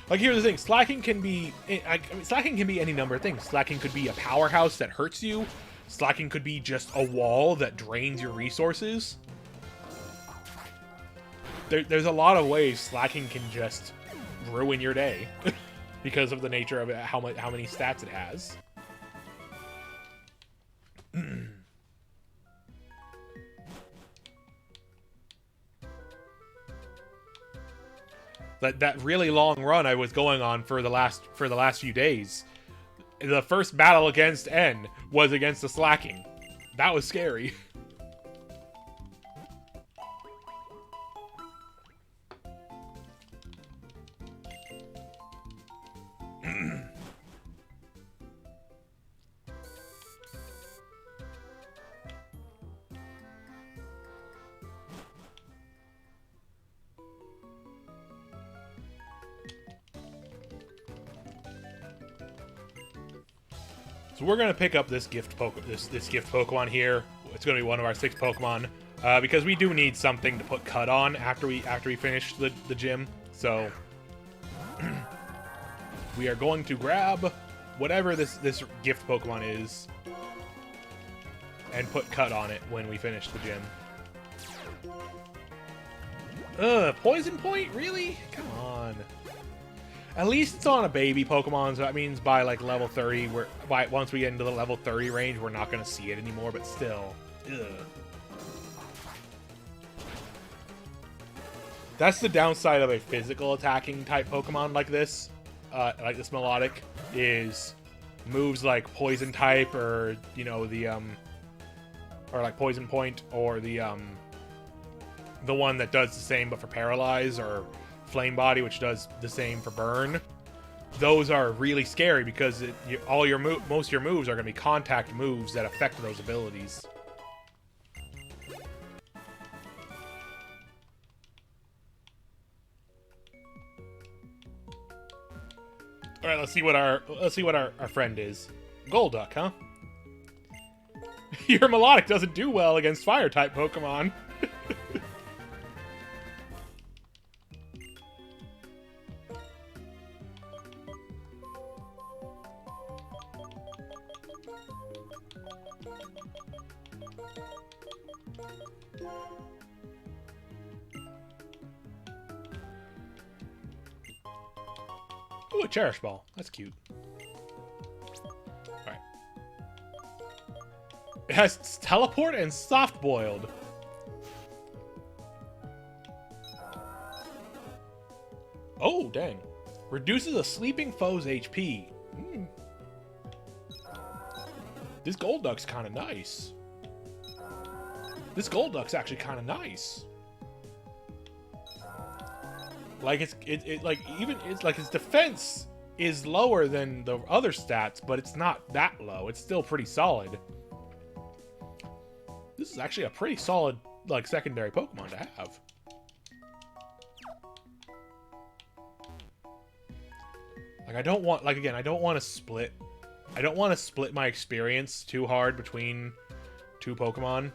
Like, here's the thing. Slacking can be any number of things. Slacking could be a powerhouse that hurts you. Slacking could be just a wall that drains your resources. There's a lot of ways slacking can just ruin your day because of the nature of it, how many stats it has. That really long run I was going on for the last few days. The first battle against N was against the Slacking. That was scary. So we're gonna pick up this gift Pokemon here. It's gonna be one of our 6 Pokemon because we do need something to put cut on after we finish the gym. So we are going to grab whatever this gift Pokemon is and put cut on it when we finish the gym. Poison Point? Really? Come on. At least it's on a baby Pokemon, so that means by like level 30, once we get into the level 30 range, we're not going to see it anymore, but still. Ugh. That's the downside of a physical attacking type Pokemon like this Melodic, is moves like Poison type or, you know, or like Poison Point or the one that does the same but for Paralyze, or Flame Body, which does the same for Burn. Those are really scary because most of your moves are going to be contact moves that affect those abilities. All right, let's see what our friend is. Golduck, huh? Your Melodic doesn't do well against Fire type Pokemon. Ooh, a Cherish Ball. That's cute. Alright. It has Teleport and Soft Boiled. Oh, dang. Reduces a sleeping foe's HP. This Golduck's kind of nice. This Golduck's actually kind of nice. Like it's like his defense is lower than the other stats, but it's not that low. It's still pretty solid. This is actually a pretty solid like secondary Pokemon to have. Like I don't want to split my experience too hard between 2 Pokemon,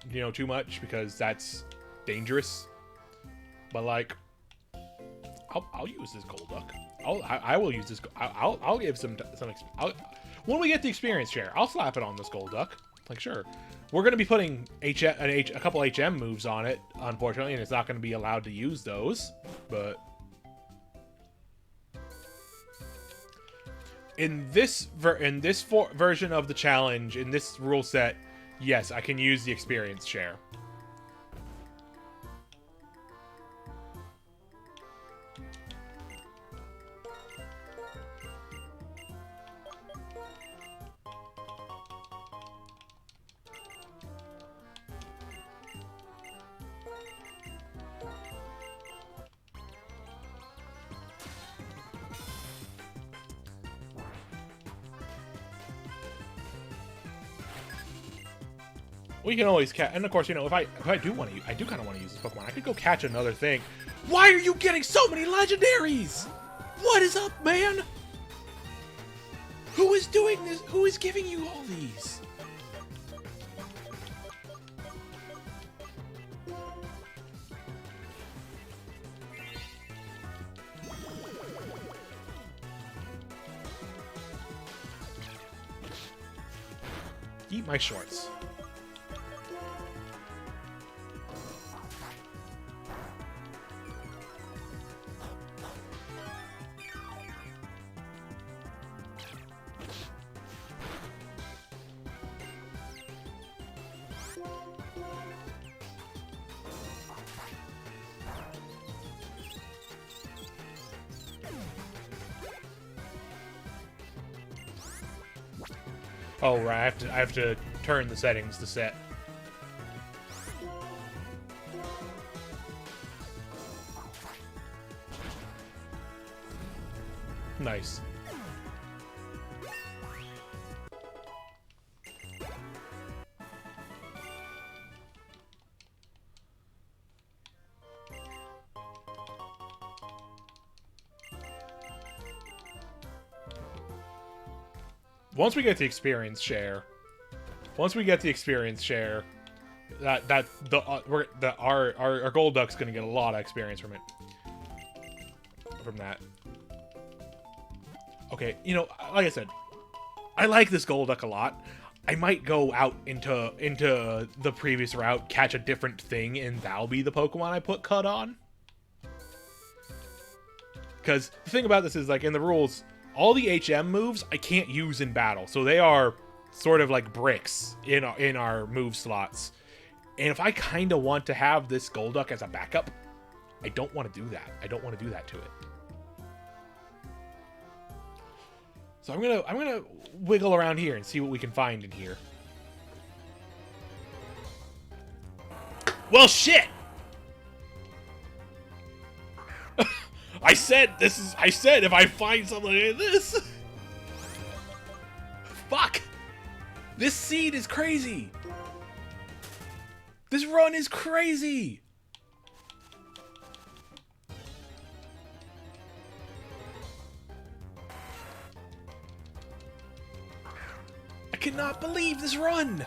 you know, too much, because that's dangerous. But like, I'll use this Golduck. I will use this. I'll give some. When we get the experience share, I'll slap it on this Golduck. Like, sure, we're gonna be putting a couple HM moves on it, unfortunately, and it's not gonna be allowed to use those. But in this version of the challenge, in this rule set, yes, I can use the experience share. We can always catch, and of course, you know, if I do want to, I do kind of want to use this Pokemon. I could go catch another thing. Why are you getting so many legendaries? What is up, man? Who is doing this? Who is giving you all these? Eat my shorts. Oh, right. I have to turn the settings to set. Nice. Once we get the experience share, our gold duck's gonna get a lot of experience from it. From that. Okay, you know, like I said, I like this gold duck a lot. I might go out into the previous route, catch a different thing, and that'll be the Pokemon I put Cut on. Because the thing about this is, like, in the rules, all the HM moves I can't use in battle, so they are sort of like bricks in our move slots. And if I kind of want to have this Golduck as a backup, I don't want to do that. I don't want to do that to it. So I'm gonna wiggle around here and see what we can find in here. Well, shit! I said if I find something like this. Fuck! This seed is crazy! This run is crazy! I cannot believe this run!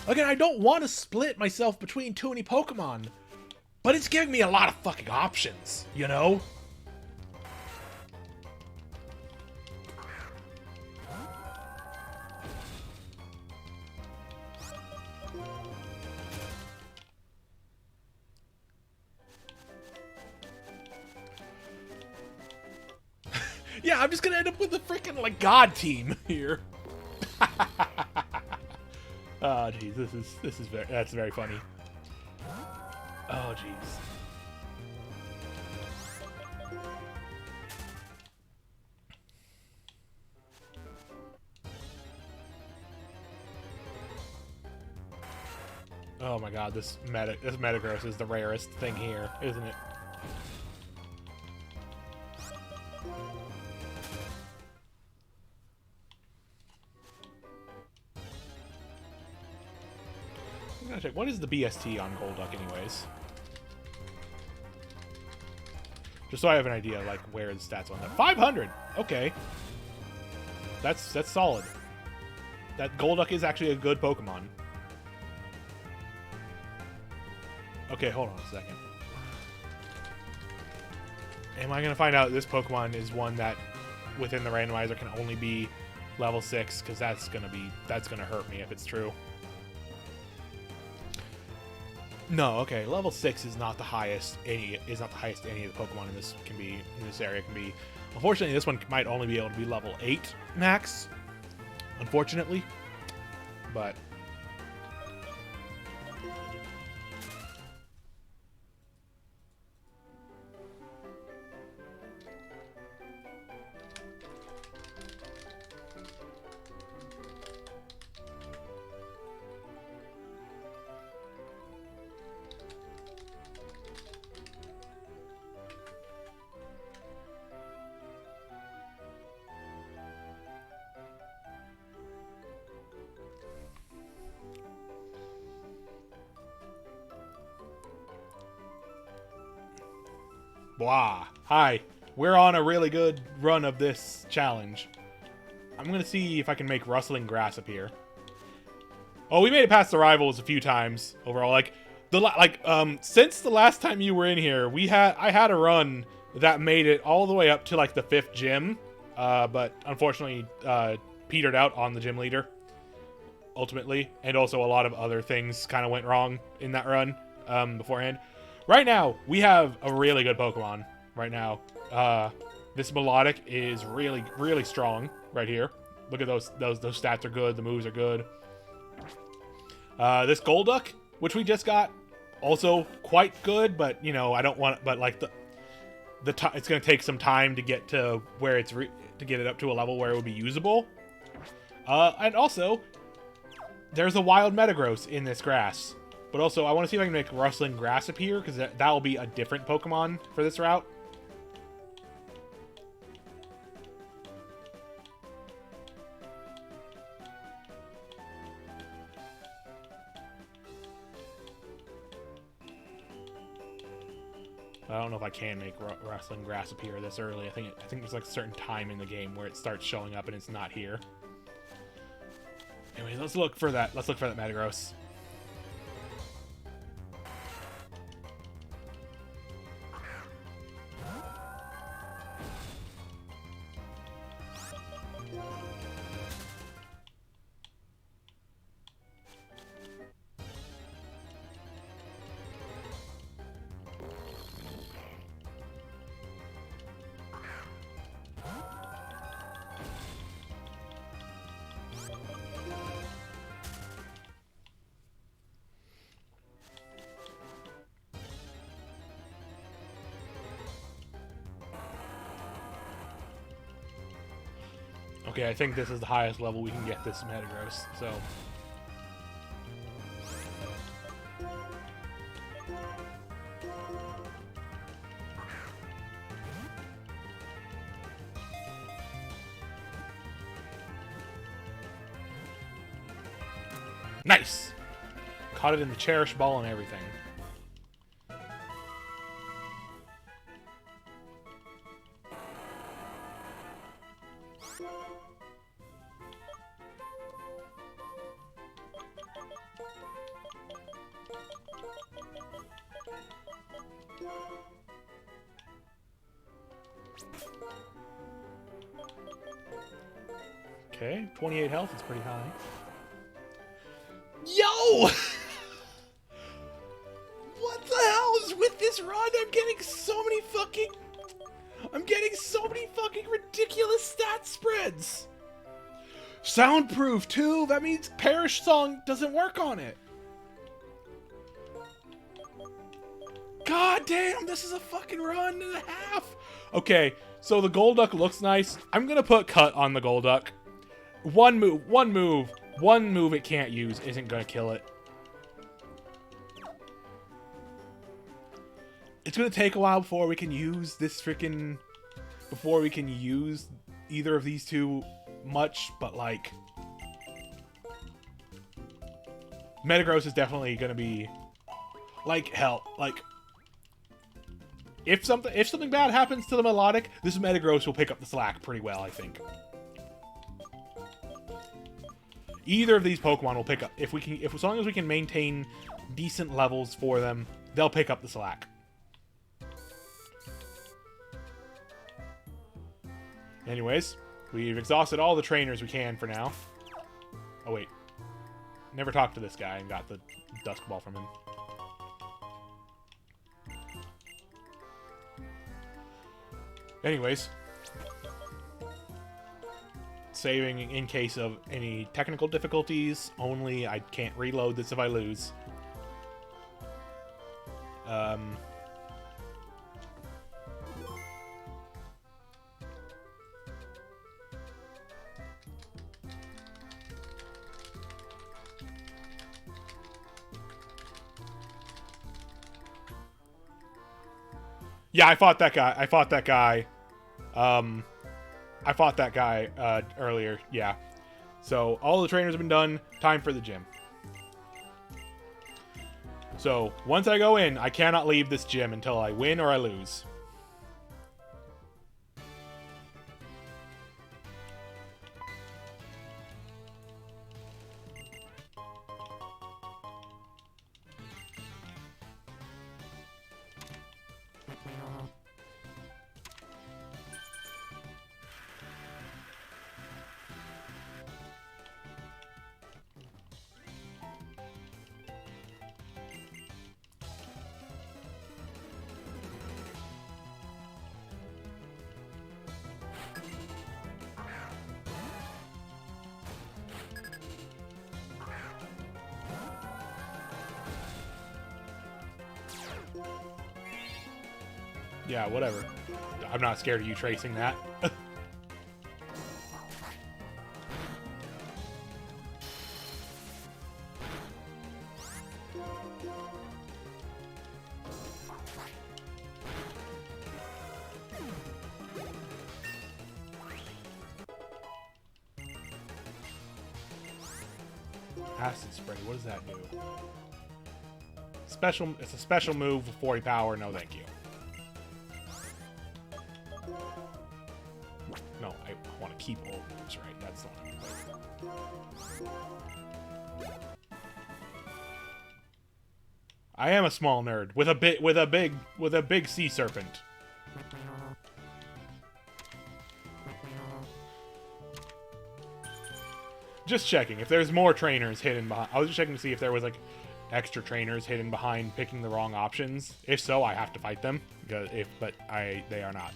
Again, I don't want to split myself between too many Pokemon, but it's giving me a lot of fucking options, you know? Yeah, I'm just gonna end up with the freaking, like, God team here. Oh, jeez, that's very funny. Oh, jeez. Oh my god, this Metagross is the rarest thing here, isn't it? I'm gonna check. What is the BST on Golduck, anyways? Just so I have an idea, like, where the stats on that. 500! Okay. That's solid. That Golduck is actually a good Pokemon. Okay, hold on a second. Am I gonna find out this Pokemon is one that, within the randomizer, can only be level 6? Because that's gonna hurt me if it's true. No, okay. Level 6 is not the highest any of the Pokemon in this area can be. Unfortunately, this one might only be able to be level 8 max. Unfortunately, but blah. Hi. We're on a really good run of this challenge. I'm gonna see if I can make rustling grass appear. Oh, we made it past the rivals a few times overall. Like since the last time you were in here, I had a run that made it all the way up to like the 5th gym, but unfortunately petered out on the gym leader ultimately, and also a lot of other things kind of went wrong in that run beforehand. Right now, we have a really good Pokemon. Right now, this Melodic is really, really strong right here. Look at those stats are good. The moves are good. This Golduck, which we just got, also quite good. But you know, I don't want. But like it's going to take some time to get to where to get it up to a level where it would be usable. And also, there's a wild Metagross in this grass. But also, I want to see if I can make Rustling Grass appear, because that will be a different Pokemon for this route. I don't know if I can make Rustling Grass appear this early. I think there's like a certain time in the game where it starts showing up and it's not here. Anyway, let's look for that. Let's look for that Metagross. Okay, I think this is the highest level we can get this Metagross, so... Nice! Caught it in the Cherish Ball and everything. Okay, 28 health is pretty high. Yo! What the hell is with this run? I'm getting so many fucking ridiculous stat spreads. Soundproof too. That means Perish Song doesn't work on it. God damn, this is a fucking run and a half. Okay, so the Golduck looks nice. I'm gonna put Cut on the Golduck. One move it can't use isn't gonna kill it. It's gonna take a while before we can use this freaking... Before we can use either of these two much, but like... Metagross is definitely gonna be... Like, hell, like... If something bad happens to the Melodic, this Metagross will pick up the slack pretty well, I think. Either of these Pokemon will pick up as long as we can maintain decent levels for them, they'll pick up the slack. Anyways, we've exhausted all the trainers we can for now. Oh wait, never talked to this guy and got the Dusk Ball from him. Anyways, saving in case of any technical difficulties. Only I can't reload this if I lose. Yeah, I fought that guy. I fought that guy earlier, yeah. So, all the trainers have been done. Time for the gym. So, once I go in, I cannot leave this gym until I win or I lose. Yeah, whatever. I'm not scared of you tracing that. Acid spray, what does that do? Special, it's a special move with 40 power, no thank you. No, I want to keep old moves, right? That's the one. I am a small nerd with a big sea serpent. Just checking if there's more trainers hidden behind. I was just checking to see if there was like extra trainers hidden behind picking the wrong options. If so, I have to fight them. But they are not.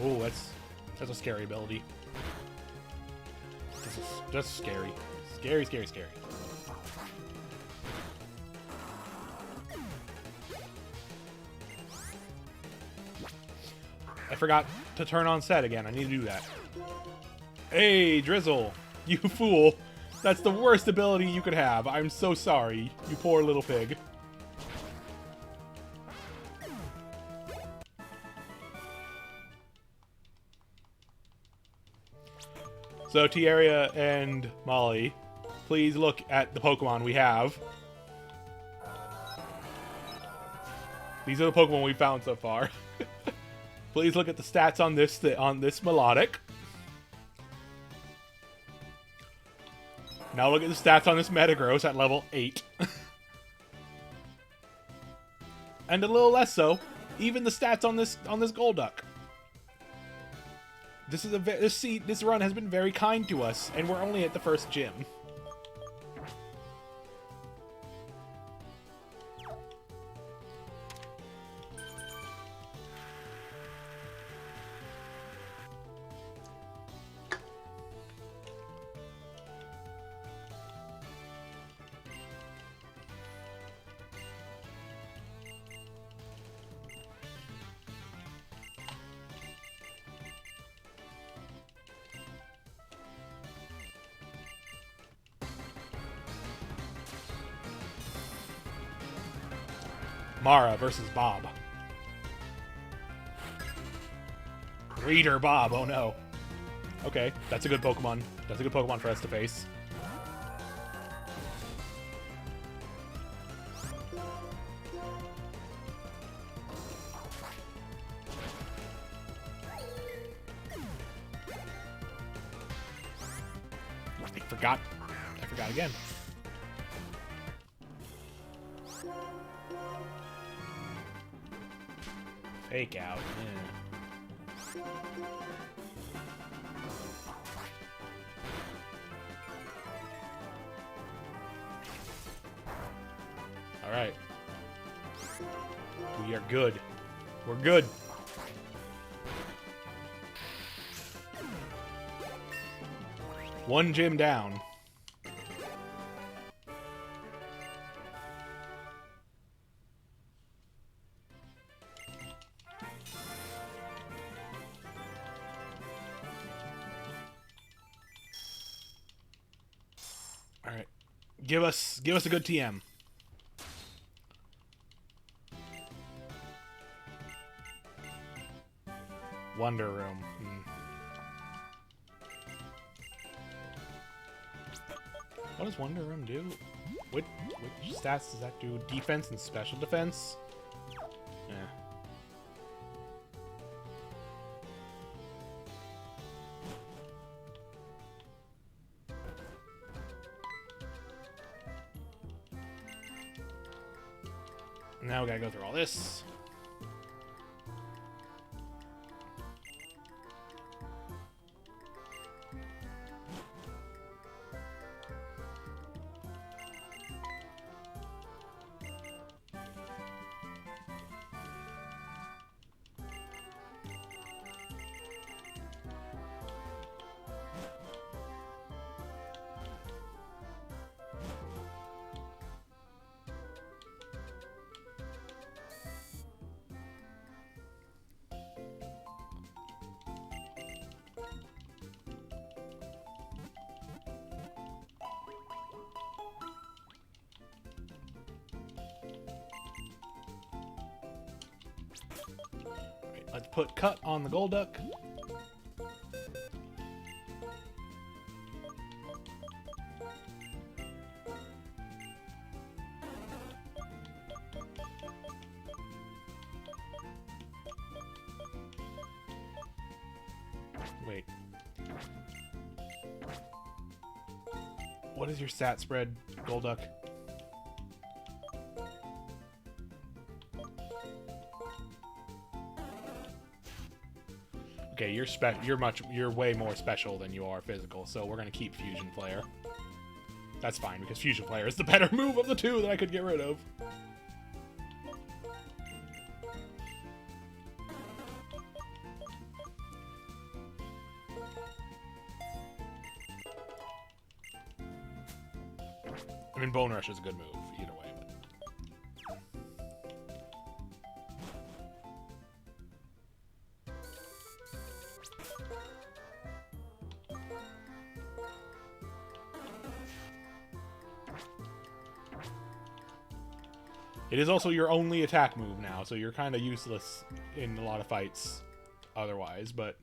Oh, that's a scary ability. That's scary. Scary, scary, scary. I forgot to turn on set again. I need to do that. Hey, Drizzle! You fool! That's the worst ability you could have. I'm so sorry, you poor little pig. So, Tierra and Molly, please look at the Pokemon we have. These are the Pokemon we found so far. Please look at the stats on this Melodic. Now look at the stats on this Metagross at level 8. And a little less so, even the stats on this Golduck. This run has been very kind to us, and we're only at the first gym. Mara versus Bob. Reader Bob, oh no. Okay, that's a good Pokemon. That's a good Pokemon for us to face. I forgot again. Fake out. Yeah. All right. We are good. We're good. One gym down. All right. Give us a good TM. Wonder Room. What does Wonder Room do? Which stats does that do? Defense and special defense? Yeah. Now we gotta go through all this. Let's put cut on the Golduck. Wait. What is your stat spread, Golduck? Okay, you're way more special than you are physical, so we're gonna keep Fusion Flare. That's fine, because Fusion Flare is the better move of the two that I could get rid of. I mean, Bone Rush is a good move, either way. It is also your only attack move now, so you're kind of useless in a lot of fights otherwise, but...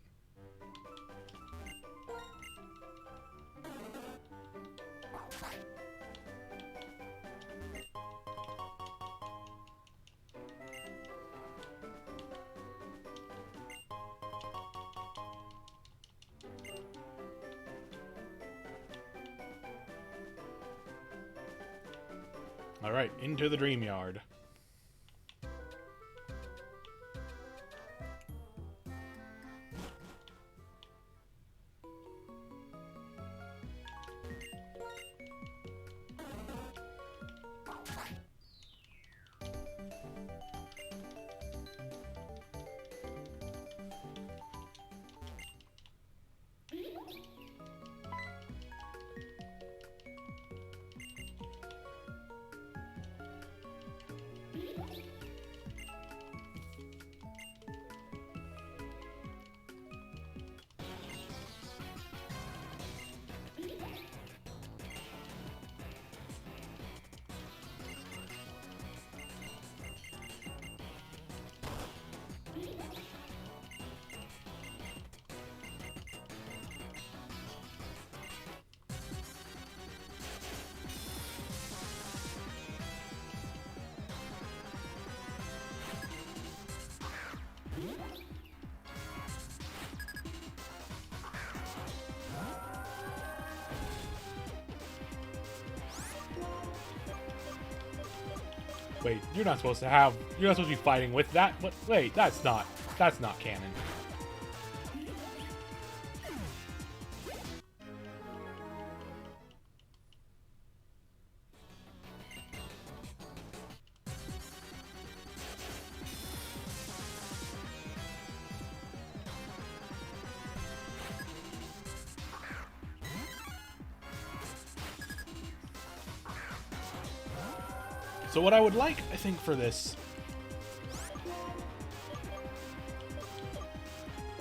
Alright, into the Dream Yard. Wait, you're not supposed to be fighting with that. What? Wait, that's not canon. So what I would like, I think, for this...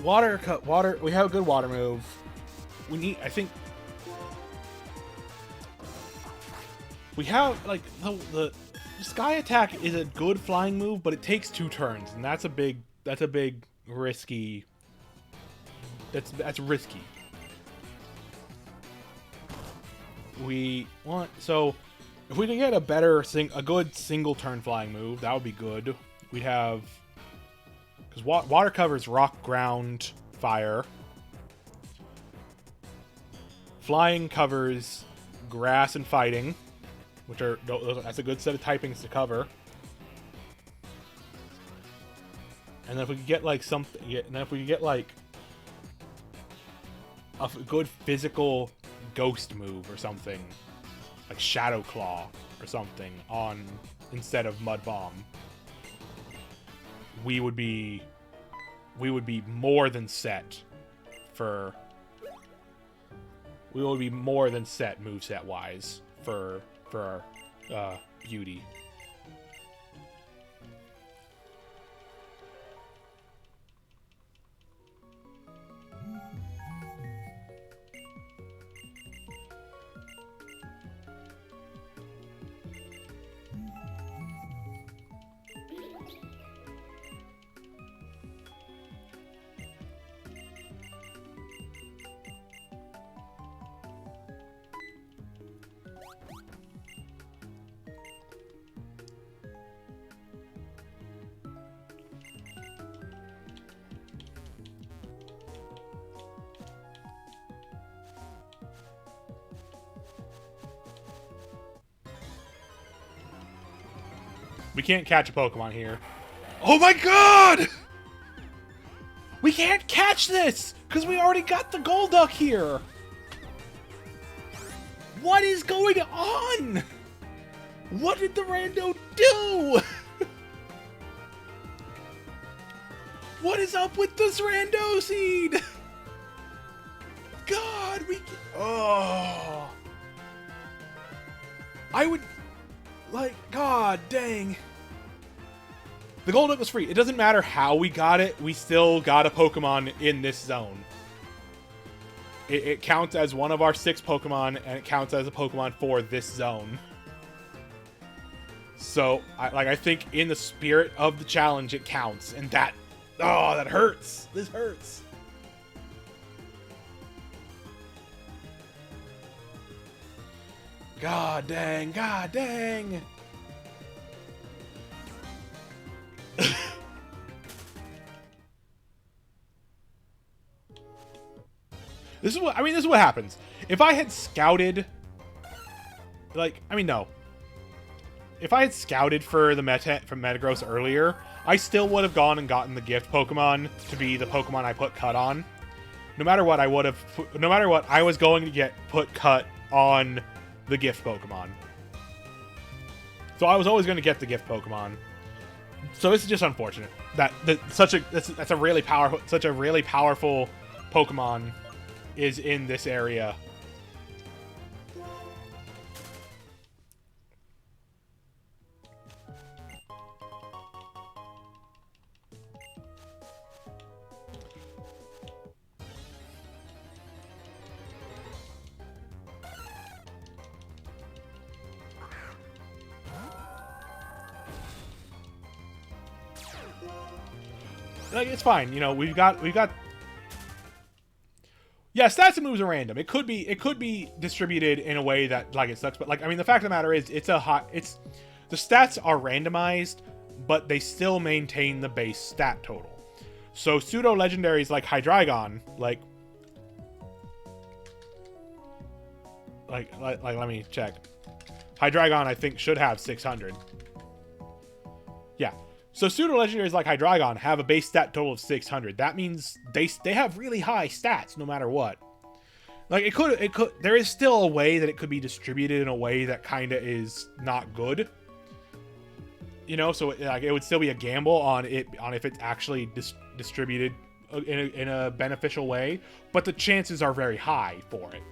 Water, we have a good water move. We need, I think... We have, like, the Sky Attack is a good flying move, but it takes 2 turns, and that's a big risky... That's risky. We want, so... If we can get a good single turn flying move, that would be good. We'd have, because water covers rock, ground, fire. Flying covers grass and fighting, which are, that's a good set of typings to cover. And then if we could get like something, and then if we could get like a good physical ghost move or something. Like Shadow Claw or something on instead of Mud Bomb, we would be more than set for moveset wise for Beauty. We can't catch a Pokemon here. Oh my god! We can't catch this! Because we already got the Golduck here! What is going on? What did the rando do? What is up with this rando seed? God, oh. I would... Like, god dang. The Golduck was free. It doesn't matter how we got it. We still got a Pokemon in this zone. It counts as one of our 6 Pokemon, and it counts as a Pokemon for this zone. So, I think in the spirit of the challenge, it counts. And that... Oh, that hurts. This hurts. God dang, god dang. This is what happens. If I had scouted, like, I mean, no. If I had scouted for the Metagross earlier, I still would have gone and gotten the gift Pokemon to be the Pokemon I put cut on. No matter what, I was going to get put cut on the gift Pokemon. So I was always going to get the gift Pokemon. So this is just unfortunate that that's a really powerful Pokemon is in this area. Like, it's fine, you know. We've got. Yeah, stats and moves are random. It could be distributed in a way that, like, it sucks. But, like, I mean, the fact of the matter is, the stats are randomized, but they still maintain the base stat total. So pseudo legendaries like Hydreigon, like let me check. Hydreigon, I think, should have 600. Yeah. So pseudo-legendaries like Hydreigon have a base stat total of 600. That means they have really high stats no matter what. Like, it could there is still a way that it could be distributed in a way that kind of is not good. You know, so it would still be a gamble on if it's actually distributed in a beneficial way, but the chances are very high for it.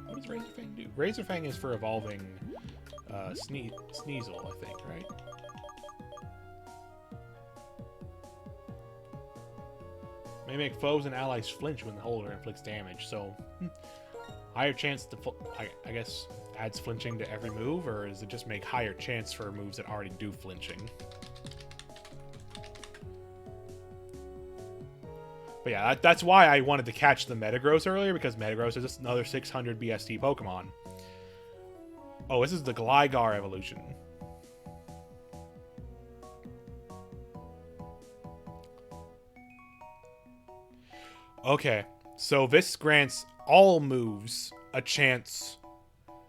What does Razorfang do? Razorfang is for evolving Sneasel, I think, right? May make foes and allies flinch when the holder inflicts damage, so higher chance to, I guess, adds flinching to every move, or does it just make higher chance for moves that already do flinching? But yeah, that's why I wanted to catch the Metagross earlier, because Metagross is just another 600 BST Pokemon. Oh, this is the Gligar evolution. Okay, so this grants all moves a chance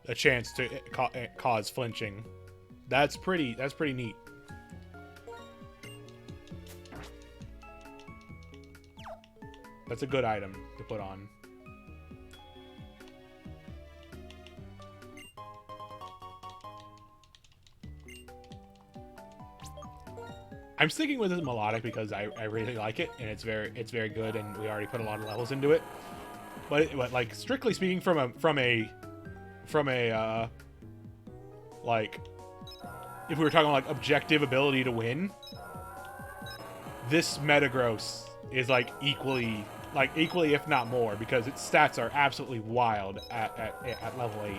to cause flinching. That's pretty neat. That's a good item to put on. I'm sticking with this melodic because I really like it, and it's very good, and we already put a lot of levels into it. But like, strictly speaking, from a like, if we were talking like objective ability to win, this Metagross is like equally if not more, because its stats are absolutely wild at level 8.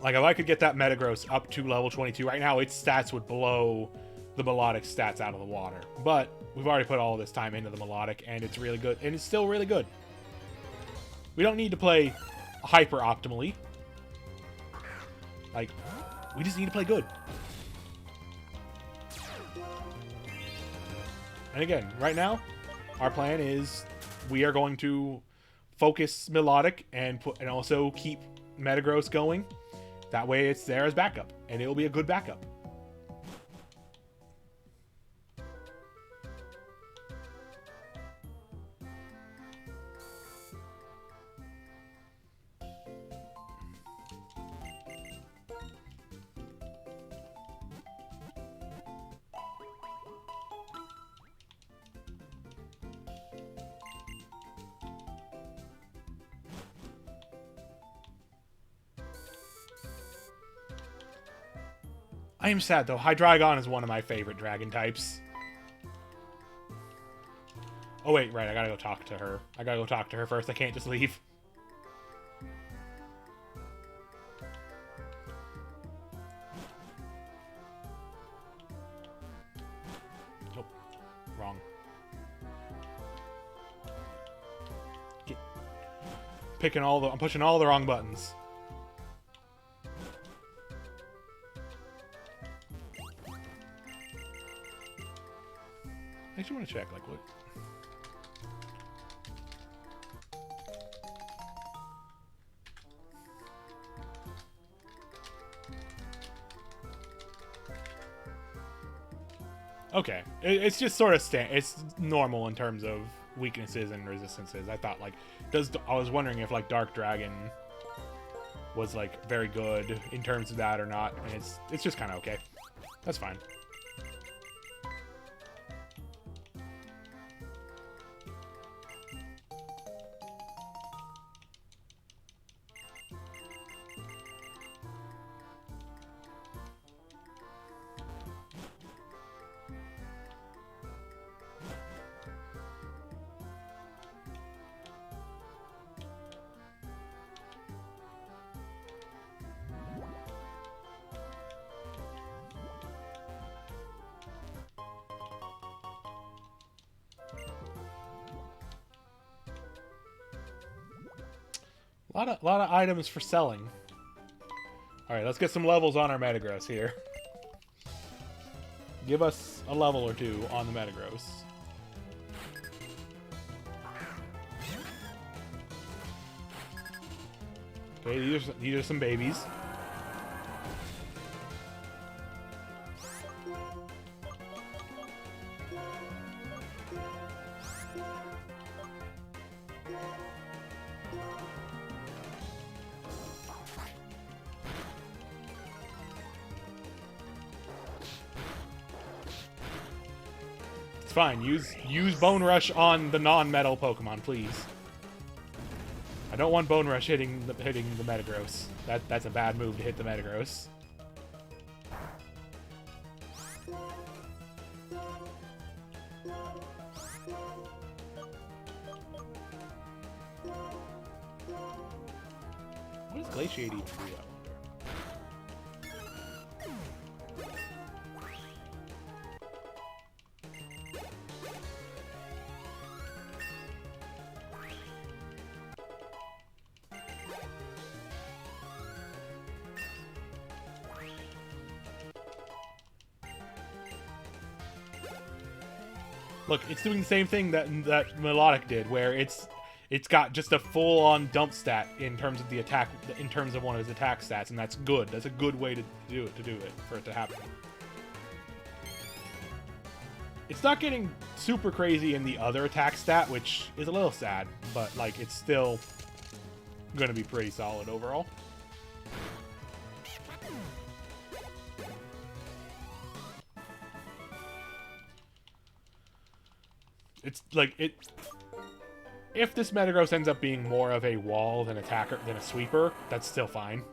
Like, if I could get that Metagross up to level 22 right now, its stats would blow the melodic stats out of the water. But we've already put all this time into the melodic, and it's really good, and it's still really good. We don't need to play hyper optimally. Like, we just need to play good. And again, right now, our plan is we are going to focus Melodic and also keep Metagross going. That way it's there as backup, and it'll be a good backup. I am sad, though. Hydreigon is one of my favorite dragon types. Oh, wait, right. I gotta go talk to her. I gotta go talk to her first. I can't just leave. Nope. Wrong. I'm pushing all the wrong buttons. I actually want to check, like, what... Okay. It's just sort of... It's normal in terms of weaknesses and resistances. I thought, like... I was wondering if, like, Dark Dragon was, like, very good in terms of that or not. And it's just kind of okay. That's fine. A lot of items for selling. Alright, let's get some levels on our Metagross here. Give us a level or two on the Metagross. Okay, these are some babies. It's fine. Use Bone Rush on the non-metal Pokemon, please. I don't want Bone Rush hitting the Metagross. That's a bad move to hit the Metagross. What does Glaciate even do, I wonder? Look, it's doing the same thing that Melodic did, where it's got just a full-on dump stat in terms of the attack, in terms of one of his attack stats, and that's good. That's a good way to do it for it to happen. It's not getting super crazy in the other attack stat, which is a little sad, but like it's still gonna be pretty solid overall. It's like if this Metagross ends up being more of a wall than a sweeper, that's still fine.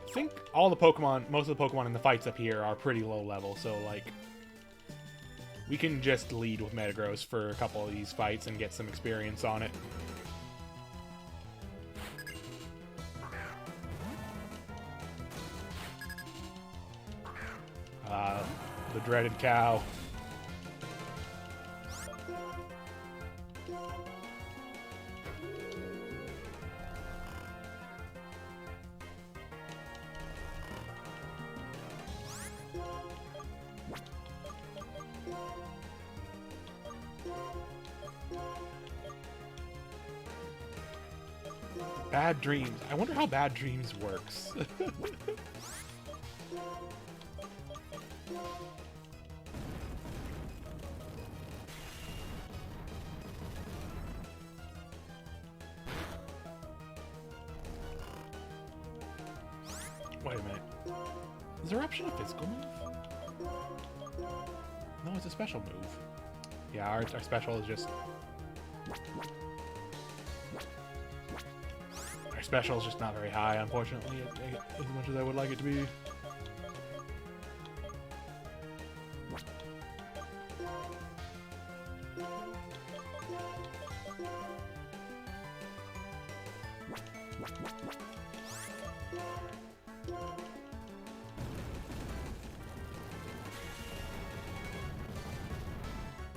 I think most of the Pokemon in the fights up here are pretty low level, so like we can just lead with Metagross for a couple of these fights and get some experience on it. The dreaded cow. Bad Dreams. I wonder how Bad Dreams works. Wait a minute. Is Eruption a physical move? No, it's a special move. Yeah, our special is just... Our special is just not very high, unfortunately, as much as I would like it to be.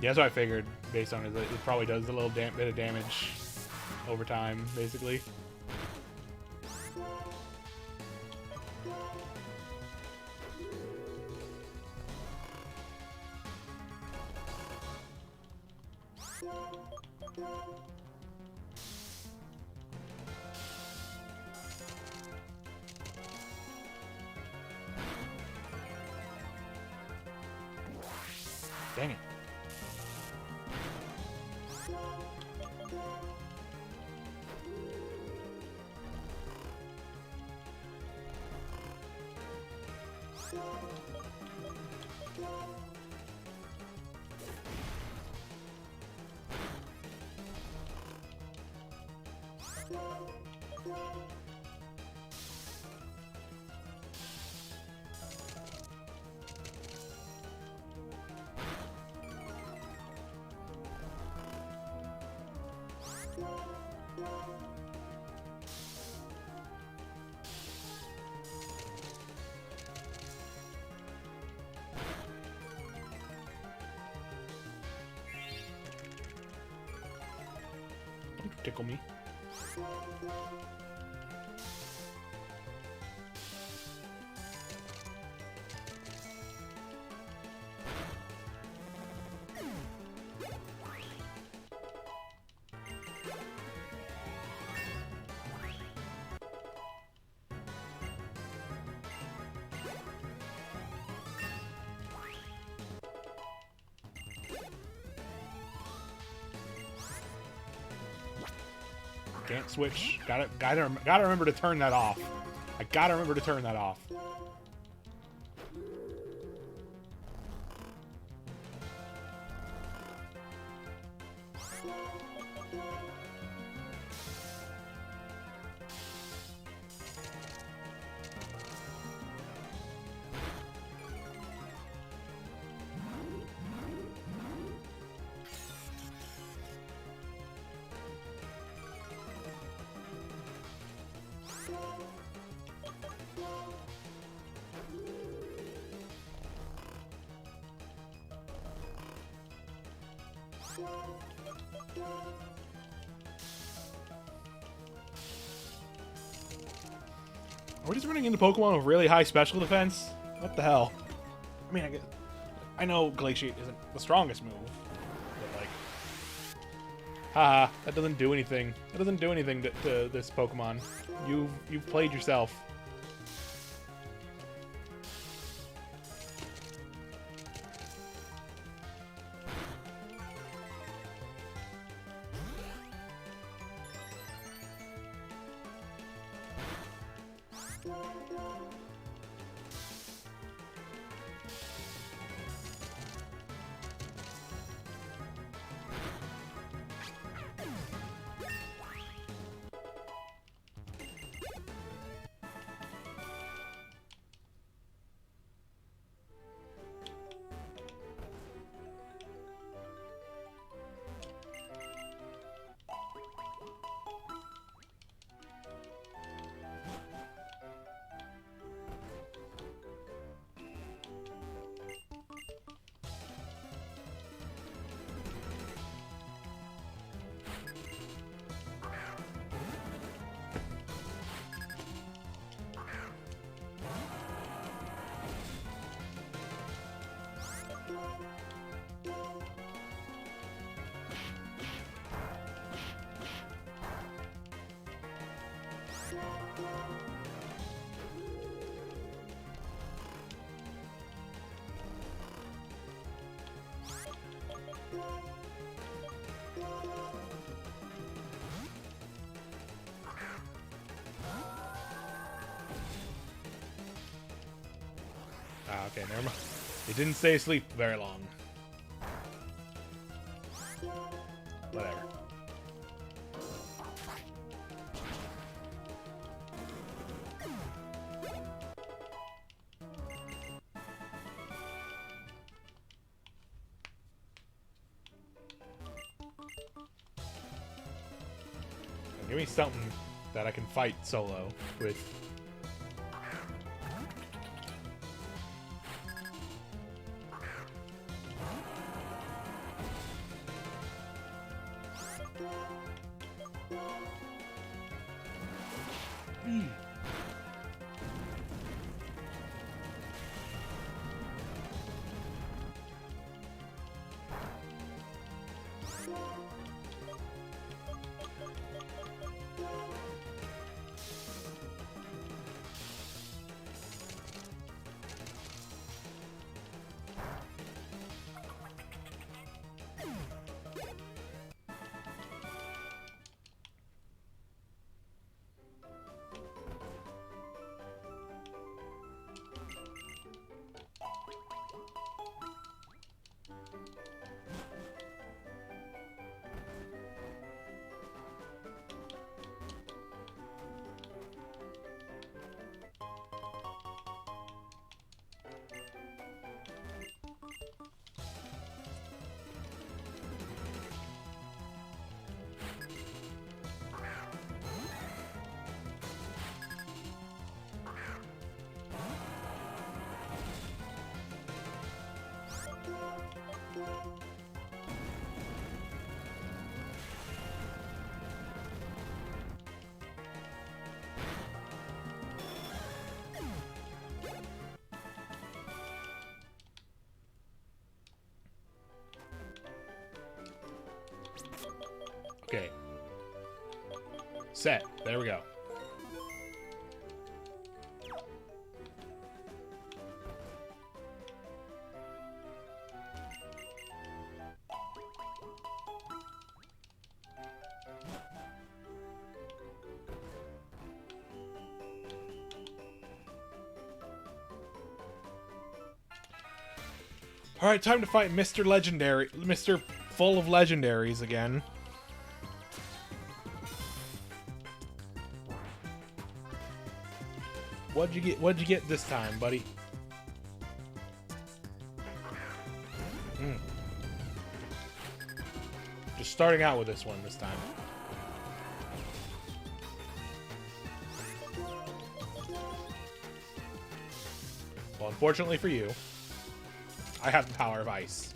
Yeah, that's what I figured, based on it. It probably does a little bit of damage over time, basically. Dang it. Don't tickle me. Can't switch. Gotta remember to turn that off. I gotta remember to turn that off. Are we just running into Pokemon with really high special defense? What the hell? I mean, I know Glaciate isn't the strongest move, but like, haha, that doesn't do anything. That doesn't do anything to this Pokemon. You've played yourself. Ah, okay, never mind. It didn't stay asleep very long. Whatever. Give me something that I can fight solo with. Okay. Set. There we go. Alright, time to fight Mr. Legendary. Mr. Full of Legendaries again. What'd you get this time, buddy? Just starting out with this one this time. Well, unfortunately for you, I have the power of ice.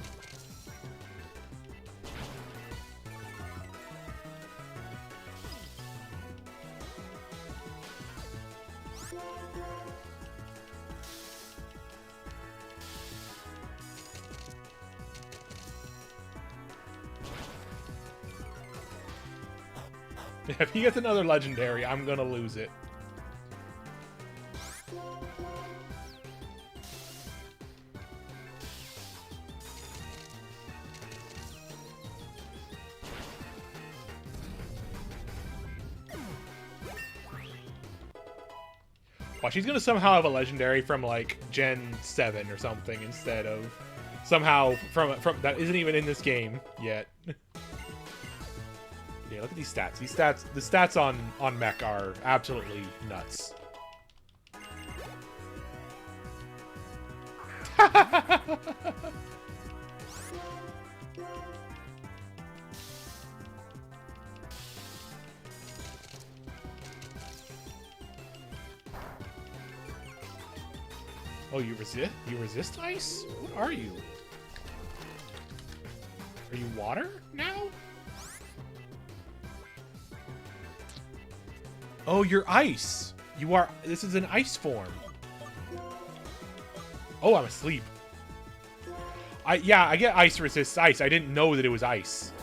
If he gets another legendary, I'm gonna lose it. Well, she's gonna somehow have a legendary from like Gen 7 or something instead of somehow from that isn't even in this game yet. Yeah, look at these stats. The stats on Mech are absolutely nuts. Oh, you resist? You resist ice? What are you? Are you water now? Oh, you're ice. You are. This is an ice form. Oh, I'm asleep. Yeah, I get ice resists ice. I didn't know that it was ice.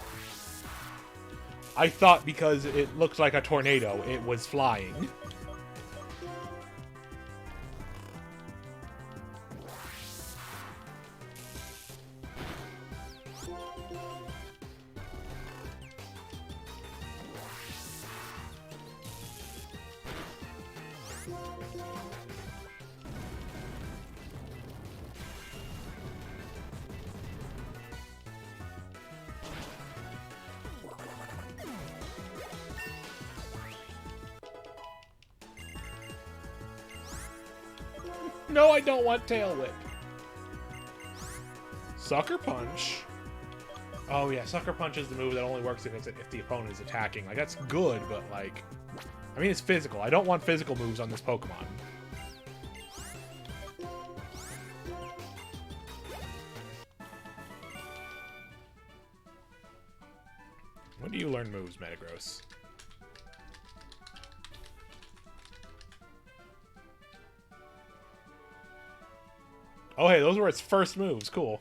I thought because it looks like a tornado, it was flying. No, I don't want Tail Whip. Sucker Punch. Oh yeah, Sucker Punch is the move that only works if the opponent is attacking. Like, that's good, but like, I mean, it's physical. I don't want physical moves on this Pokemon. When do you learn moves, Metagross? Oh, hey, those were its first moves. Cool.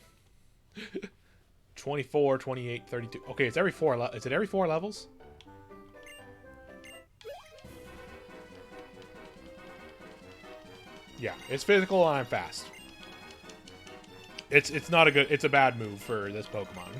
24, 28, 32. Okay, it's every 4. Is it every 4 levels? Yeah, it's physical and I'm fast. It's not a good. It's a bad move for this Pokemon.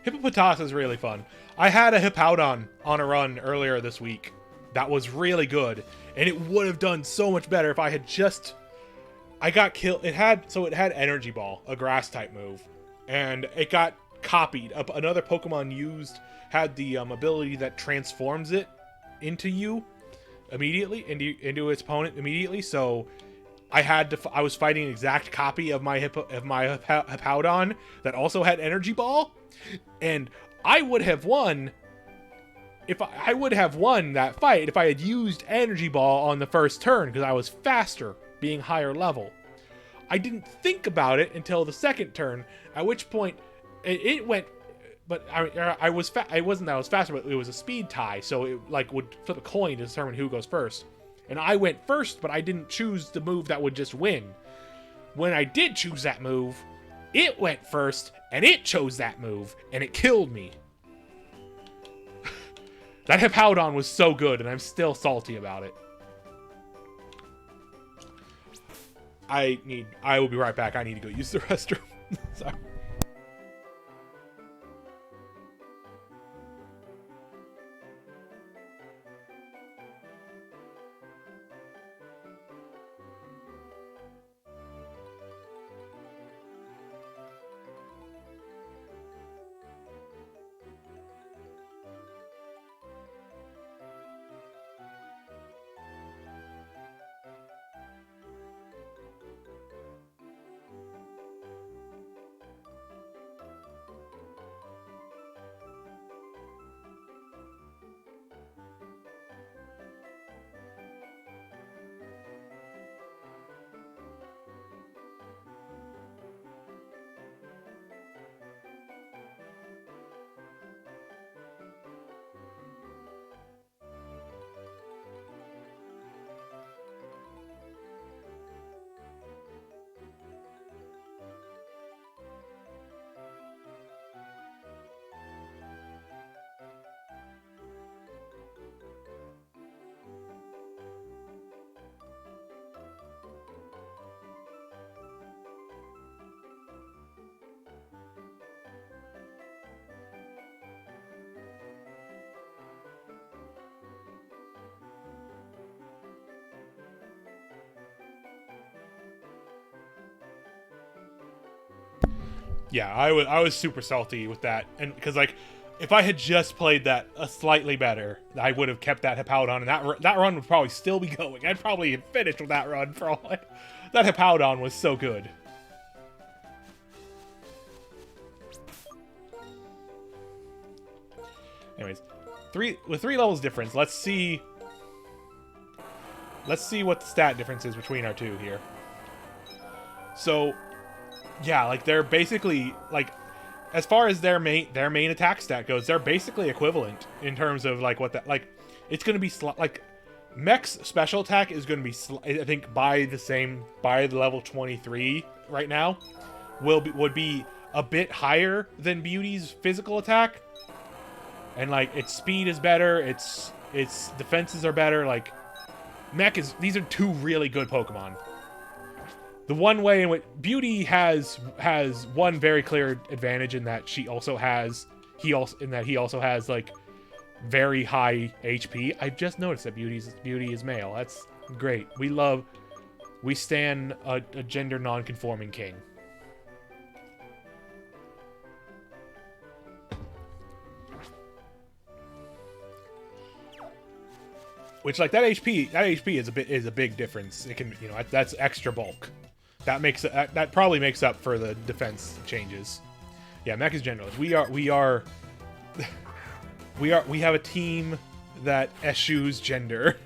Hippopotas is really fun. I had a Hippowdon on a run earlier this week that was really good, and it would have done so much better if I had just... I got killed. It had Energy Ball, a grass type move, and it got copied. Another Pokemon had the ability that transforms it into you immediately, into its opponent immediately. So I was fighting an exact copy of my Hippowdon that also had Energy Ball. And I would have won I would have won that fight if I had used Energy Ball on the first turn, because I was faster, being higher level. I didn't think about it until the second turn, at which point it went. But I wasn't that I was faster, but it was a speed tie, so it like would flip a coin to determine who goes first. And I went first, but I didn't choose the move that would just win. When I did choose that move, it went first, and it chose that move, and it killed me. That Hippowdon was so good, and I'm still salty about it. I will be right back. I need to go use the restroom. Sorry. Yeah, I was super salty with that, and because like, if I had just played that slightly better, I would have kept that Hippowdon, and that run would probably still be going. I'd probably have finished with that run for all that Hippowdon was so good. Anyways, with 3 levels difference, let's see what the stat difference is between our two here. So, yeah, like they're basically like, as far as their main attack stat goes, they're basically equivalent in terms of like what that like. It's gonna be like Mech's special attack is going to be, I think, by the level 23 right now, would be a bit higher than Beauty's physical attack, and like its speed is better, its defenses are better. Like these are two really good Pokemon. The one way in which Beauty has one very clear advantage in that he also has like very high HP. I've just noticed that Beauty is male. That's great. We stand a gender non-conforming king. Which, like, that HP is a big difference. It can, that's extra bulk. That probably makes up for the defense changes. Yeah, Mech is generalist. We have a team that eschews gender.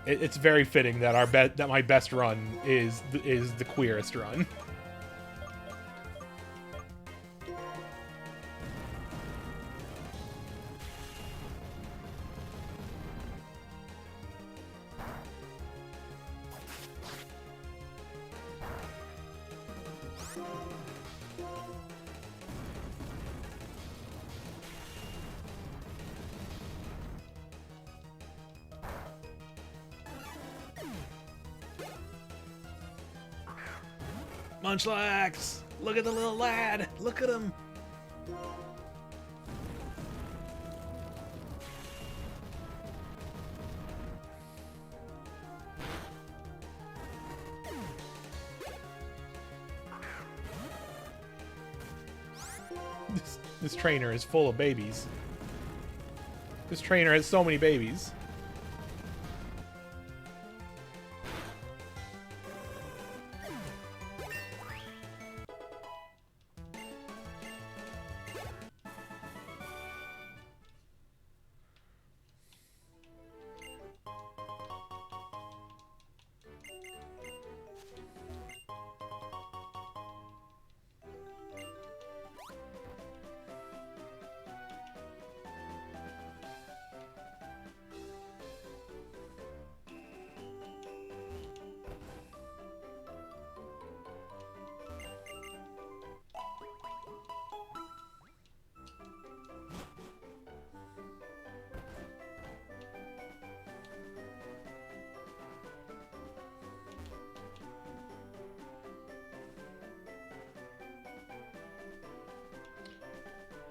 It's very fitting that my best run is the queerest run. Munchlax! Look at the little lad! Look at him! This trainer is full of babies. This trainer has so many babies.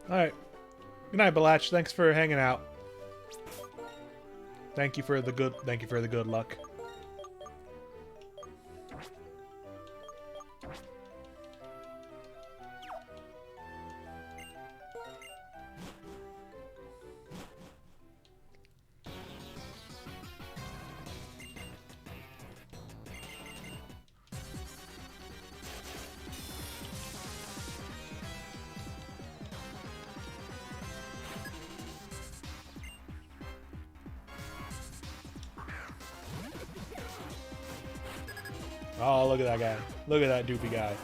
Alright. Good night, Balach. Thanks for hanging out. Thank you for the good luck. Oh, look at that guy. Look at that doopy guy.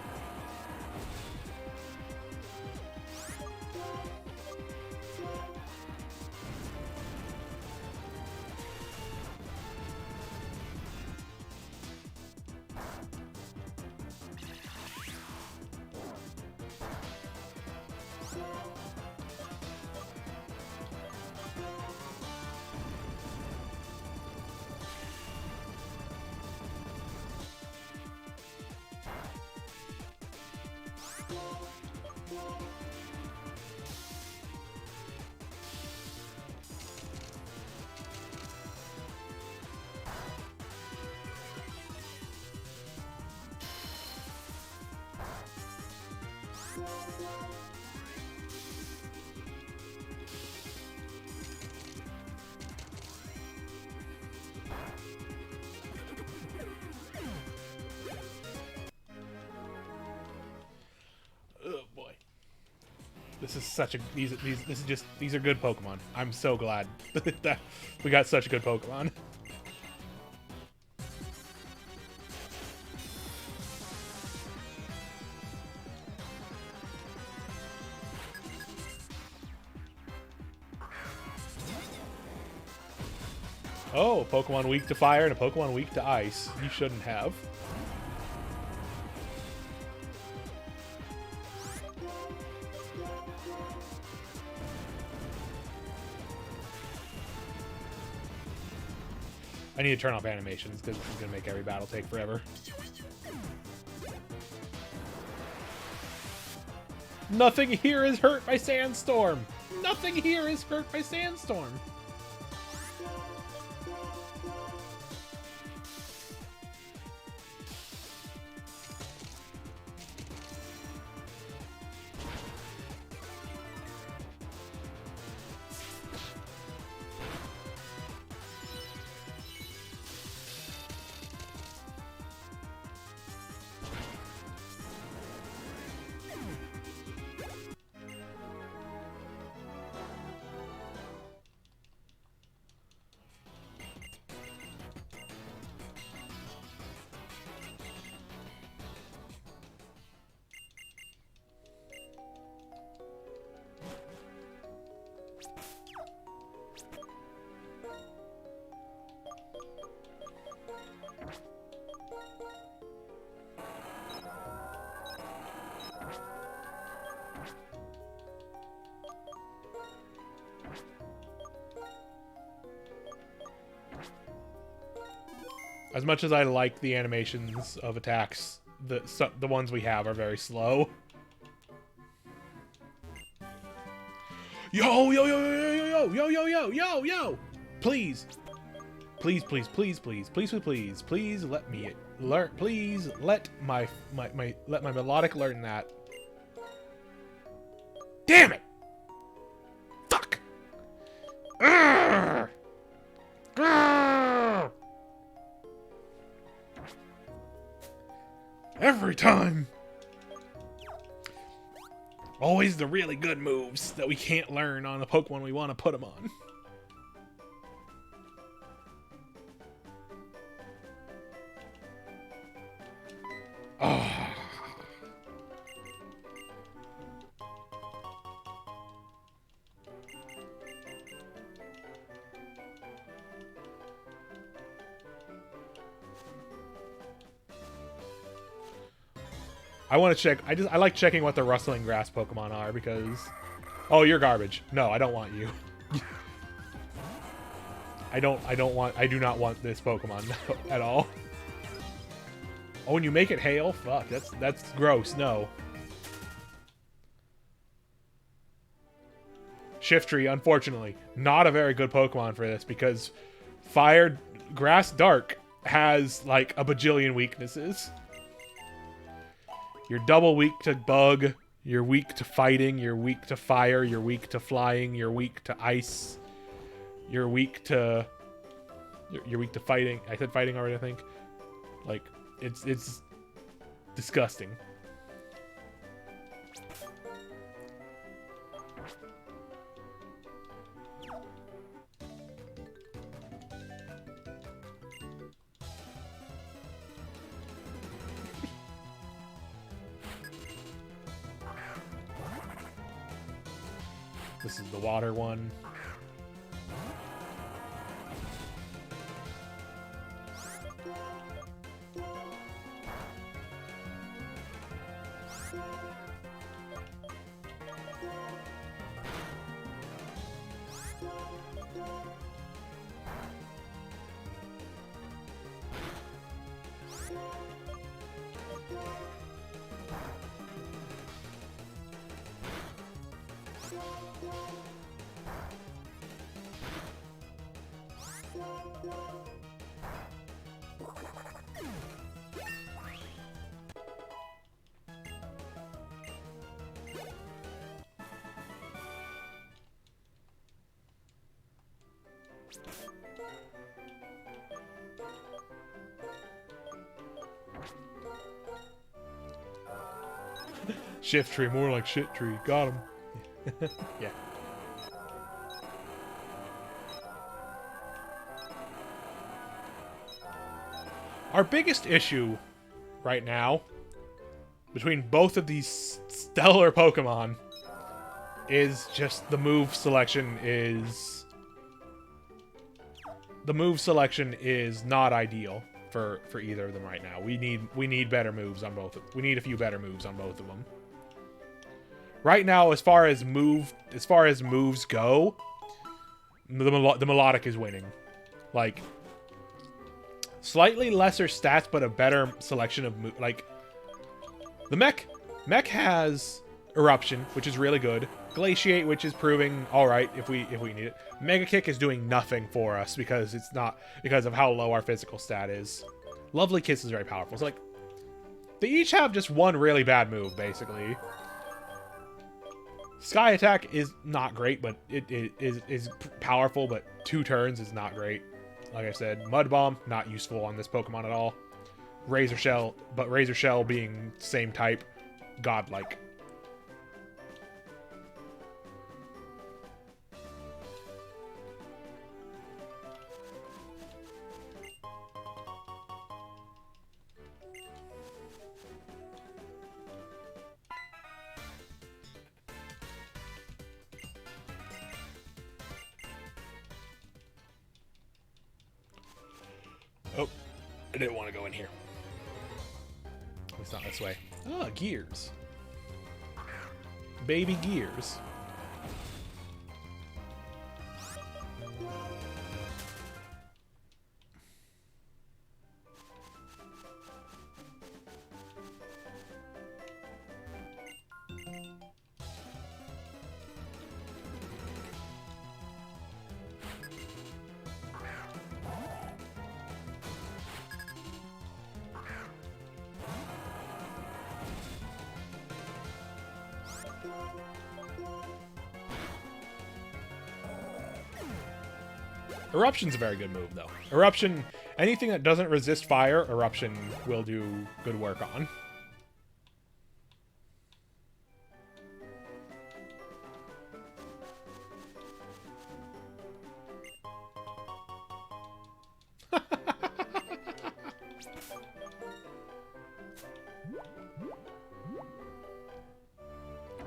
This is such a these are good Pokemon. I'm so glad that we got such good Pokemon. Oh, a Pokemon weak to fire and a Pokemon weak to ice. You shouldn't have. I need to turn off animations because it's going to make every battle take forever. Nothing here is hurt by Sandstorm! Nothing here is hurt by Sandstorm! As much as I like the animations of attacks, the ones we have are very slow. Yo, yo, yo, yo, yo, yo, yo, yo, yo, yo! Please. Please, please, please, please, please, please, please, please let me learn. Please let my melodic learn that. Damn it! Fuck! Urgh! Urgh! Every time! Always the really good moves that we can't learn on the Pokemon we want to put them on. Oh. I want to check. I like checking what the rustling grass Pokemon are because... Oh, you're garbage. No, I don't want you. I do not want this Pokemon at all. Oh, when you make it hail? Fuck, that's gross. No. Shiftry, unfortunately, not a very good Pokemon for this because Fire Grass Dark has like a bajillion weaknesses. You're double weak to bug, you're weak to fighting, you're weak to fire, you're weak to flying, you're weak to ice, you're weak to fighting. I said fighting already, I think. Like, it's disgusting. This is the water one. Shift tree, more like shit tree. Got him. Yeah. Our biggest issue right now between both of these stellar Pokemon is just the move selection is the move selection is not ideal for either of them right now. We need better moves on both. We need a few better moves on both of them. Right now, as far as moves go, the melodic is winning. Like, slightly lesser stats, but a better selection of like the mech has eruption, which is really good. Glaciate, which is proving all right if we need it. Mega Kick is doing nothing for us because of how low our physical stat is. Lovely Kiss is very powerful. So like, they each have just one really bad move basically. Sky Attack is not great, but it is powerful. But 2 turns is not great. Like I said, Mud Bomb not useful on this Pokemon at all. Razor Shell, but Razor Shell being same type, godlike. Oh, I didn't want to go in here. It's not this way. Ah, gears. Baby gears. Eruption's a very good move, though. Eruption, anything that doesn't resist fire, Eruption will do good work on.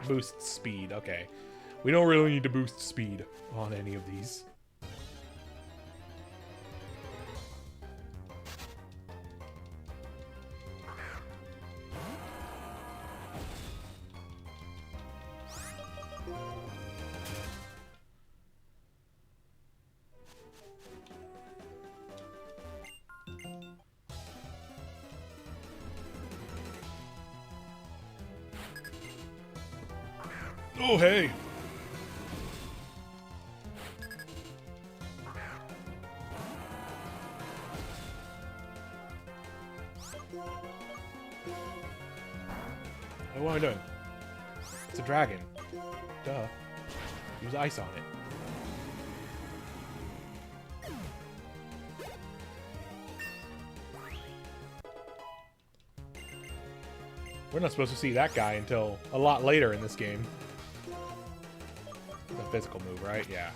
Boost speed, okay. We don't really need to boost speed on any of these. Oh, hey. What am I doing? It's a dragon. Duh. Use ice on it. We're not supposed to see that guy until a lot later in this game. It's a physical move, right? Yeah.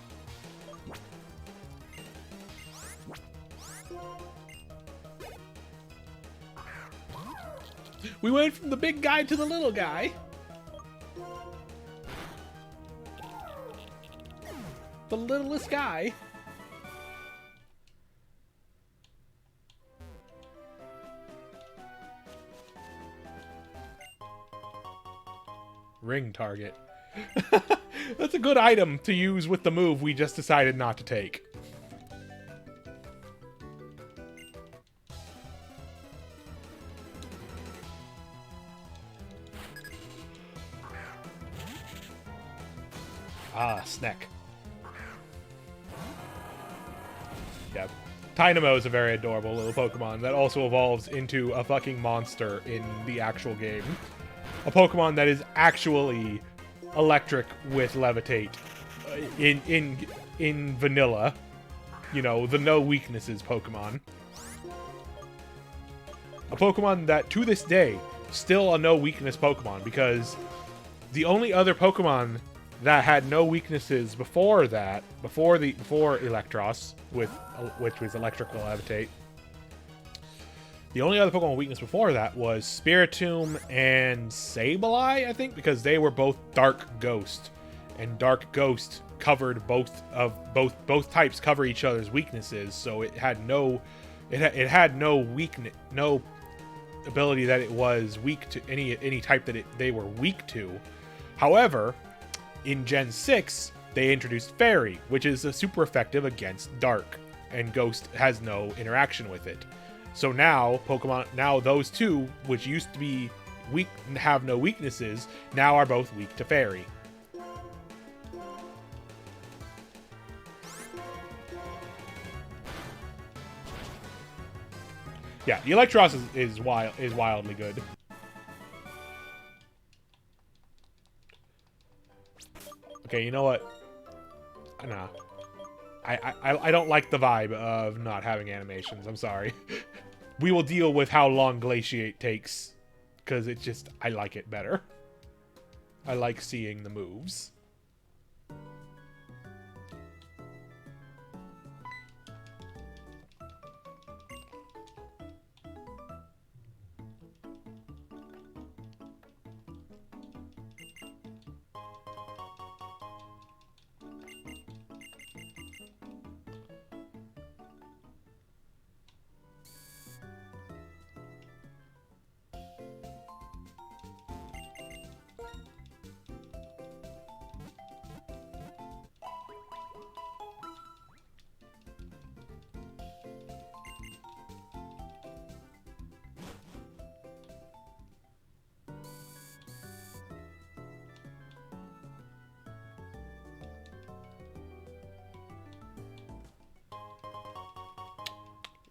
We went from the big guy to the little guy. The littlest guy. Ring target. That's a good item to use with the move we just decided not to take. Ah, Snack. Yep. Tynamo is a very adorable little Pokemon that also evolves into a fucking monster in the actual game. A Pokemon that is actually electric with Levitate in vanilla. You know, the no weaknesses Pokemon. A Pokemon that, to this day, still a no weakness Pokemon, because the only other Pokemon that had no weaknesses before that, before Electros, which was electrical Levitate, the only other Pokemon weakness before that was Spiritomb and Sableye, I think, because they were both Dark Ghost. And Dark Ghost covered both types cover each other's weaknesses, so it had no weakness, no ability that it was weak to any type that they were weak to. However, in Gen 6, they introduced Fairy, which is super effective against Dark, and Ghost has no interaction with it. So now those two, which used to be weak, have no weaknesses, now are both weak to Fairy. Yeah, the Electros is wildly good. Okay, you know what? Nah. I don't like the vibe of not having animations. I'm sorry. We will deal with how long Glaciate takes, because it's just, I like it better. I like seeing the moves.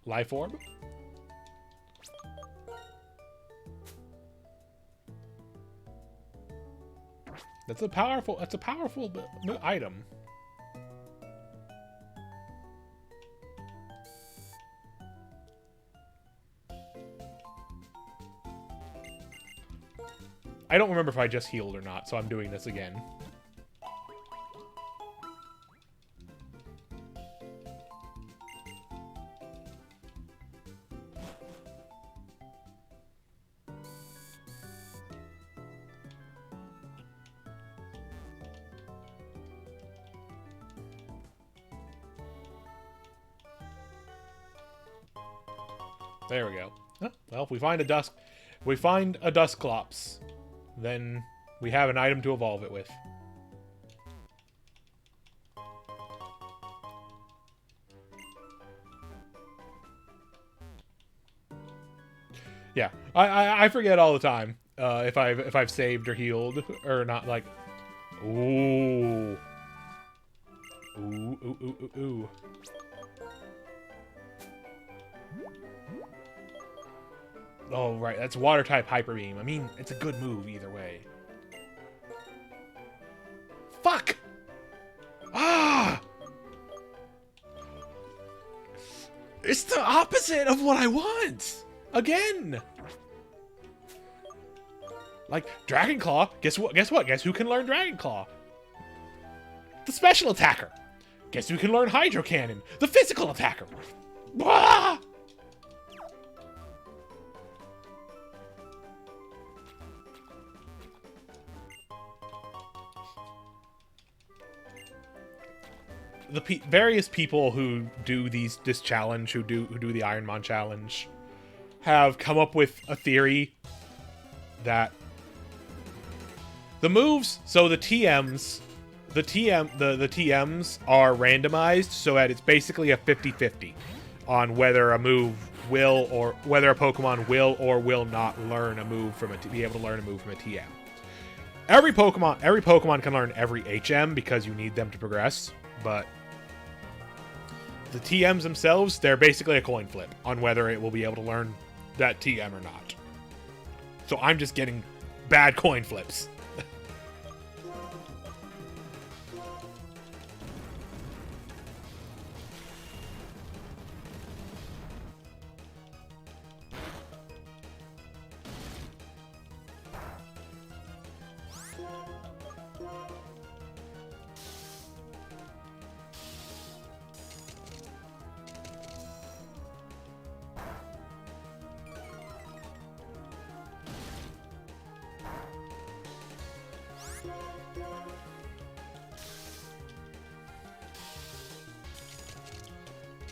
Life Orb? That's a powerful item. I don't remember if I just healed or not, so I'm doing this again. There we go. Huh, well, if we find a Dusclops, then we have an item to evolve it with. Yeah, I forget all the time if I've saved or healed or not. Like, ooh, ooh, ooh, ooh, ooh, ooh. Oh, right. That's Water-type Hyper Beam. I mean, it's a good move either way. Fuck! Ah! It's the opposite of what I want! Again! Like, Dragon Claw. Guess what? Guess who can learn Dragon Claw? The special attacker. Guess who can learn Hydro Cannon? The physical attacker. Ah! The various people who do this challenge, who do the Ironmon challenge, have come up with a theory that the moves, so the TMs are randomized, so that it's basically a 50-50 on whether a move will or whether a Pokemon will or will not learn a move from be able to learn a move from a TM. Every Pokemon can learn every HM because you need them to progress, but the TMs themselves, they're basically a coin flip on whether it will be able to learn that TM or not. So I'm just getting bad coin flips.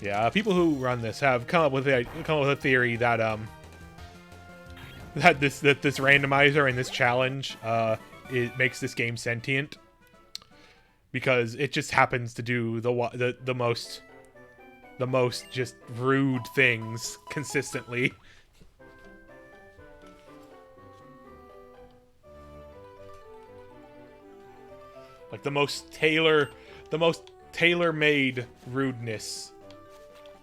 Yeah, people who run this have come up with a theory that that this randomizer and this challenge it makes this game sentient because it just happens to do the most just rude things consistently. Like the most tailor-made rudeness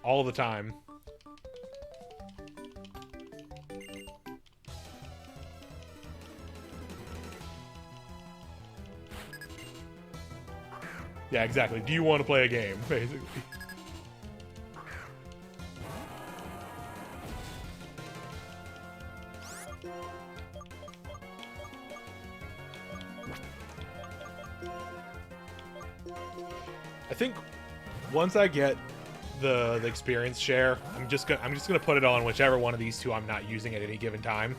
all the time. Yeah, exactly. Do you want to play a game, basically? I think once I get the experience share, I'm just gonna put it on whichever one of these two I'm not using at any given time,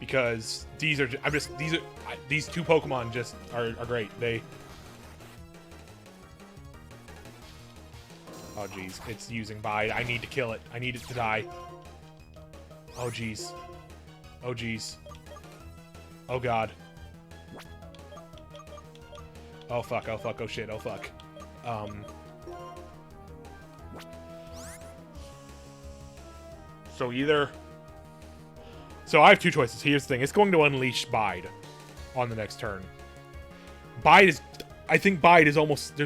because these two Pokemon just are great. Oh jeez, it's using Bide. I need to kill it. I need it to die. Oh jeez. Oh jeez. Oh god. Oh fuck, oh fuck, oh shit, oh fuck. So I have two choices. Here's the thing. It's going to unleash Bide on the next turn. I think Bide is almost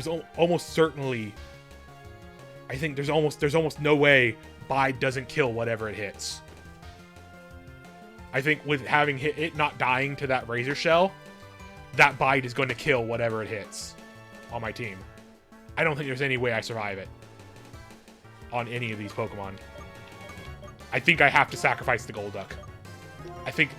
certainly I think there's almost no way Bide doesn't kill whatever it hits. I think with having it not dying to that Razor Shell, that Bide is going to kill whatever it hits on my team. I don't think there's any way I survive it on any of these Pokemon. I think I have to sacrifice the Golduck. I think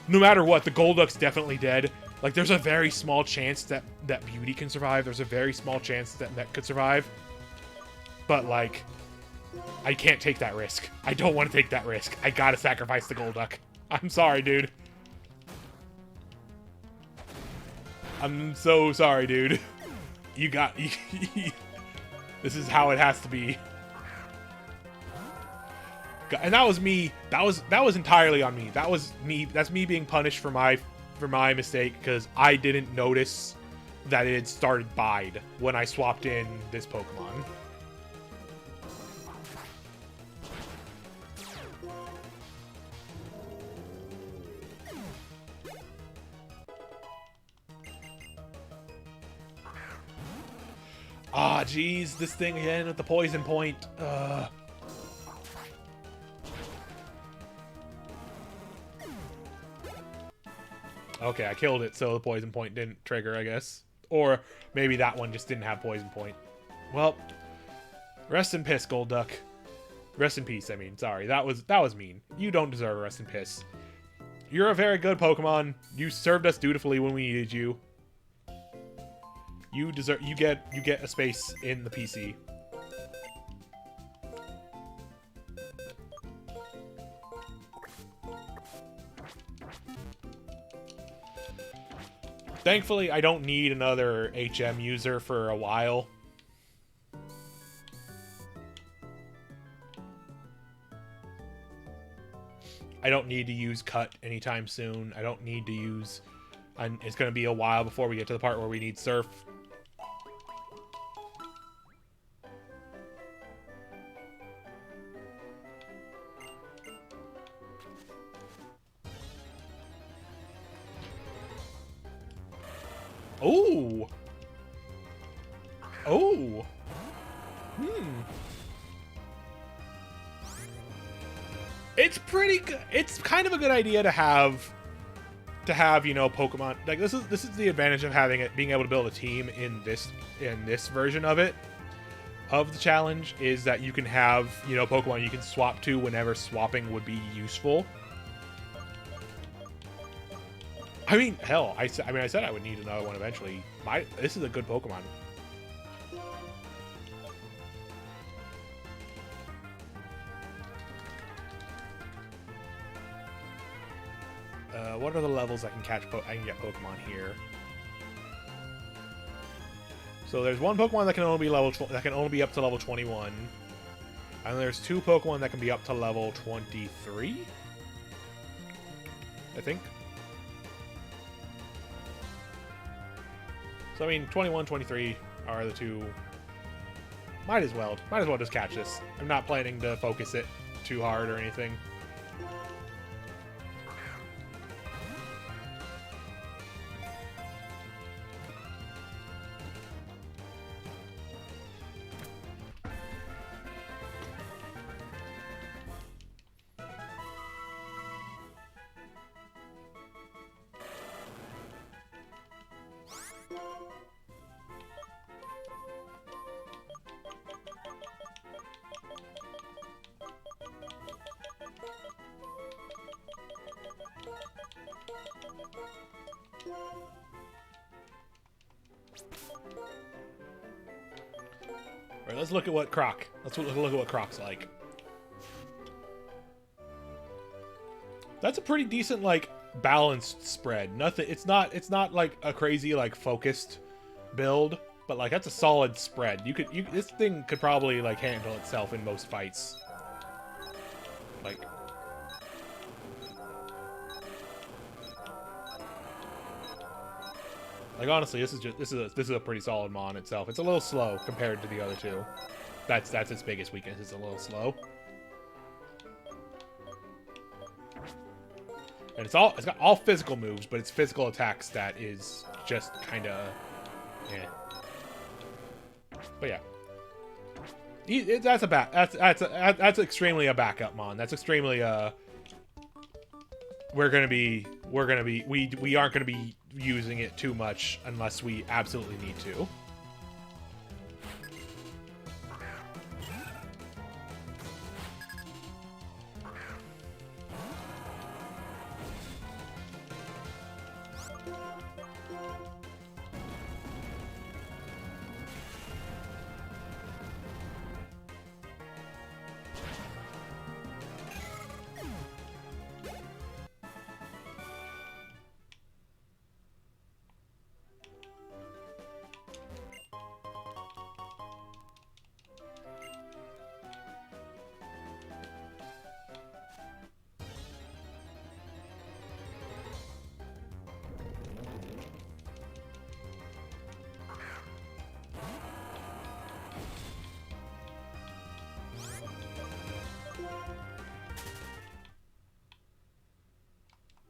no matter what, the Golduck's definitely dead. Like, there's a very small chance that Beauty can survive. There's a very small chance that Mech could survive. But, like, I can't take that risk. I don't want to take that risk. I gotta sacrifice the Golduck. I'm sorry, dude. I'm so sorry, dude. You got... This is how it has to be. And that was me. That was entirely on me. That's me being punished for my mistake, because I didn't notice that it had started Bide when I swapped in this Pokemon. Ah, jeez, this thing again with the poison point. Okay, I killed it, so the poison point didn't trigger, I guess. Or maybe that one just didn't have poison point. Well, rest in piss, Golduck. Rest in peace, I mean. Sorry, that was mean. You don't deserve a rest in piss. You're a very good Pokemon. You served us dutifully when we needed you. You get a space in the PC. Thankfully, I don't need another HM user for a while. I don't need to use Cut anytime soon. I don't need to use... it's going to be a while before we get to the part where we need Surf. Oh! Oh! It's pretty good. It's kind of a good idea to have, you know, Pokemon. Like, this is the advantage of having it, being able to build a team in this version of it, of the challenge, is that you can have, you know, Pokemon you can swap to whenever swapping would be useful. I mean, hell, I said I would need another one eventually. This is a good Pokemon. What are the levels I can get Pokemon here? So there's one Pokemon that can only be that can only be up to level 21, and there's two Pokemon that can be up to level 23. I think. So I mean, 21, 23 are the two. Might as well just catch this. I'm not planning to focus it too hard or anything. Alright, let's look at what Croc. Let's look at what Croc's like. That's a pretty decent, like, balanced spread. Nothing. It's not like a crazy, like, focused build, but like that's a solid spread. This thing could probably like handle itself in most fights. Like honestly, this is a pretty solid Mon itself. It's a little slow compared to the other two. That's its biggest weakness. It's a little slow. And it's got all physical moves, but its physical attack stat is just kind of, yeah. But yeah, that's extremely a backup Mon. That's extremely we aren't gonna be using it too much unless we absolutely need to.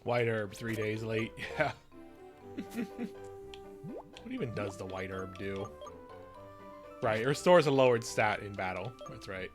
White herb 3 days late. Yeah. What even does the white herb do? Right, it restores a lowered stat in battle. That's right.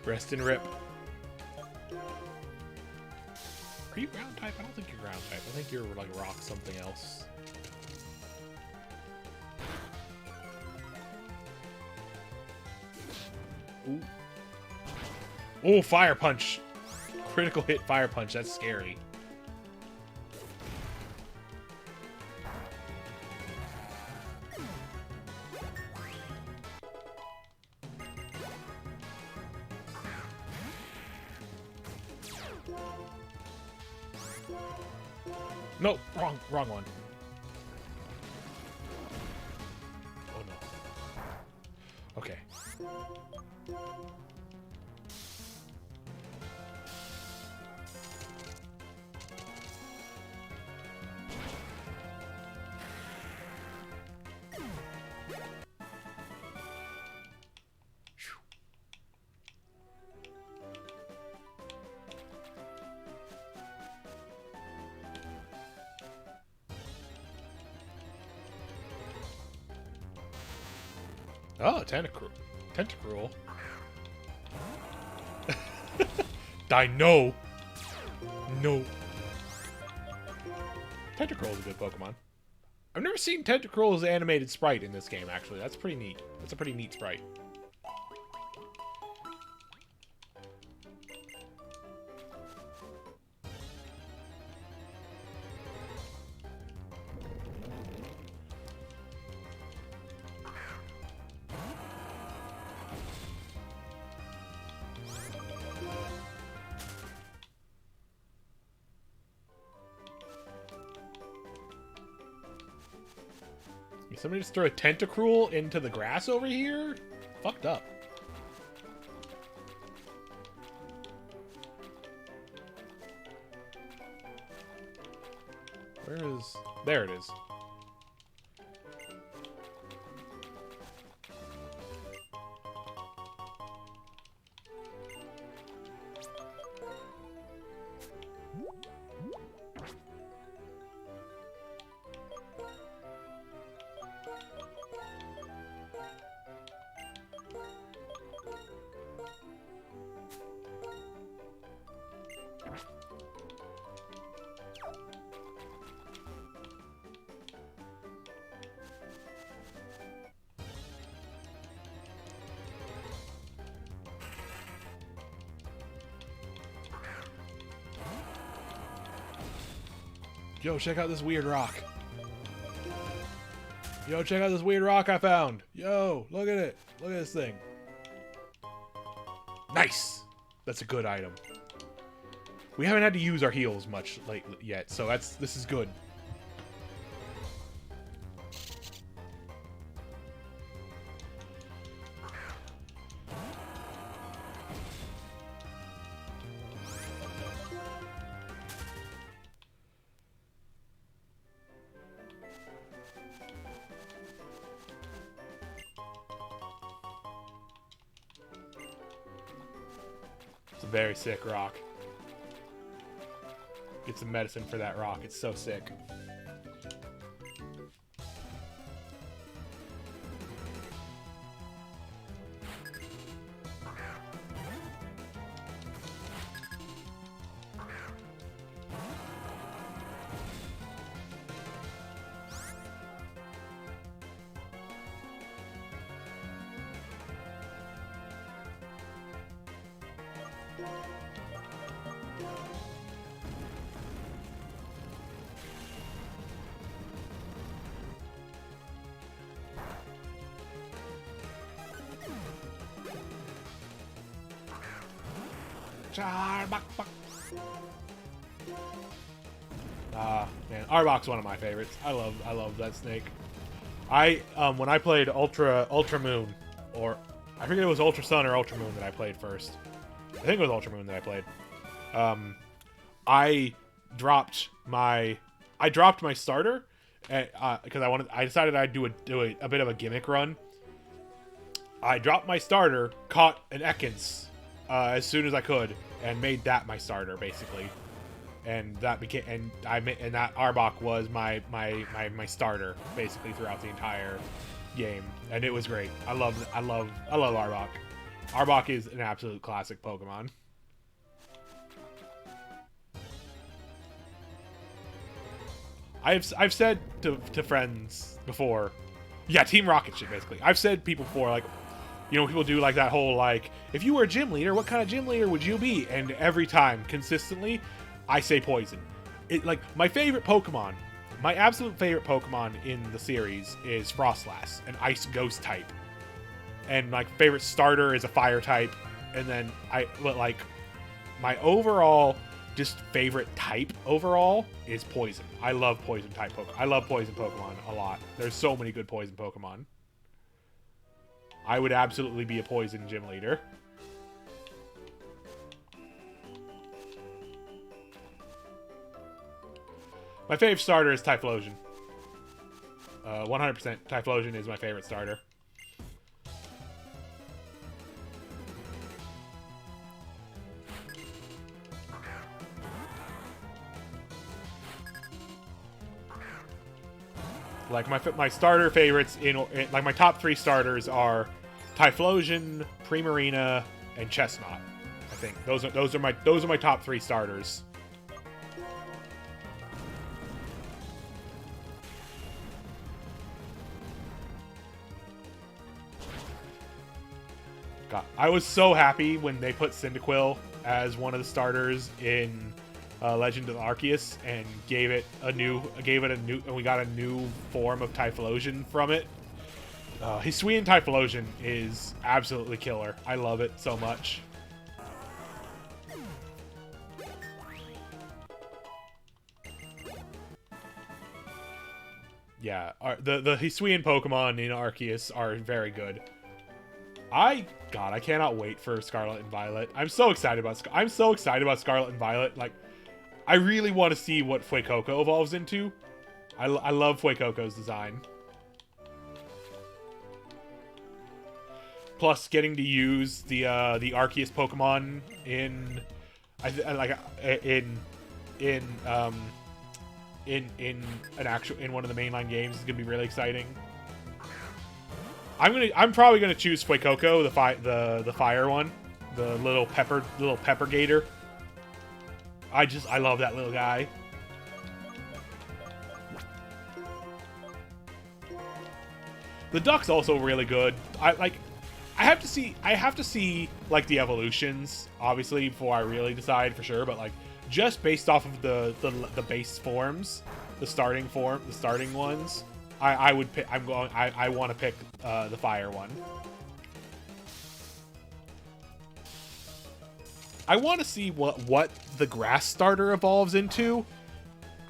Rest and rip. Are you ground type? I don't think you're ground type. I think you're like rock something else. Ooh. Oh, fire punch. Critical hit fire punch. That's scary. No, wrong one. Oh no. Okay. Oh, Tentacruel. Dino. No. Tentacruel is a good Pokemon. I've never seen Tentacruel's animated sprite in this game, actually. That's pretty neat. That's a pretty neat sprite. Somebody just throw a Tentacruel into the grass over here? Fucked up. Where is... There it is. Yo, check out this weird rock. Yo, check out this weird rock I found. Yo, look at it. Look at this thing. Nice. That's a good item. We haven't had to use our heals much yet, so this is good. It's a very sick rock. Get some medicine for that rock. It's so sick. Man, Arbok's one of my favorites. I love that snake. When I played Ultra Moon, or I forget it was Ultra Sun or Ultra Moon that I played first. I think it was Ultra Moon that I played. I dropped my starter because I decided I'd do a bit of a gimmick run. I dropped my starter, caught an Ekans as soon as I could, and made that my starter basically. And that became and that Arbok was my starter basically throughout the entire game, and it was great. I love Arbok. Arbok is an absolute classic Pokemon. I've said to friends before, yeah, Team Rocket shit basically. I've said people before, like, you know, people do like that whole like, if you were a gym leader, what kind of gym leader would you be? And every time, consistently, I say poison. Like, my favorite Pokemon, my absolute favorite Pokemon in the series is Frostlass, an Ice Ghost type. And my favorite starter is a Fire type. And then my overall just favorite type overall is poison. I love poison type Pokemon. I love poison Pokemon a lot. There's so many good poison Pokemon. I would absolutely be a poison gym leader. My favorite starter is Typhlosion. 100% Typhlosion is my favorite starter. Like my starter favorites like my top 3 starters are Typhlosion, Primarina, and Chestnut. I think those are my top 3 starters. God, I was so happy when they put Cyndaquil as one of the starters in Legend of Arceus and gave it a new, and we got a new form of Typhlosion from it. Hisuian Typhlosion is absolutely killer. I love it so much. Yeah, the Hisuian Pokemon in Arceus are very good. God, I cannot wait for Scarlet and Violet. I'm so excited about Scarlet and Violet. Like, I really want to see what Fuecoco evolves into. I love Fuecoco's design. Plus, getting to use the Arceus Pokemon in in one of the mainline games is gonna be really exciting. I'm probably gonna choose Fuecoco, the fire one, the little pepper gator. I love that little guy. The duck's also really good. I have to see like the evolutions, obviously, before I really decide for sure, but like just based off of the base forms, the starting ones, I would pick. I want to pick the fire one. I want to see what the grass starter evolves into.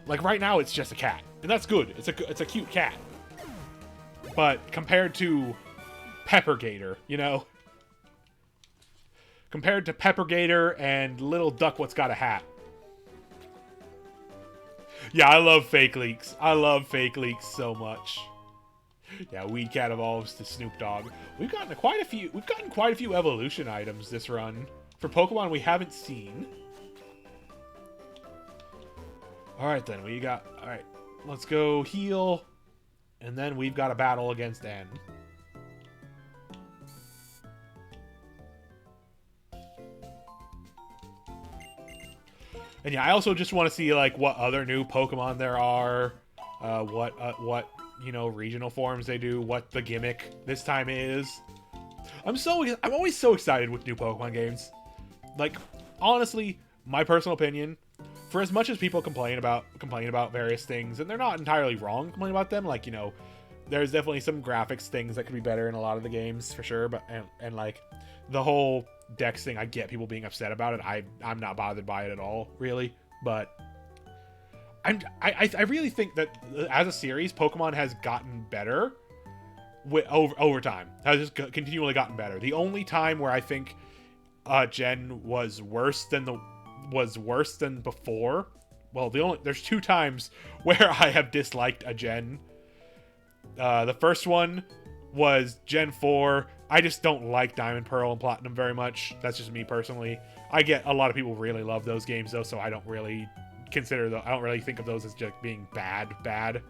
Like right now, it's just a cat, and that's good. It's a cute cat. But compared to Pepper Gator, you know, compared to Pepper Gator and Little Duck, what's got a hat? Yeah, I love fake leaks. I love fake leaks so much. Yeah, Weed Cat evolves to Snoop Dogg. We've gotten quite a few evolution items this run for Pokemon we haven't seen. All right, then all right, let's go heal, and then we've got a battle against N. And yeah, I also just want to see like what other new Pokemon there are, what you know, regional forms they do, what the gimmick this time is. I'm always so excited with new Pokemon games. Like, honestly, my personal opinion, for as much as people complain about various things, and they're not entirely wrong complaining about them, like, you know, there's definitely some graphics things that could be better in a lot of the games for sure, but and like the whole Dex thing, I get people being upset about it. I'm not bothered by it at all, really. But I really think that as a series, Pokemon has gotten better over time. Has just continually gotten better. The only time where I think Gen was worse than before. Well, there's 2 times where I have disliked a Gen. The first one was Gen 4. I just don't like Diamond, Pearl, and Platinum very much. That's just me personally. I get a lot of people really love those games though, so I don't really think of those as just being bad.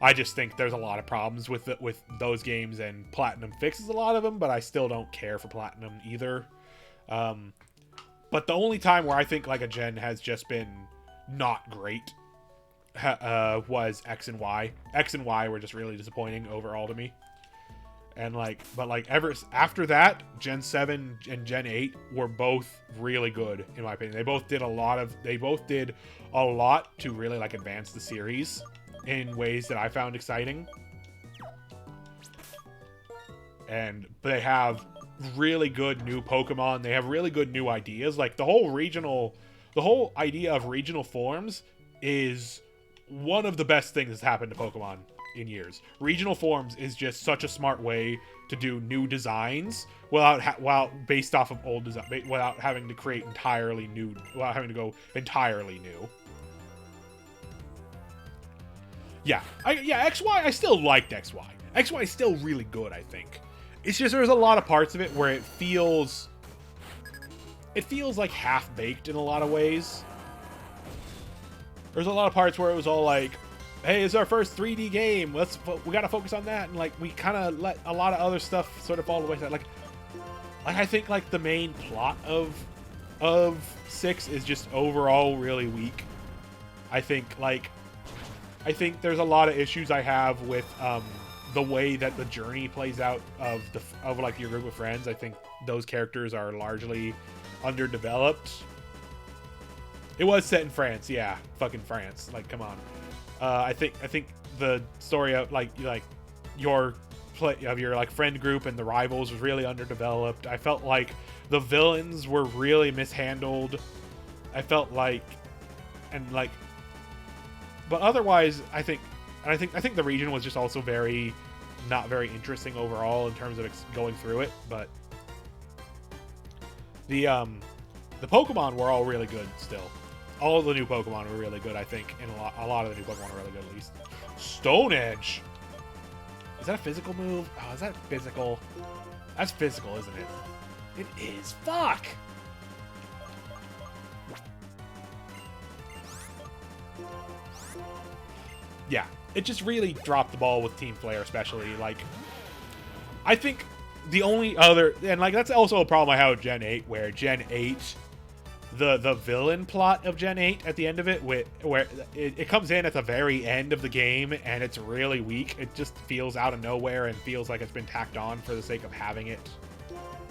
I just think there's a lot of problems with those games, and Platinum fixes a lot of them, but I still don't care for Platinum either. But the only time where I think like a Gen has just been not great was X and Y. X and Y were just really disappointing overall to me. And ever after that, Gen 7 and Gen 8 were both really good in my opinion. They both did a lot to really like advance the series in ways that I found exciting. But they have really good new Pokemon. They have really good new ideas. Like the whole idea of regional forms is one of the best things that's happened to Pokemon in years. Regional forms is just such a smart way to do new designs without based off of old design, without having to create entirely new, without having to go entirely new. Yeah, XY, I still liked XY. XY is still really good, I think. It's just there's a lot of parts of it where it feels like half-baked in a lot of ways. There's a lot of parts where it was all like, hey, it's our first 3D game. We gotta focus on that, and like we kind of let a lot of other stuff sort of fall away. Like I think like the main plot of 6 is just overall really weak. I think there's a lot of issues I have with the way that the journey plays out of like your group of friends. I think those characters are largely underdeveloped. It was set in France, yeah, fucking France. Like, come on. I think the story of your friend group and the rivals was really underdeveloped. I felt like the villains were really mishandled. I felt like, but otherwise, I think the region was just also not very interesting overall in terms of going through it. But the Pokemon were all really good still. All of the new Pokemon were really good, I think, and a lot of the new Pokemon are really good, at least. Stone Edge! Is that a physical move? Oh, is that physical? That's physical, isn't it? It is. Fuck! Yeah, it just really dropped the ball with Team Flare, especially. Like, I think the only other... And, like, that's also a problem I have with Gen 8, where Gen 8... The villain plot of Gen 8 at the end of it, where it comes in at the very end of the game, and it's really weak. It just feels out of nowhere and feels like it's been tacked on for the sake of having it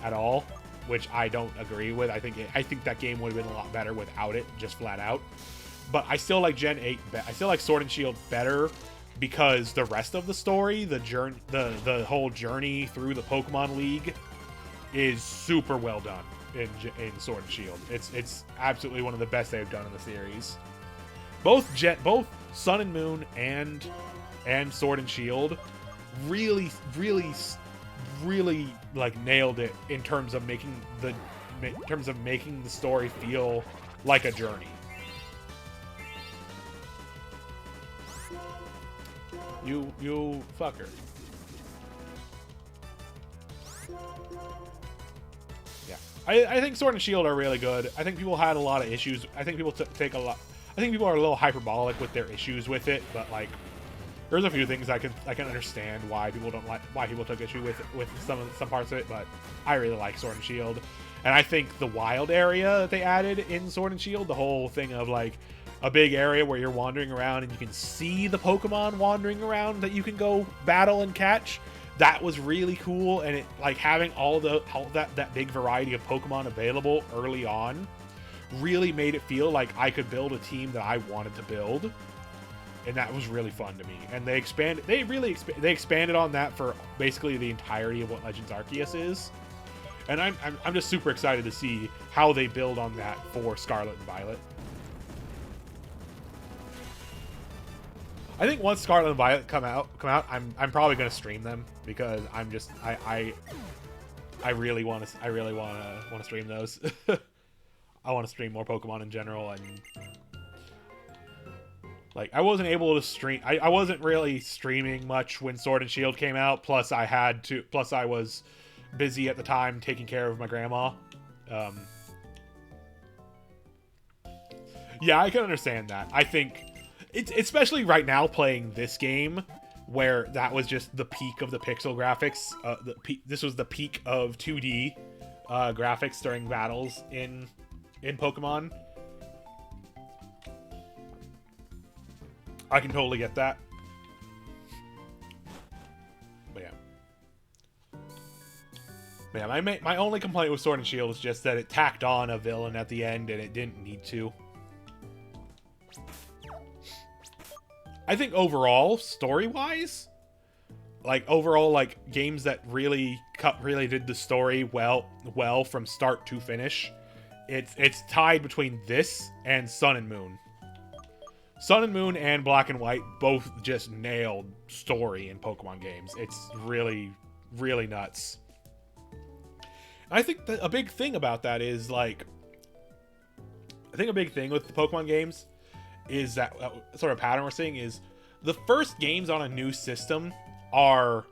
at all, which I don't agree with. I think that game would have been a lot better without it, just flat out. But I still like Gen 8. I still like Sword and Shield better because the rest of the story, the whole journey through the Pokemon League, is super well done. In Sword and Shield, it's absolutely one of the best they've done in the series. Both Sun and Moon and Sword and Shield really like nailed it in terms of making the story feel like a journey. You fucker. I think Sword and Shield are really good. I think people had a lot of issues. I think people I think people are a little hyperbolic with their issues with it, but like, there's a few things I can understand why people took issue with some parts of it. But I really like Sword and Shield, and I think the wild area that they added in Sword and Shield, the whole thing of like a big area where you're wandering around and you can see the Pokemon wandering around that you can go battle and catch. That was really cool, and it like having all that big variety of Pokemon available early on really made it feel like I could build a team that I wanted to build, and that was really fun to me. And they expanded on that for basically the entirety of what Legends Arceus is, and I'm just super excited to see how they build on that for Scarlet and Violet. I think once Scarlet and Violet come out, I'm probably gonna stream them because I'm just I really want to stream those. I want to stream more Pokemon in general, and like I wasn't able to stream. I wasn't really streaming much when Sword and Shield came out. Plus I was busy at the time taking care of my grandma. Yeah, I can understand that. I think. It's especially right now playing this game, where that was just the peak of the pixel graphics. This was the peak of 2D graphics during battles in Pokemon. I can totally get that. But yeah, my only complaint with Sword and Shield is just that it tacked on a villain at the end and it didn't need to. I think overall, story-wise, like overall, like games that really did the story well from start to finish. It's tied between this and Sun and Moon. Sun and Moon and Black and White both just nailed story in Pokemon games. It's really, really nuts. And I think that a big thing about that is like, I think a big thing with the Pokemon games is that sort of pattern we're seeing is the first games on a new system are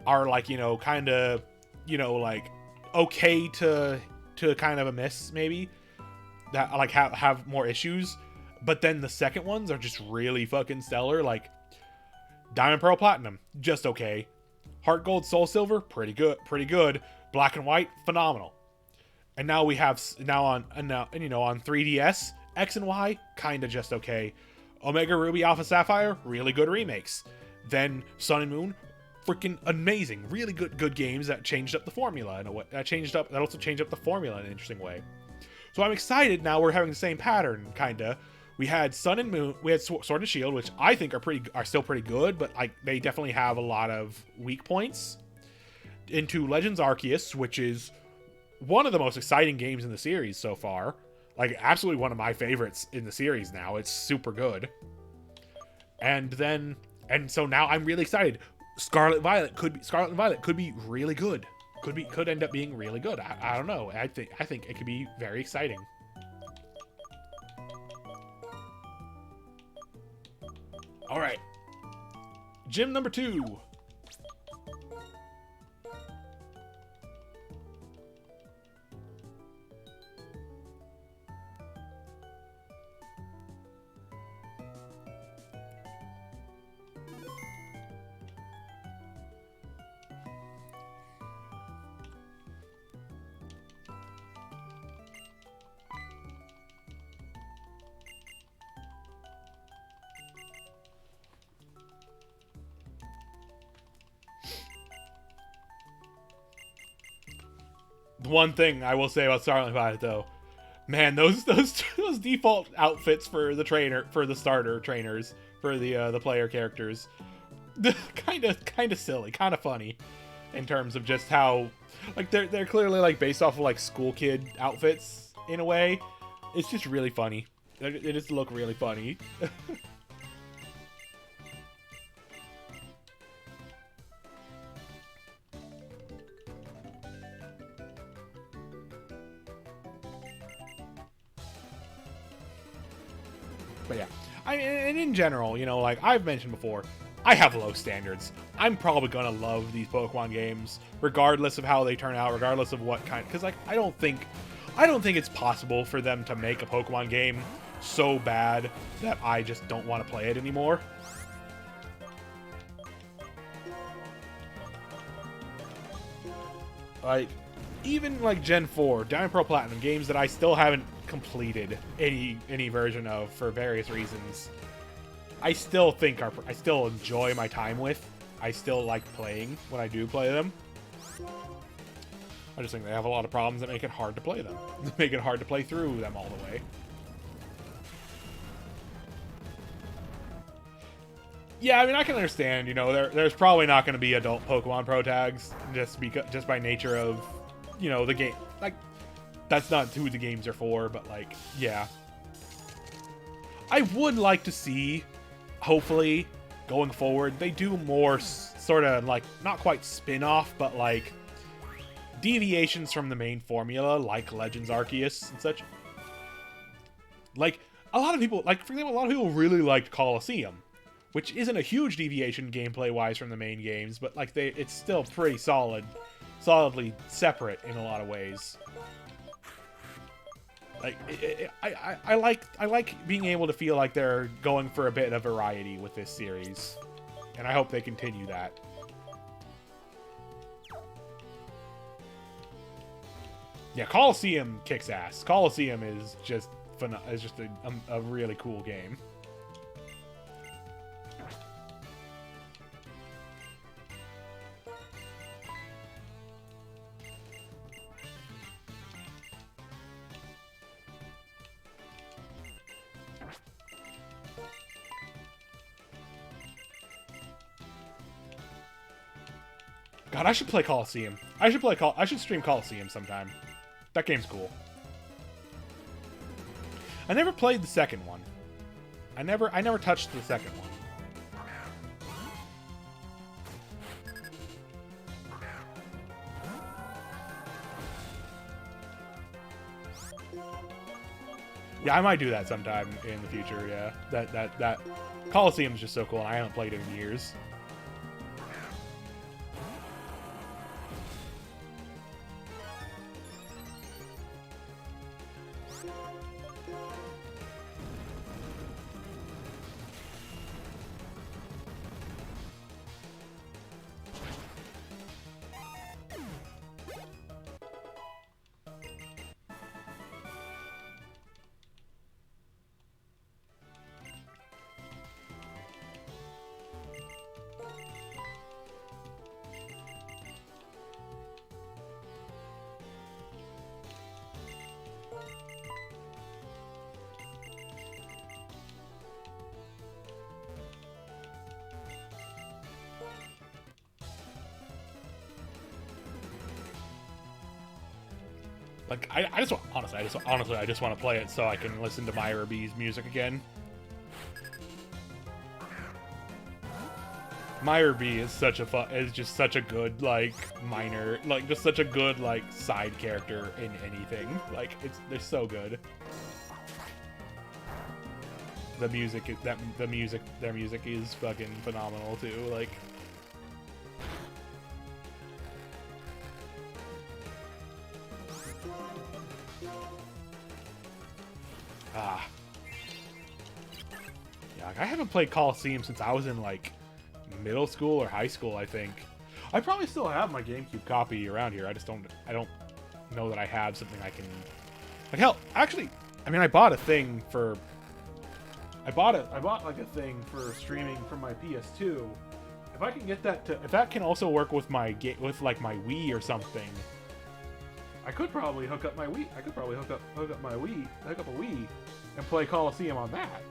like, you know, kind of, you know, like okay to kind of a miss maybe, that like have more issues, but then the second ones are just really fucking stellar. Like Diamond, Pearl, Platinum, just okay. Heart Gold, Soul Silver, pretty good. Black and White, phenomenal. And now we have on 3DS, X and Y, kind of just okay. Omega Ruby, Alpha Sapphire, really good remakes. Then Sun and Moon, freaking amazing, really good games that changed up the formula in a way. That also changed up the formula in an interesting way. So I'm excited now we're having the same pattern, kinda. We had Sun and Moon, we had Sword and Shield, which I think are still pretty good, but like they definitely have a lot of weak points. Into Legends Arceus, which is one of the most exciting games in the series so far. Like absolutely one of my favorites in the series now. It's super good. And so now I'm really excited. Scarlet and Violet could be really good. Could end up being really good. I don't know. I think it could be very exciting. All right. Gym number 2. One thing I will say about Scarlet Violet, though, man, those default outfits for the starter trainers, for the player characters, kind of silly, kind of funny, in terms of just how, like, they're clearly like based off of like school kid outfits in a way. It's just really funny. They just look really funny. But yeah, and in general, you know, like I've mentioned before, I have low standards. I'm probably gonna love these Pokemon games, regardless of how they turn out, regardless of what kind. Because like I don't think it's possible for them to make a Pokemon game so bad that I just don't want to play it anymore. Like, even like Gen 4, Diamond, Pearl, Platinum, games that I still haven't completed any version of for various reasons, I still enjoy my time with. I still like playing when I do play them. I just think they have a lot of problems that make it hard to play them. Make it hard to play through them all the way. Yeah, I mean, I can understand, you know, there's probably not going to be adult Pokemon Pro tags just by nature of, you know, the game. Like, that's not who the games are for, but like, yeah. I would like to see, hopefully, going forward, they do more sort of like, not quite spin-off, but like deviations from the main formula, like Legends Arceus and such. Like, a lot of people, like, for example, a lot of people really liked Colosseum, which isn't a huge deviation gameplay-wise from the main games, but like it's still pretty solidly separate in a lot of ways. Like, I like being able to feel like they're going for a bit of variety with this series, and I hope they continue that. Yeah, Colosseum kicks ass. Colosseum is just a really cool game. God, I should play Coliseum. I should stream Coliseum sometime. That game's cool. I never played the second one. I never touched the second one. Yeah, I might do that sometime in the future, yeah. That Coliseum's just so cool, and I haven't played it in years. Like, I just want, honestly, I just want to play it so I can listen to Myra B's music again. Myra B is just such a good, like, minor, like, just such a good, like, side character in anything. Like, they're so good. Their music is fucking phenomenal too, like. Yeah, like, I haven't played Coliseum since I was in, like, middle school or high school, I think. I probably still have my GameCube copy around here. I don't know that I have something I can... Like, hell, actually, I mean, I bought like a thing for streaming from my PS2. If I can get that to... If that can also work with my Wii or something... I could probably hook up my Wii. I could probably hook up a Wii, and play Coliseum on that.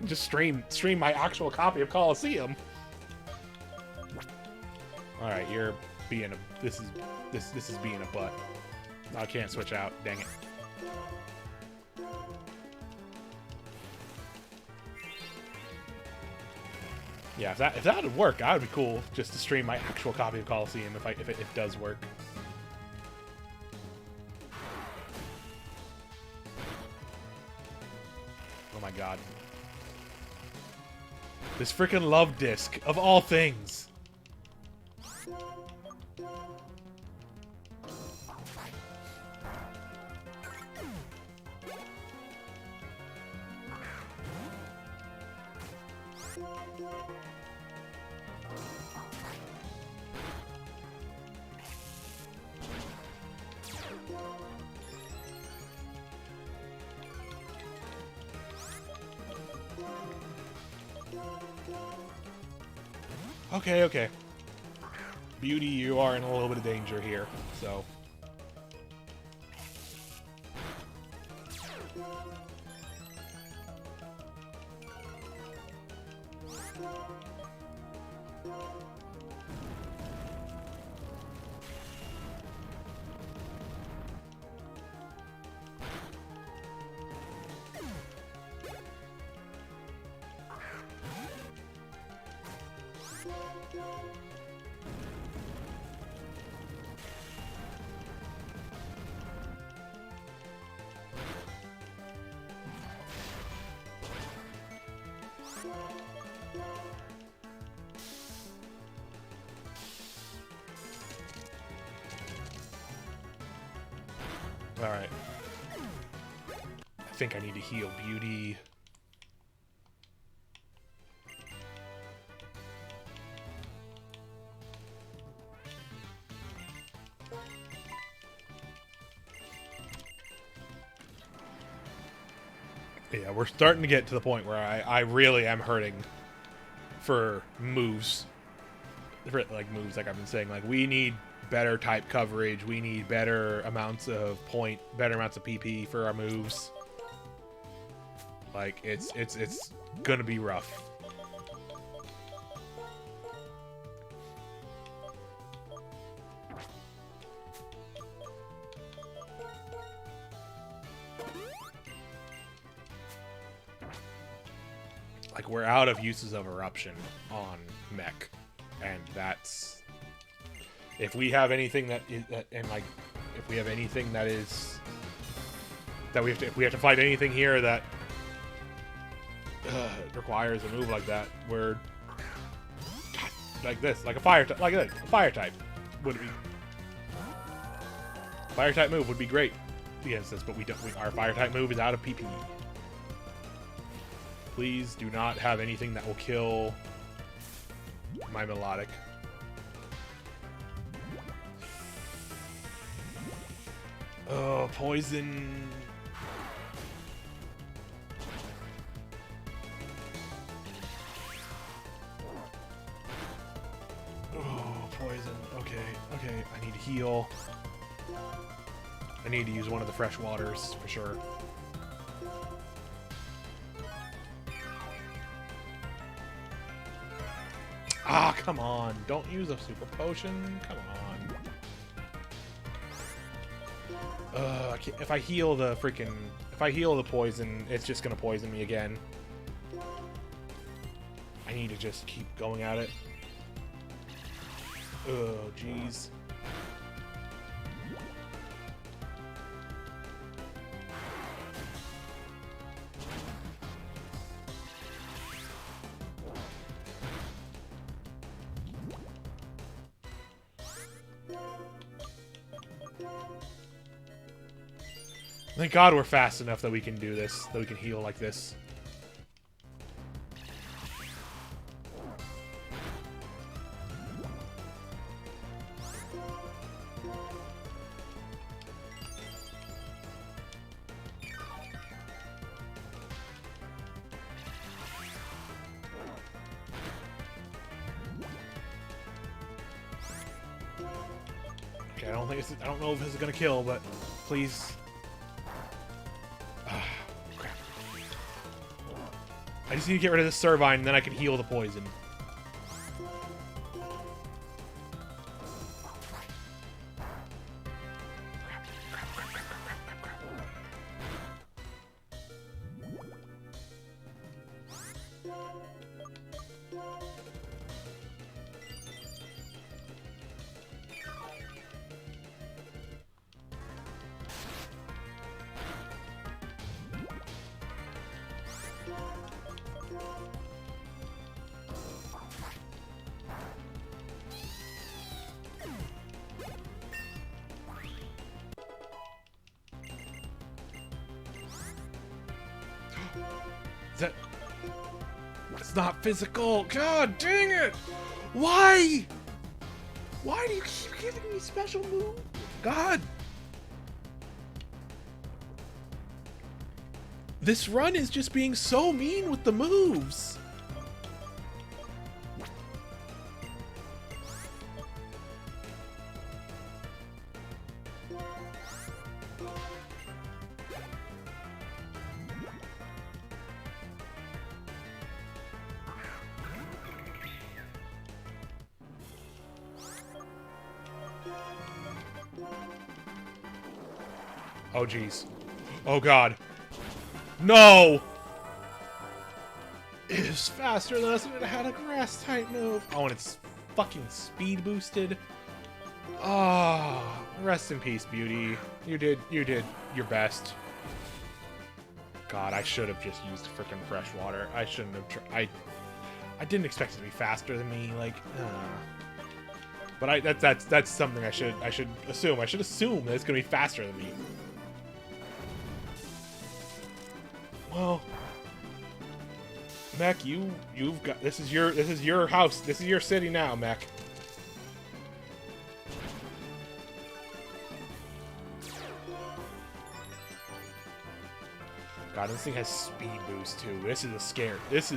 Just stream my actual copy of Coliseum. All right, you're being a this is being a butt. I can't switch out. Dang it. Yeah, if that would work, that would be cool. Just to stream my actual copy of Coliseum if it does work. Oh my god. This freaking love disc, of all things. Okay. Beauty, you are in a little bit of danger here, so... Alright. I think I need to heal Beauty. Yeah, we're starting to get to the point where I really am hurting for moves. For, like, moves, like I've been saying. Like, we need better type coverage. We need better amounts of better amounts of PP for our moves. Like, it's gonna be rough. Like, we're out of uses of eruption on mech, and that's if we have anything that is if we have anything that is that we have to if we have to fight anything here that requires a move like that, we're like this, like a fire type, like a fire type would be fire type move would be great against this, but our fire type move is out of PP. Please do not have anything that will kill my melodic. Oh, poison. Oh, poison. Okay, okay. I need to heal. I need to use one of the fresh waters for sure. Ah, come on. Don't use a super potion. Come on. If I heal the freaking... If I heal the poison, it's just gonna poison me again. I need to just keep going at it. Oh, jeez. Thank God we're fast enough that we can do this, that we can heal like this. Okay, I don't know if this is gonna kill, but please. Crap. I just need to get rid of this Servine, and then I can heal the poison. It's not physical. God dang it! Why? Why do you keep giving me special moves? God! This run is just being so mean with the moves. Oh, jeez. Oh, God. No! It is faster than us and it had a grass type move. Oh, and it's fucking speed boosted. Ah, oh, rest in peace, Beauty. You did your best. God, I should have just used freaking fresh water. I shouldn't have I didn't expect it to be faster than me, like, but that's something I should assume. I should assume that it's gonna be faster than me. Well, Mech, you've got this is your house. This is your city now, Mech. God, this thing has speed boost too. This is a scare. This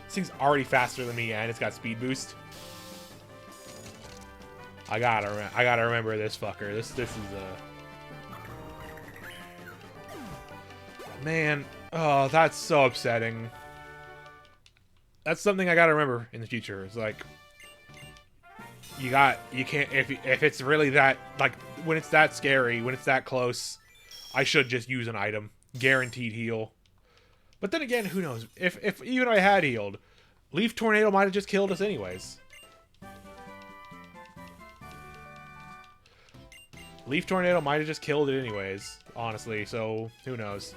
thing's already faster than me, and it's got speed boost. I gotta remember this fucker. This is a man. Oh, that's so upsetting. That's something I gotta remember in the future. It's like you can't if it's really that, like, when it's that scary, when it's that close, I should just use an item. Guaranteed heal. But then again, who knows? If even if I had healed, Leaf Tornado might have just killed us anyways. Leaf Tornado might have just killed it anyways, honestly, so who knows.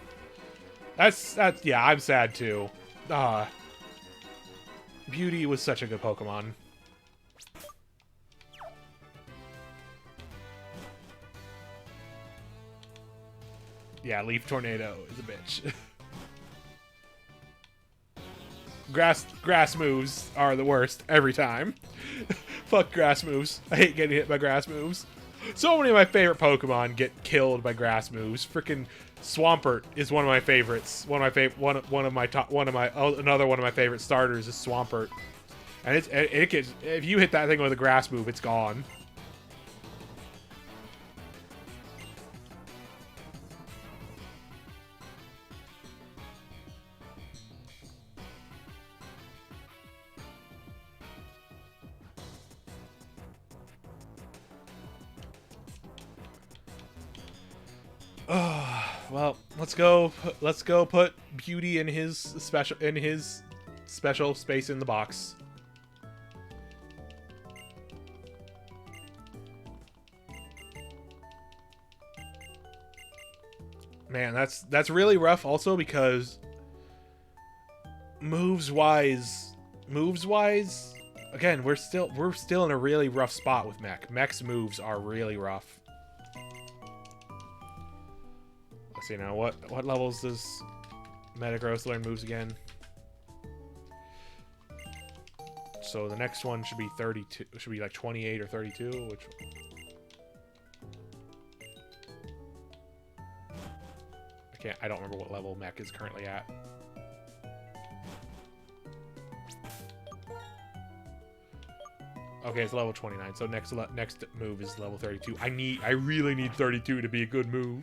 That's yeah, I'm sad too. Beauty was such a good Pokemon. Yeah, Leaf Tornado is a bitch. Grass moves are the worst every time. Fuck grass moves. I hate getting hit by grass moves. So many of my favorite Pokemon get killed by grass moves. Freaking Swampert is one of my favorites. Another one of my favorite starters is Swampert. And it gets, if you hit that thing with a grass move, it's gone. Well, let's go put Beauty in his special space in the box. Man, that's really rough also because moves wise, again, we're still in a really rough spot with Mech. Mech's moves are really rough. Let's see now, what levels does Metagross learn moves again? So the next one should be 32, should be like 28 or 32, which I don't remember what level Mech is currently at. Okay, it's level 29. So next move is level 32. I really need 32 to be a good move.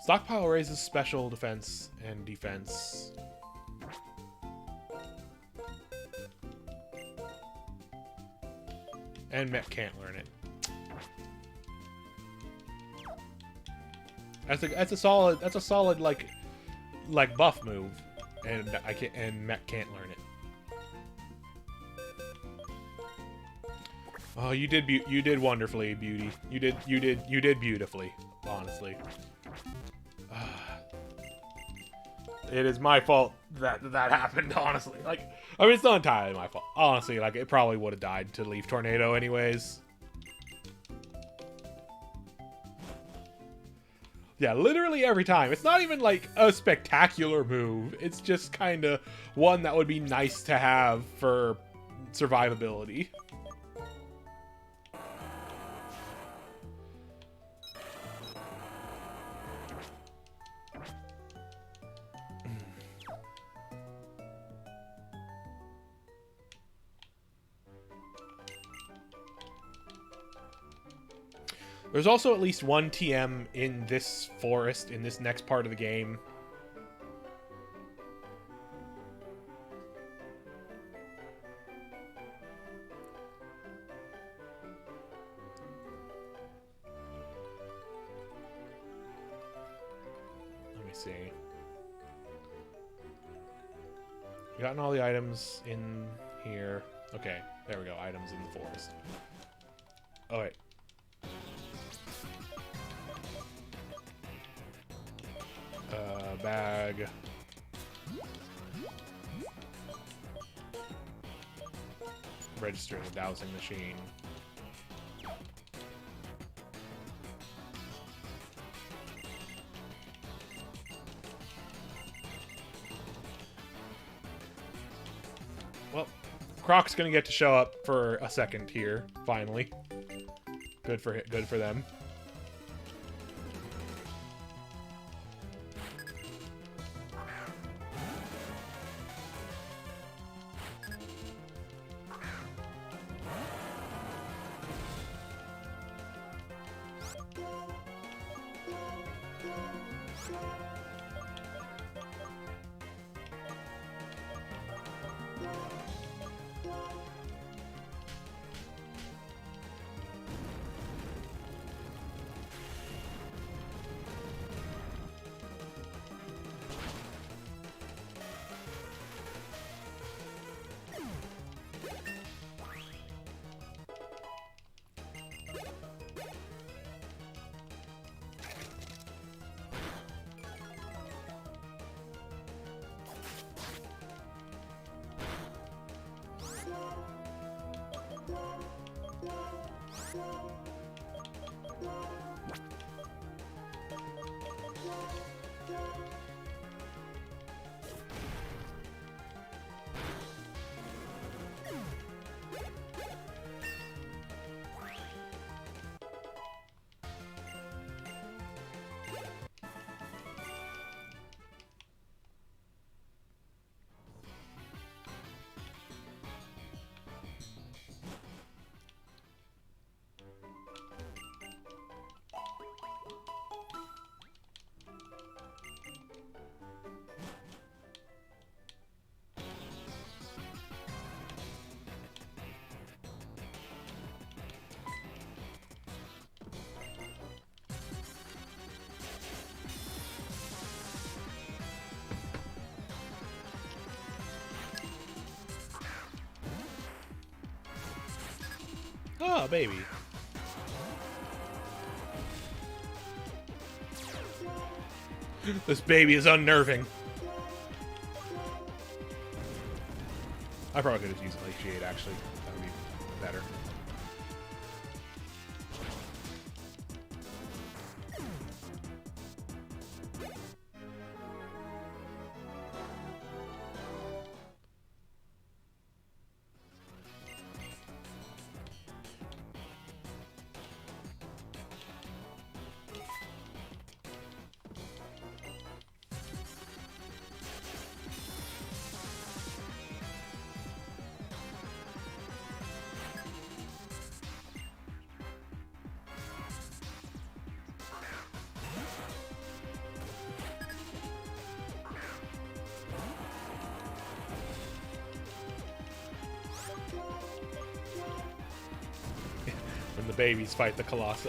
Stockpile raises special defense and defense. And Mech can't learn it. That's a solid like buff move, and Mech can't learn it. Oh, you did wonderfully, Beauty. You did beautifully, honestly. It is my fault that happened, honestly. Like, I mean, it's not entirely my fault. Honestly, like, it probably would have died to Leaf Tornado anyways. Yeah, literally every time. It's not even, like, a spectacular move. It's just kind of one that would be nice to have for survivability. There's also at least one TM in this forest, in this next part of the game. Let me see. We gotten all the items in here. Okay, there we go. Items in the forest. Oh, wait. Bag. Register the dowsing machine. Well, Croc's gonna get to show up for a second here, finally. Good for them. Oh, baby. This baby is unnerving. I probably could have used Glaciate, actually. That would be better. When the babies fight the Colossi.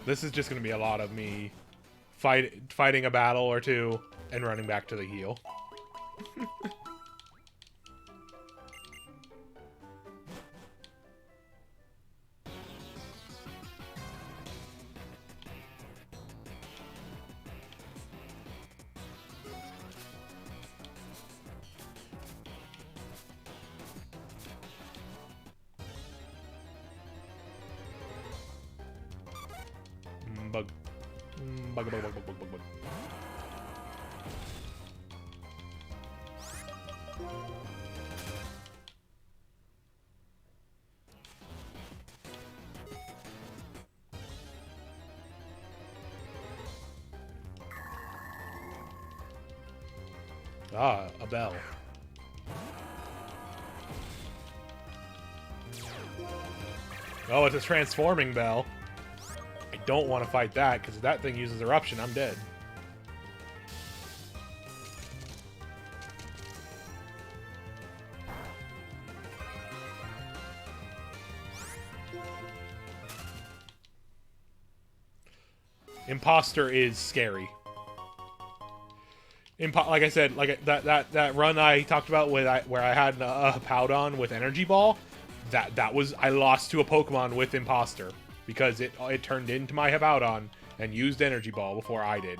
This is just going to be a lot of me fighting a battle or two and running back to the heal. Bug. Bug, bug, bug, bug, bug, bug, bug. Ah, a bell. Oh, it's a transforming bell. I don't want to fight that, because if that thing uses eruption, I'm dead. Imposter is scary. Like I said, like that run I talked about where I had a Powdon with Energy Ball, that was, I lost to a Pokemon with Imposter because it turned into my Powdon and used Energy Ball before I did.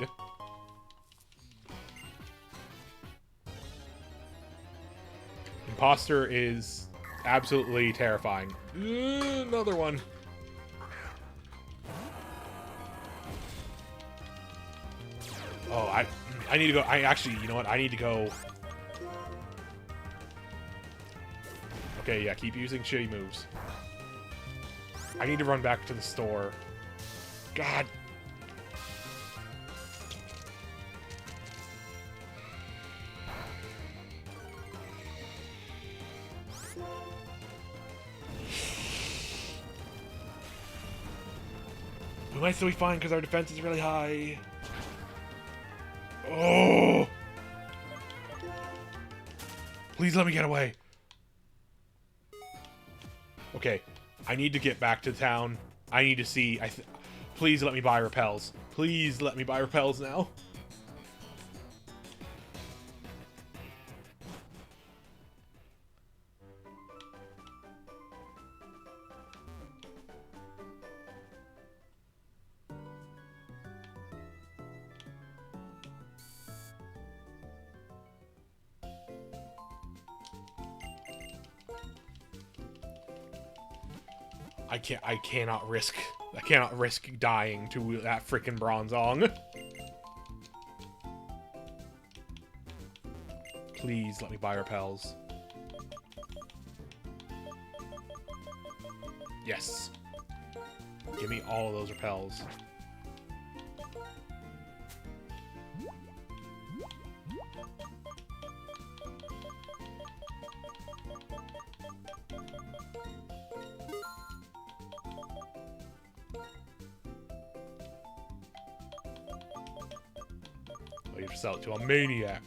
Imposter is absolutely terrifying. Another one. Oh, I need to go. I actually, you know what? I need to go. Okay, yeah, keep using shitty moves. I need to run back to the store. God. We might still be fine because our defense is really high. Oh! Please let me get away. Okay, I need to get back to town. I need to see. Please let me buy repels. Please let me buy repels now. I cannot risk dying to that freaking Bronzong. Please let me buy repels. Yes. Give me all of those repels. Oh, you have to sell it to a maniac.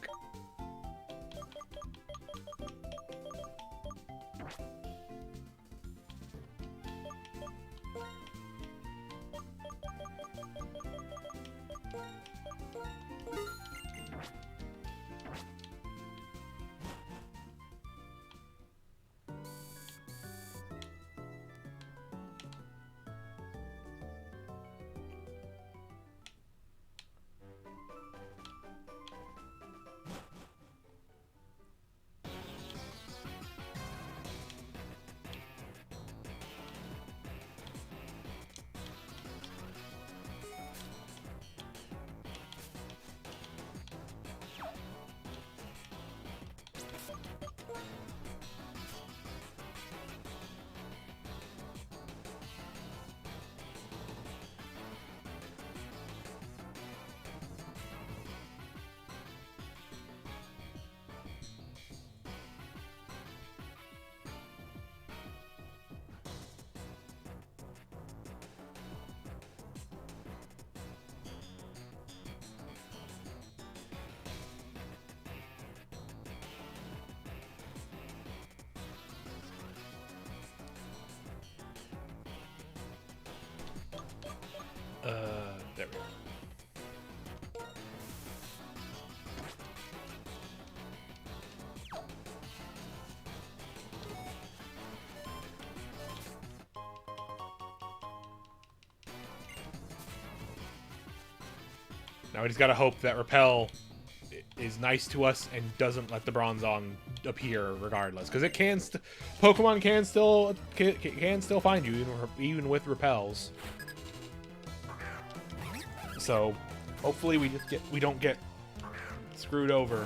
There we go. Now we just gotta hope that Repel is nice to us and doesn't let the Bronzong appear regardless, because it can. Pokemon can still find you even with Repels. So hopefully we don't get screwed over.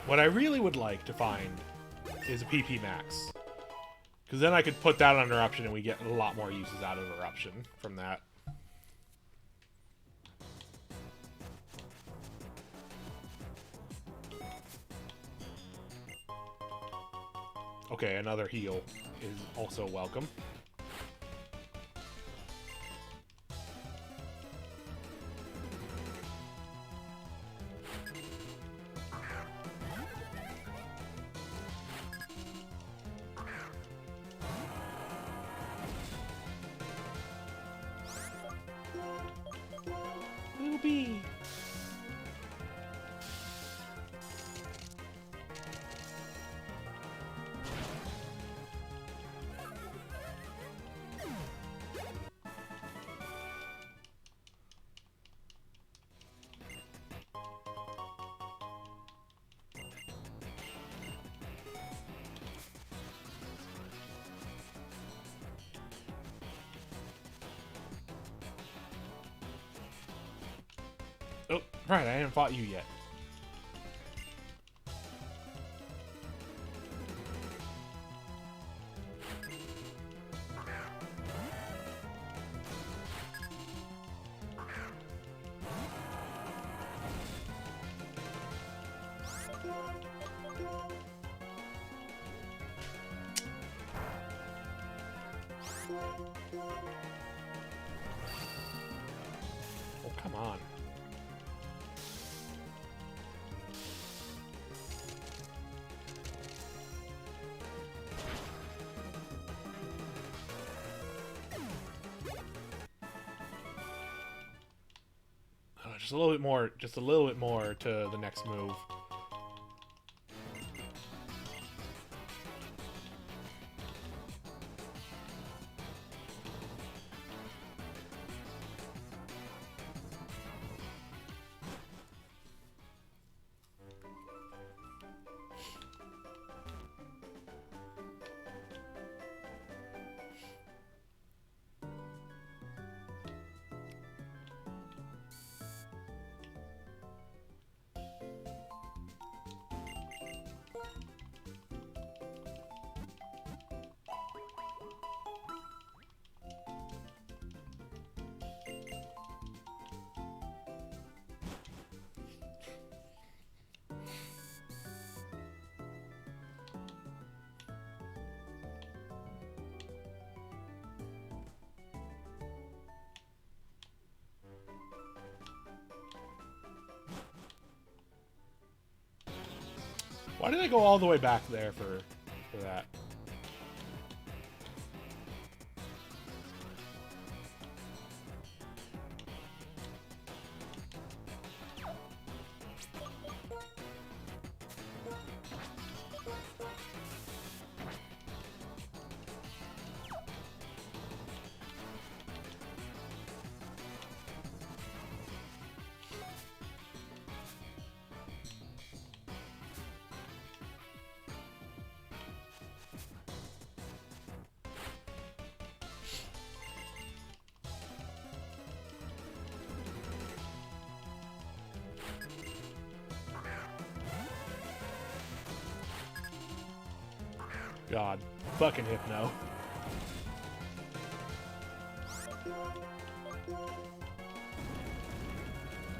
What I really would like to find is a PP Max. Because then I could put that on Eruption and we get a lot more uses out of Eruption from that. Okay, another heal is also welcome. Bee. Oh, right, I haven't fought you yet. Oh, come on. just a little bit more, just a little bit more to the next move. Why did I go all the way back there for that? God, fucking Hypno.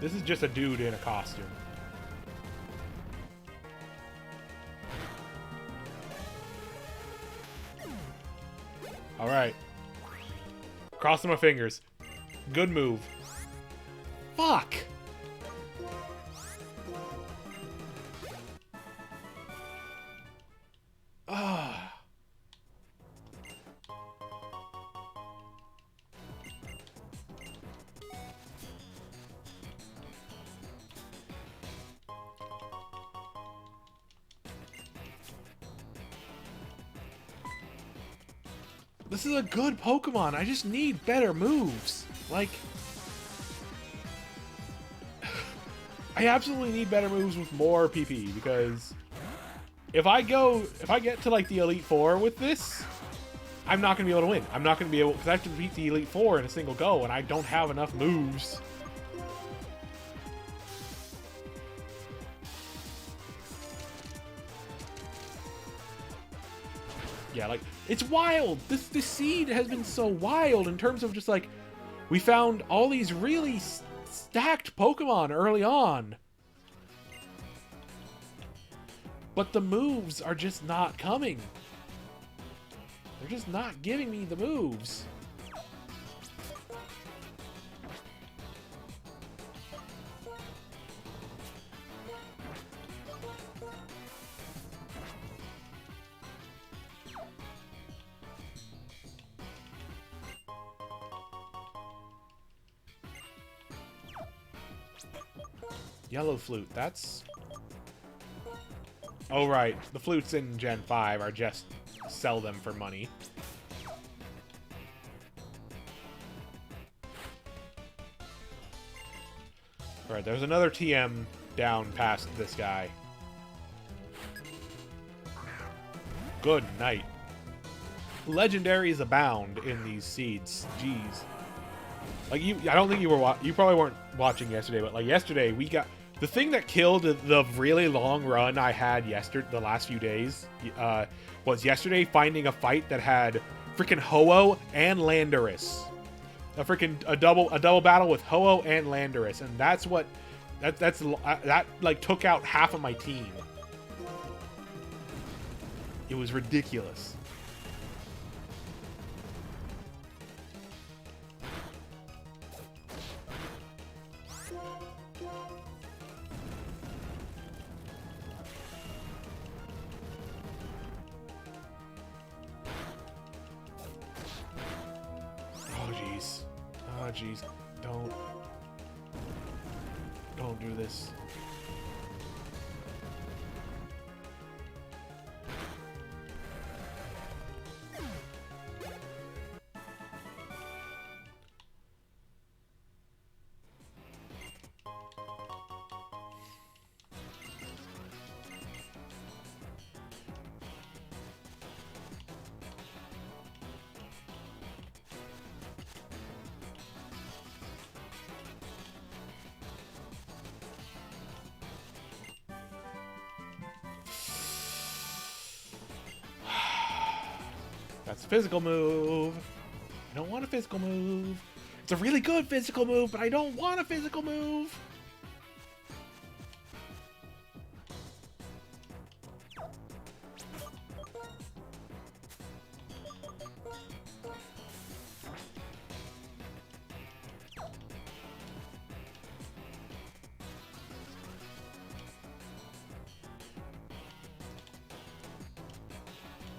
This is just a dude in a costume. Alright. Crossing my fingers. Good move. Fuck! This is a good Pokemon. I just need better moves. Like, I absolutely need better moves with more PP, because if I get to like the Elite Four with this, I'm not gonna be able to win. I'm not gonna be able, because I have to beat the Elite Four in a single go, and I don't have enough moves. Yeah, like, it's wild. This seed has been so wild in terms of just like, we found all these really stacked Pokemon early on, but the moves are just not coming. They're just not giving me the moves. Yellow Flute, that's... Oh, right. The flutes in Gen 5 are just sell them for money. Alright, there's another TM down past this guy. Good night. Legendaries abound in these seeds. Jeez. Like, I don't think you were you probably weren't watching yesterday, but like yesterday we got... The thing that killed the really long run I had the last few days, was yesterday finding a fight that had freaking Ho-Oh and Landorus. A double battle with Ho-Oh and Landorus, and that's what that like took out half of my team. It was ridiculous. Oh jeez, don't. Don't do this. That's a physical move. I don't want a physical move. It's a really good physical move, but I don't want a physical move.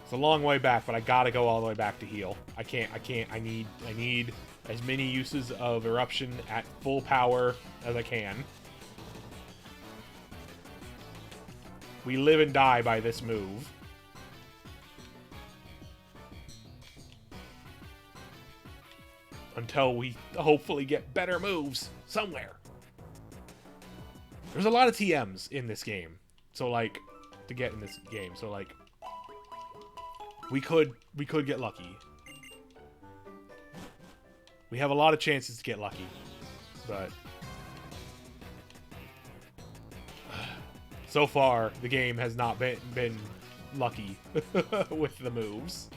It's a long way back, but I gotta go all the way back to heal. I can't, I need as many uses of eruption at full power as I can. We live and die by this move. Until we hopefully get better moves somewhere. There's a lot of TMs in this game. So like, to get in this game. So like, we could get lucky. We have a lot of chances to get lucky, but so far the game has not been lucky with the moves.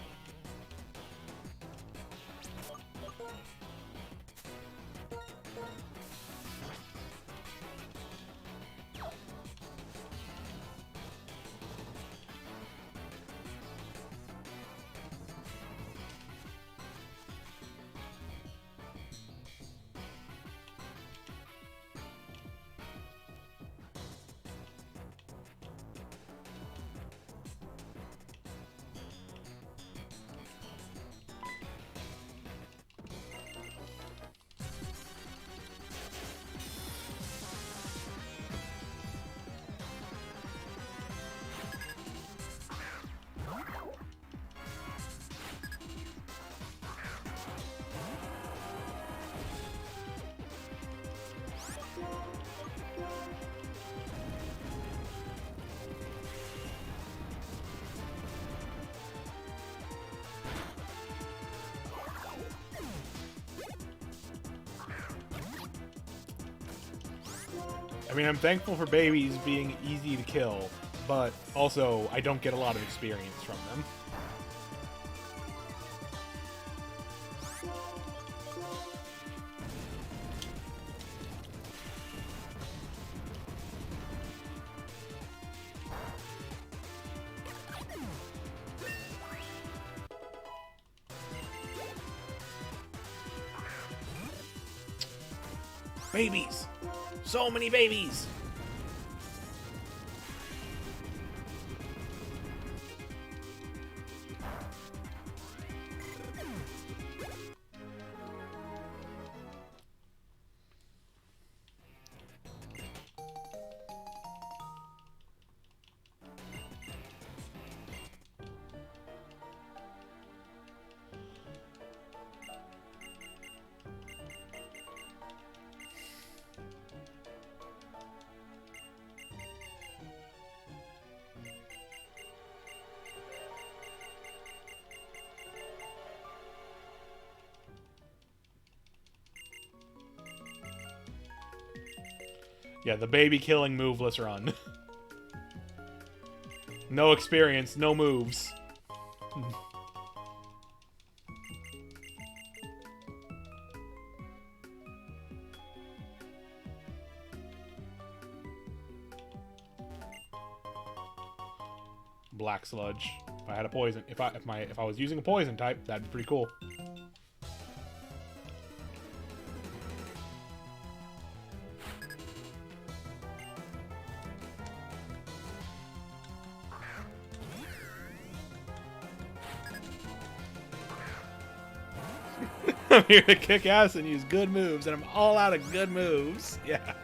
I mean, I'm thankful for babies being easy to kill, but also I don't get a lot of experience from them. Babies! So many babies! Yeah, the baby killing moveless run. No experience, no moves. Black sludge. If I had a poison, if I was using a poison type, that'd be pretty cool. I'm here to kick ass and use good moves, and I'm all out of good moves. Yeah.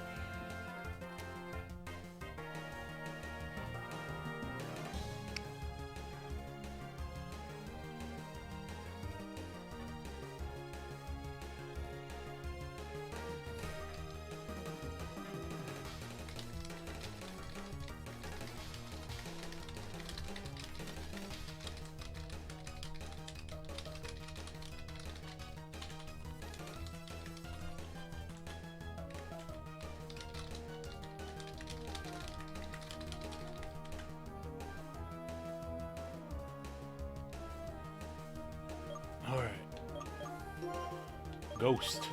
ghost.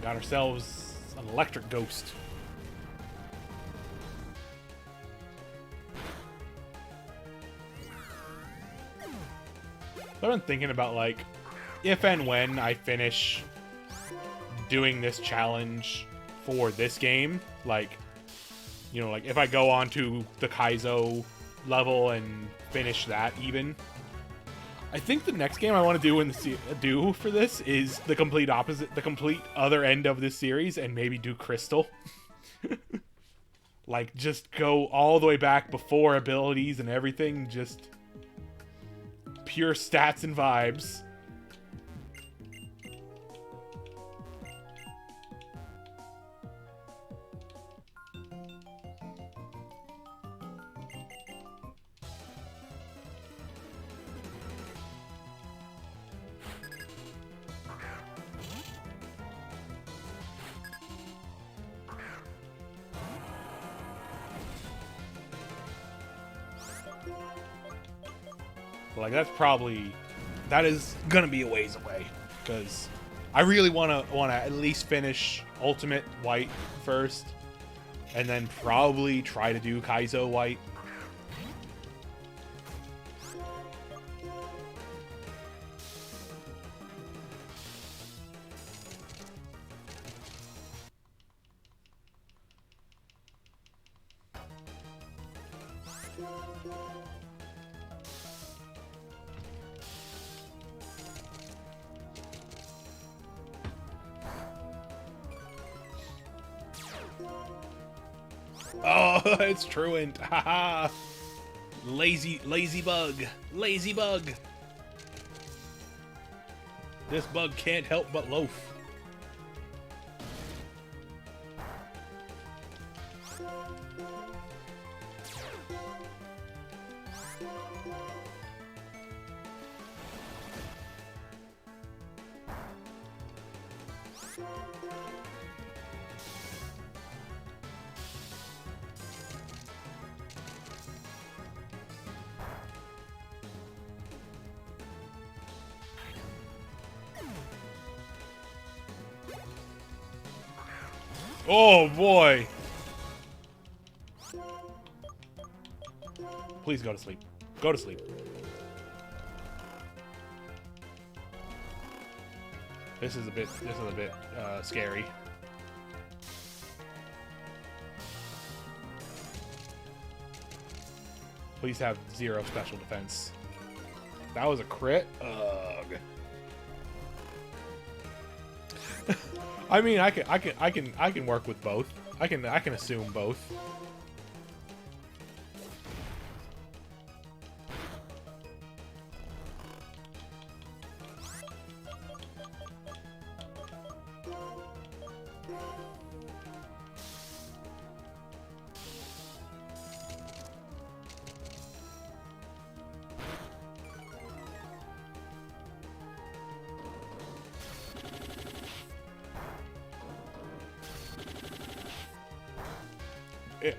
Got ourselves an electric ghost. I've been thinking about, like, if and when I finish doing this challenge for this game, like, you know, like, if I go on to the Kaizo level and finish that even, I think the next game I want to do for this is the complete opposite, the complete other end of this series, and maybe do Crystal. Like, just go all the way back before abilities and everything, just pure stats and vibes. Like, that is gonna be a ways away, because I really wanna at least finish Ultimate White first, and then probably try to do Kaizo White. Oh, it's truant. Haha. Lazy bug. Lazy bug. This bug can't help but loaf. Oh boy! Please go to sleep. Go to sleep. This is a bit scary. Please have 0 special defense. That was a crit? Ugh. I mean, I can work with both. I can assume both.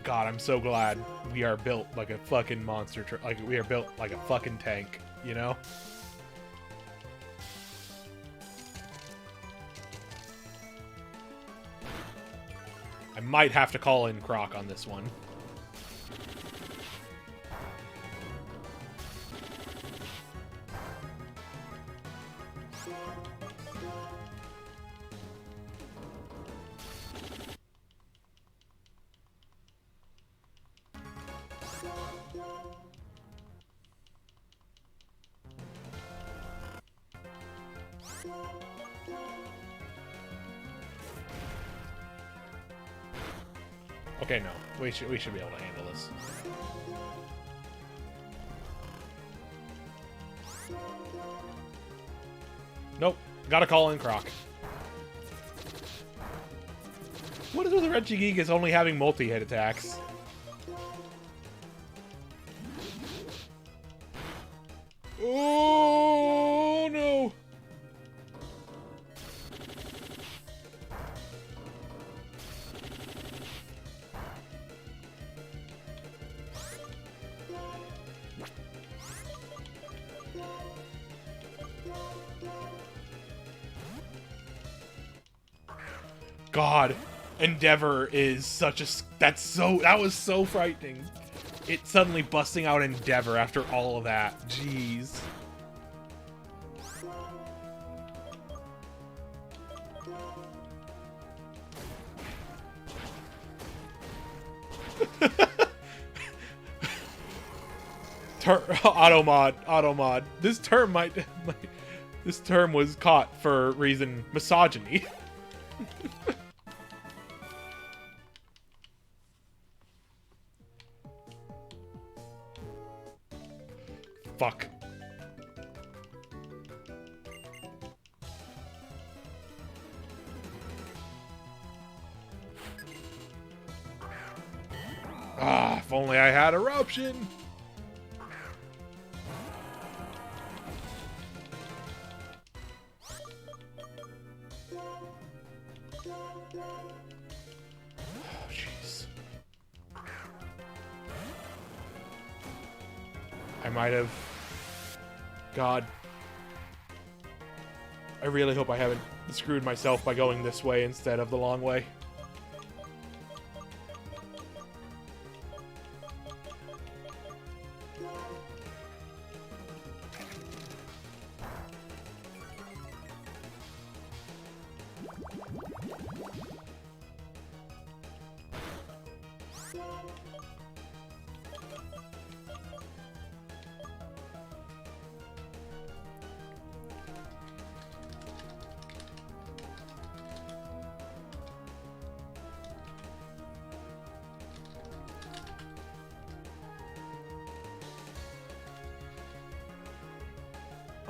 God, I'm so glad we are built like a fucking monster truck. Like, we are built like a fucking tank, you know? I might have to call in Croc on this one. Okay, no. We should be able to handle this. Nope. Gotta call in Croc. What is with the Regigigas only having multi-hit attacks? Oh no! God, Endeavor is such a... That was so frightening. It suddenly busting out Endeavor after all of that. Jeez. Automod. This term this term was caught for reason misogyny. Fuck. Ah, if only I had Eruption. I might have... God. I really hope I haven't screwed myself by going this way instead of the long way.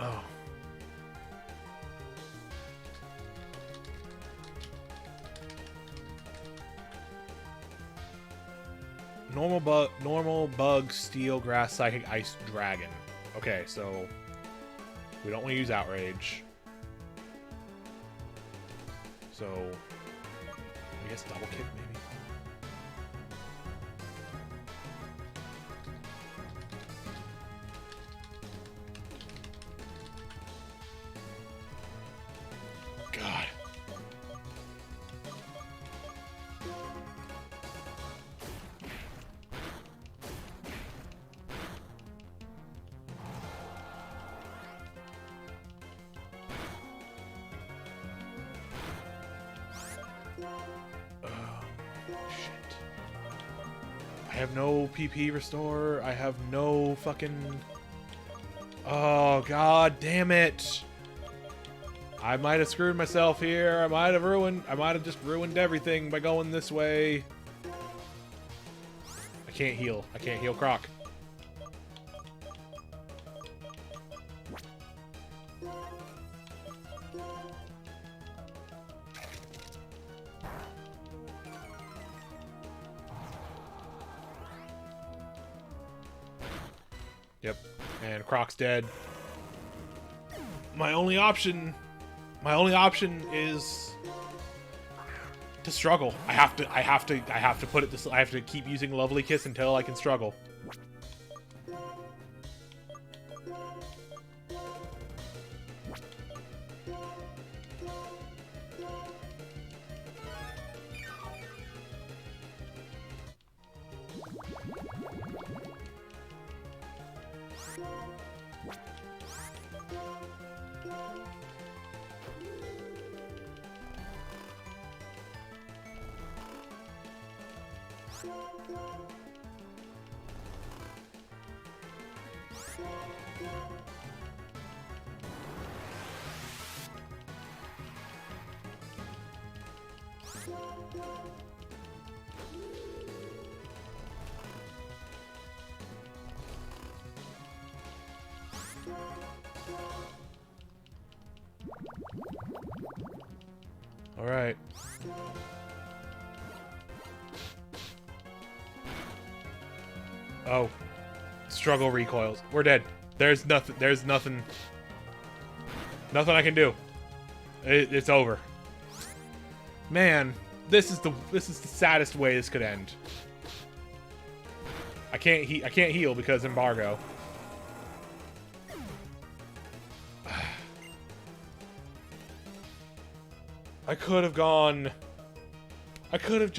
Oh. Normal bug, steel, grass, psychic, ice, dragon. Okay, so we don't want to use outrage. So I guess double kick maybe. God. Shit. I have no PP restore. I have no fucking... Oh, God damn it. I might have screwed myself here. I might have just ruined everything by going this way. I can't heal. I can't heal Croc. Yep. And Croc's dead. My only option is to struggle. I have to keep using Lovely Kiss until I can struggle. All right. Oh. Struggle recoils. We're dead. There's nothing I can do. It's over. Man, this is the saddest way this could end. I can't heal because embargo. I could have gone I could have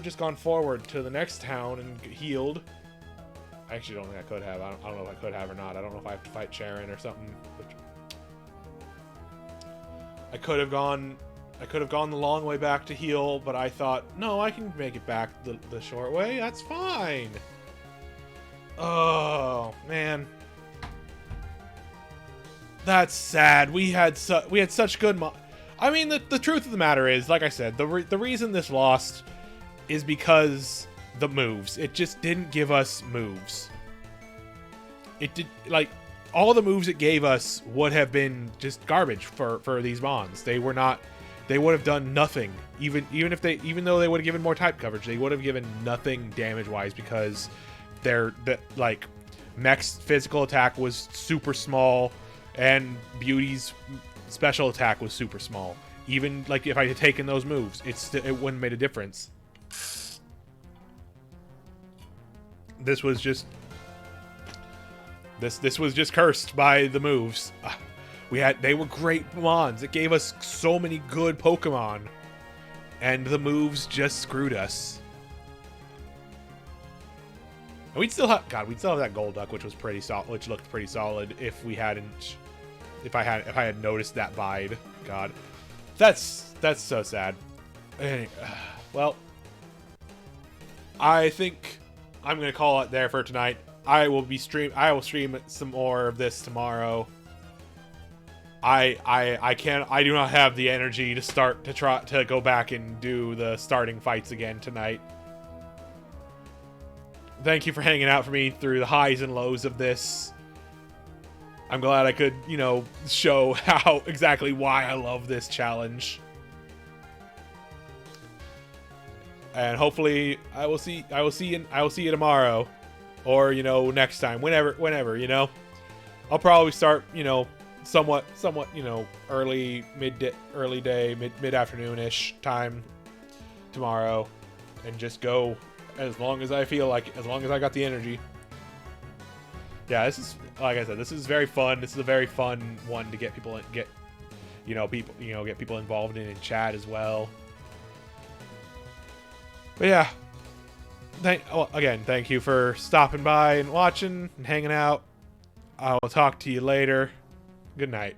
just gone forward to the next town and healed. I actually don't think I could have. I don't know if I could have or not. I don't know if I have to fight Sharon or something. I could have gone the long way back to heal, but I thought, no, I can make it back the short way. That's fine. Oh man, that's sad. We had such good. I mean, the truth of the matter is, like I said, the reason this lost is because the moves. It just didn't give us moves. It did, like, all the moves it gave us would have been just garbage for these Mons. They were not. They would have done nothing. Even though they would have given more type coverage, they would have given nothing damage wise because like Mech's physical attack was super small and Beauty's special attack was super small. Even like if I had taken those moves, it wouldn't have made a difference. This was just cursed by the moves. They were great Mons. It gave us so many good Pokemon, and the moves just screwed us. And we'd still have that Golduck, which was pretty solid, which looked pretty solid if I had noticed that Bide. God, that's so sad. Anyway, well, I think I'm gonna call it there for tonight. I will stream some more of this tomorrow. I do not have the energy to try to go back and do the starting fights again tonight. Thank you for hanging out for me through the highs and lows of this. I'm glad I could, show how exactly why I love this challenge. And hopefully I will see you tomorrow, or next time, whenever. I'll probably start, somewhat, early mid afternoon-ish time tomorrow, and just go as long as I feel like, as long as I got the energy. Yeah, this is, like I said, this is very fun. This is a very fun one to get people involved in chat as well. But yeah, again, thank you for stopping by and watching and hanging out. I will talk to you later. Good night.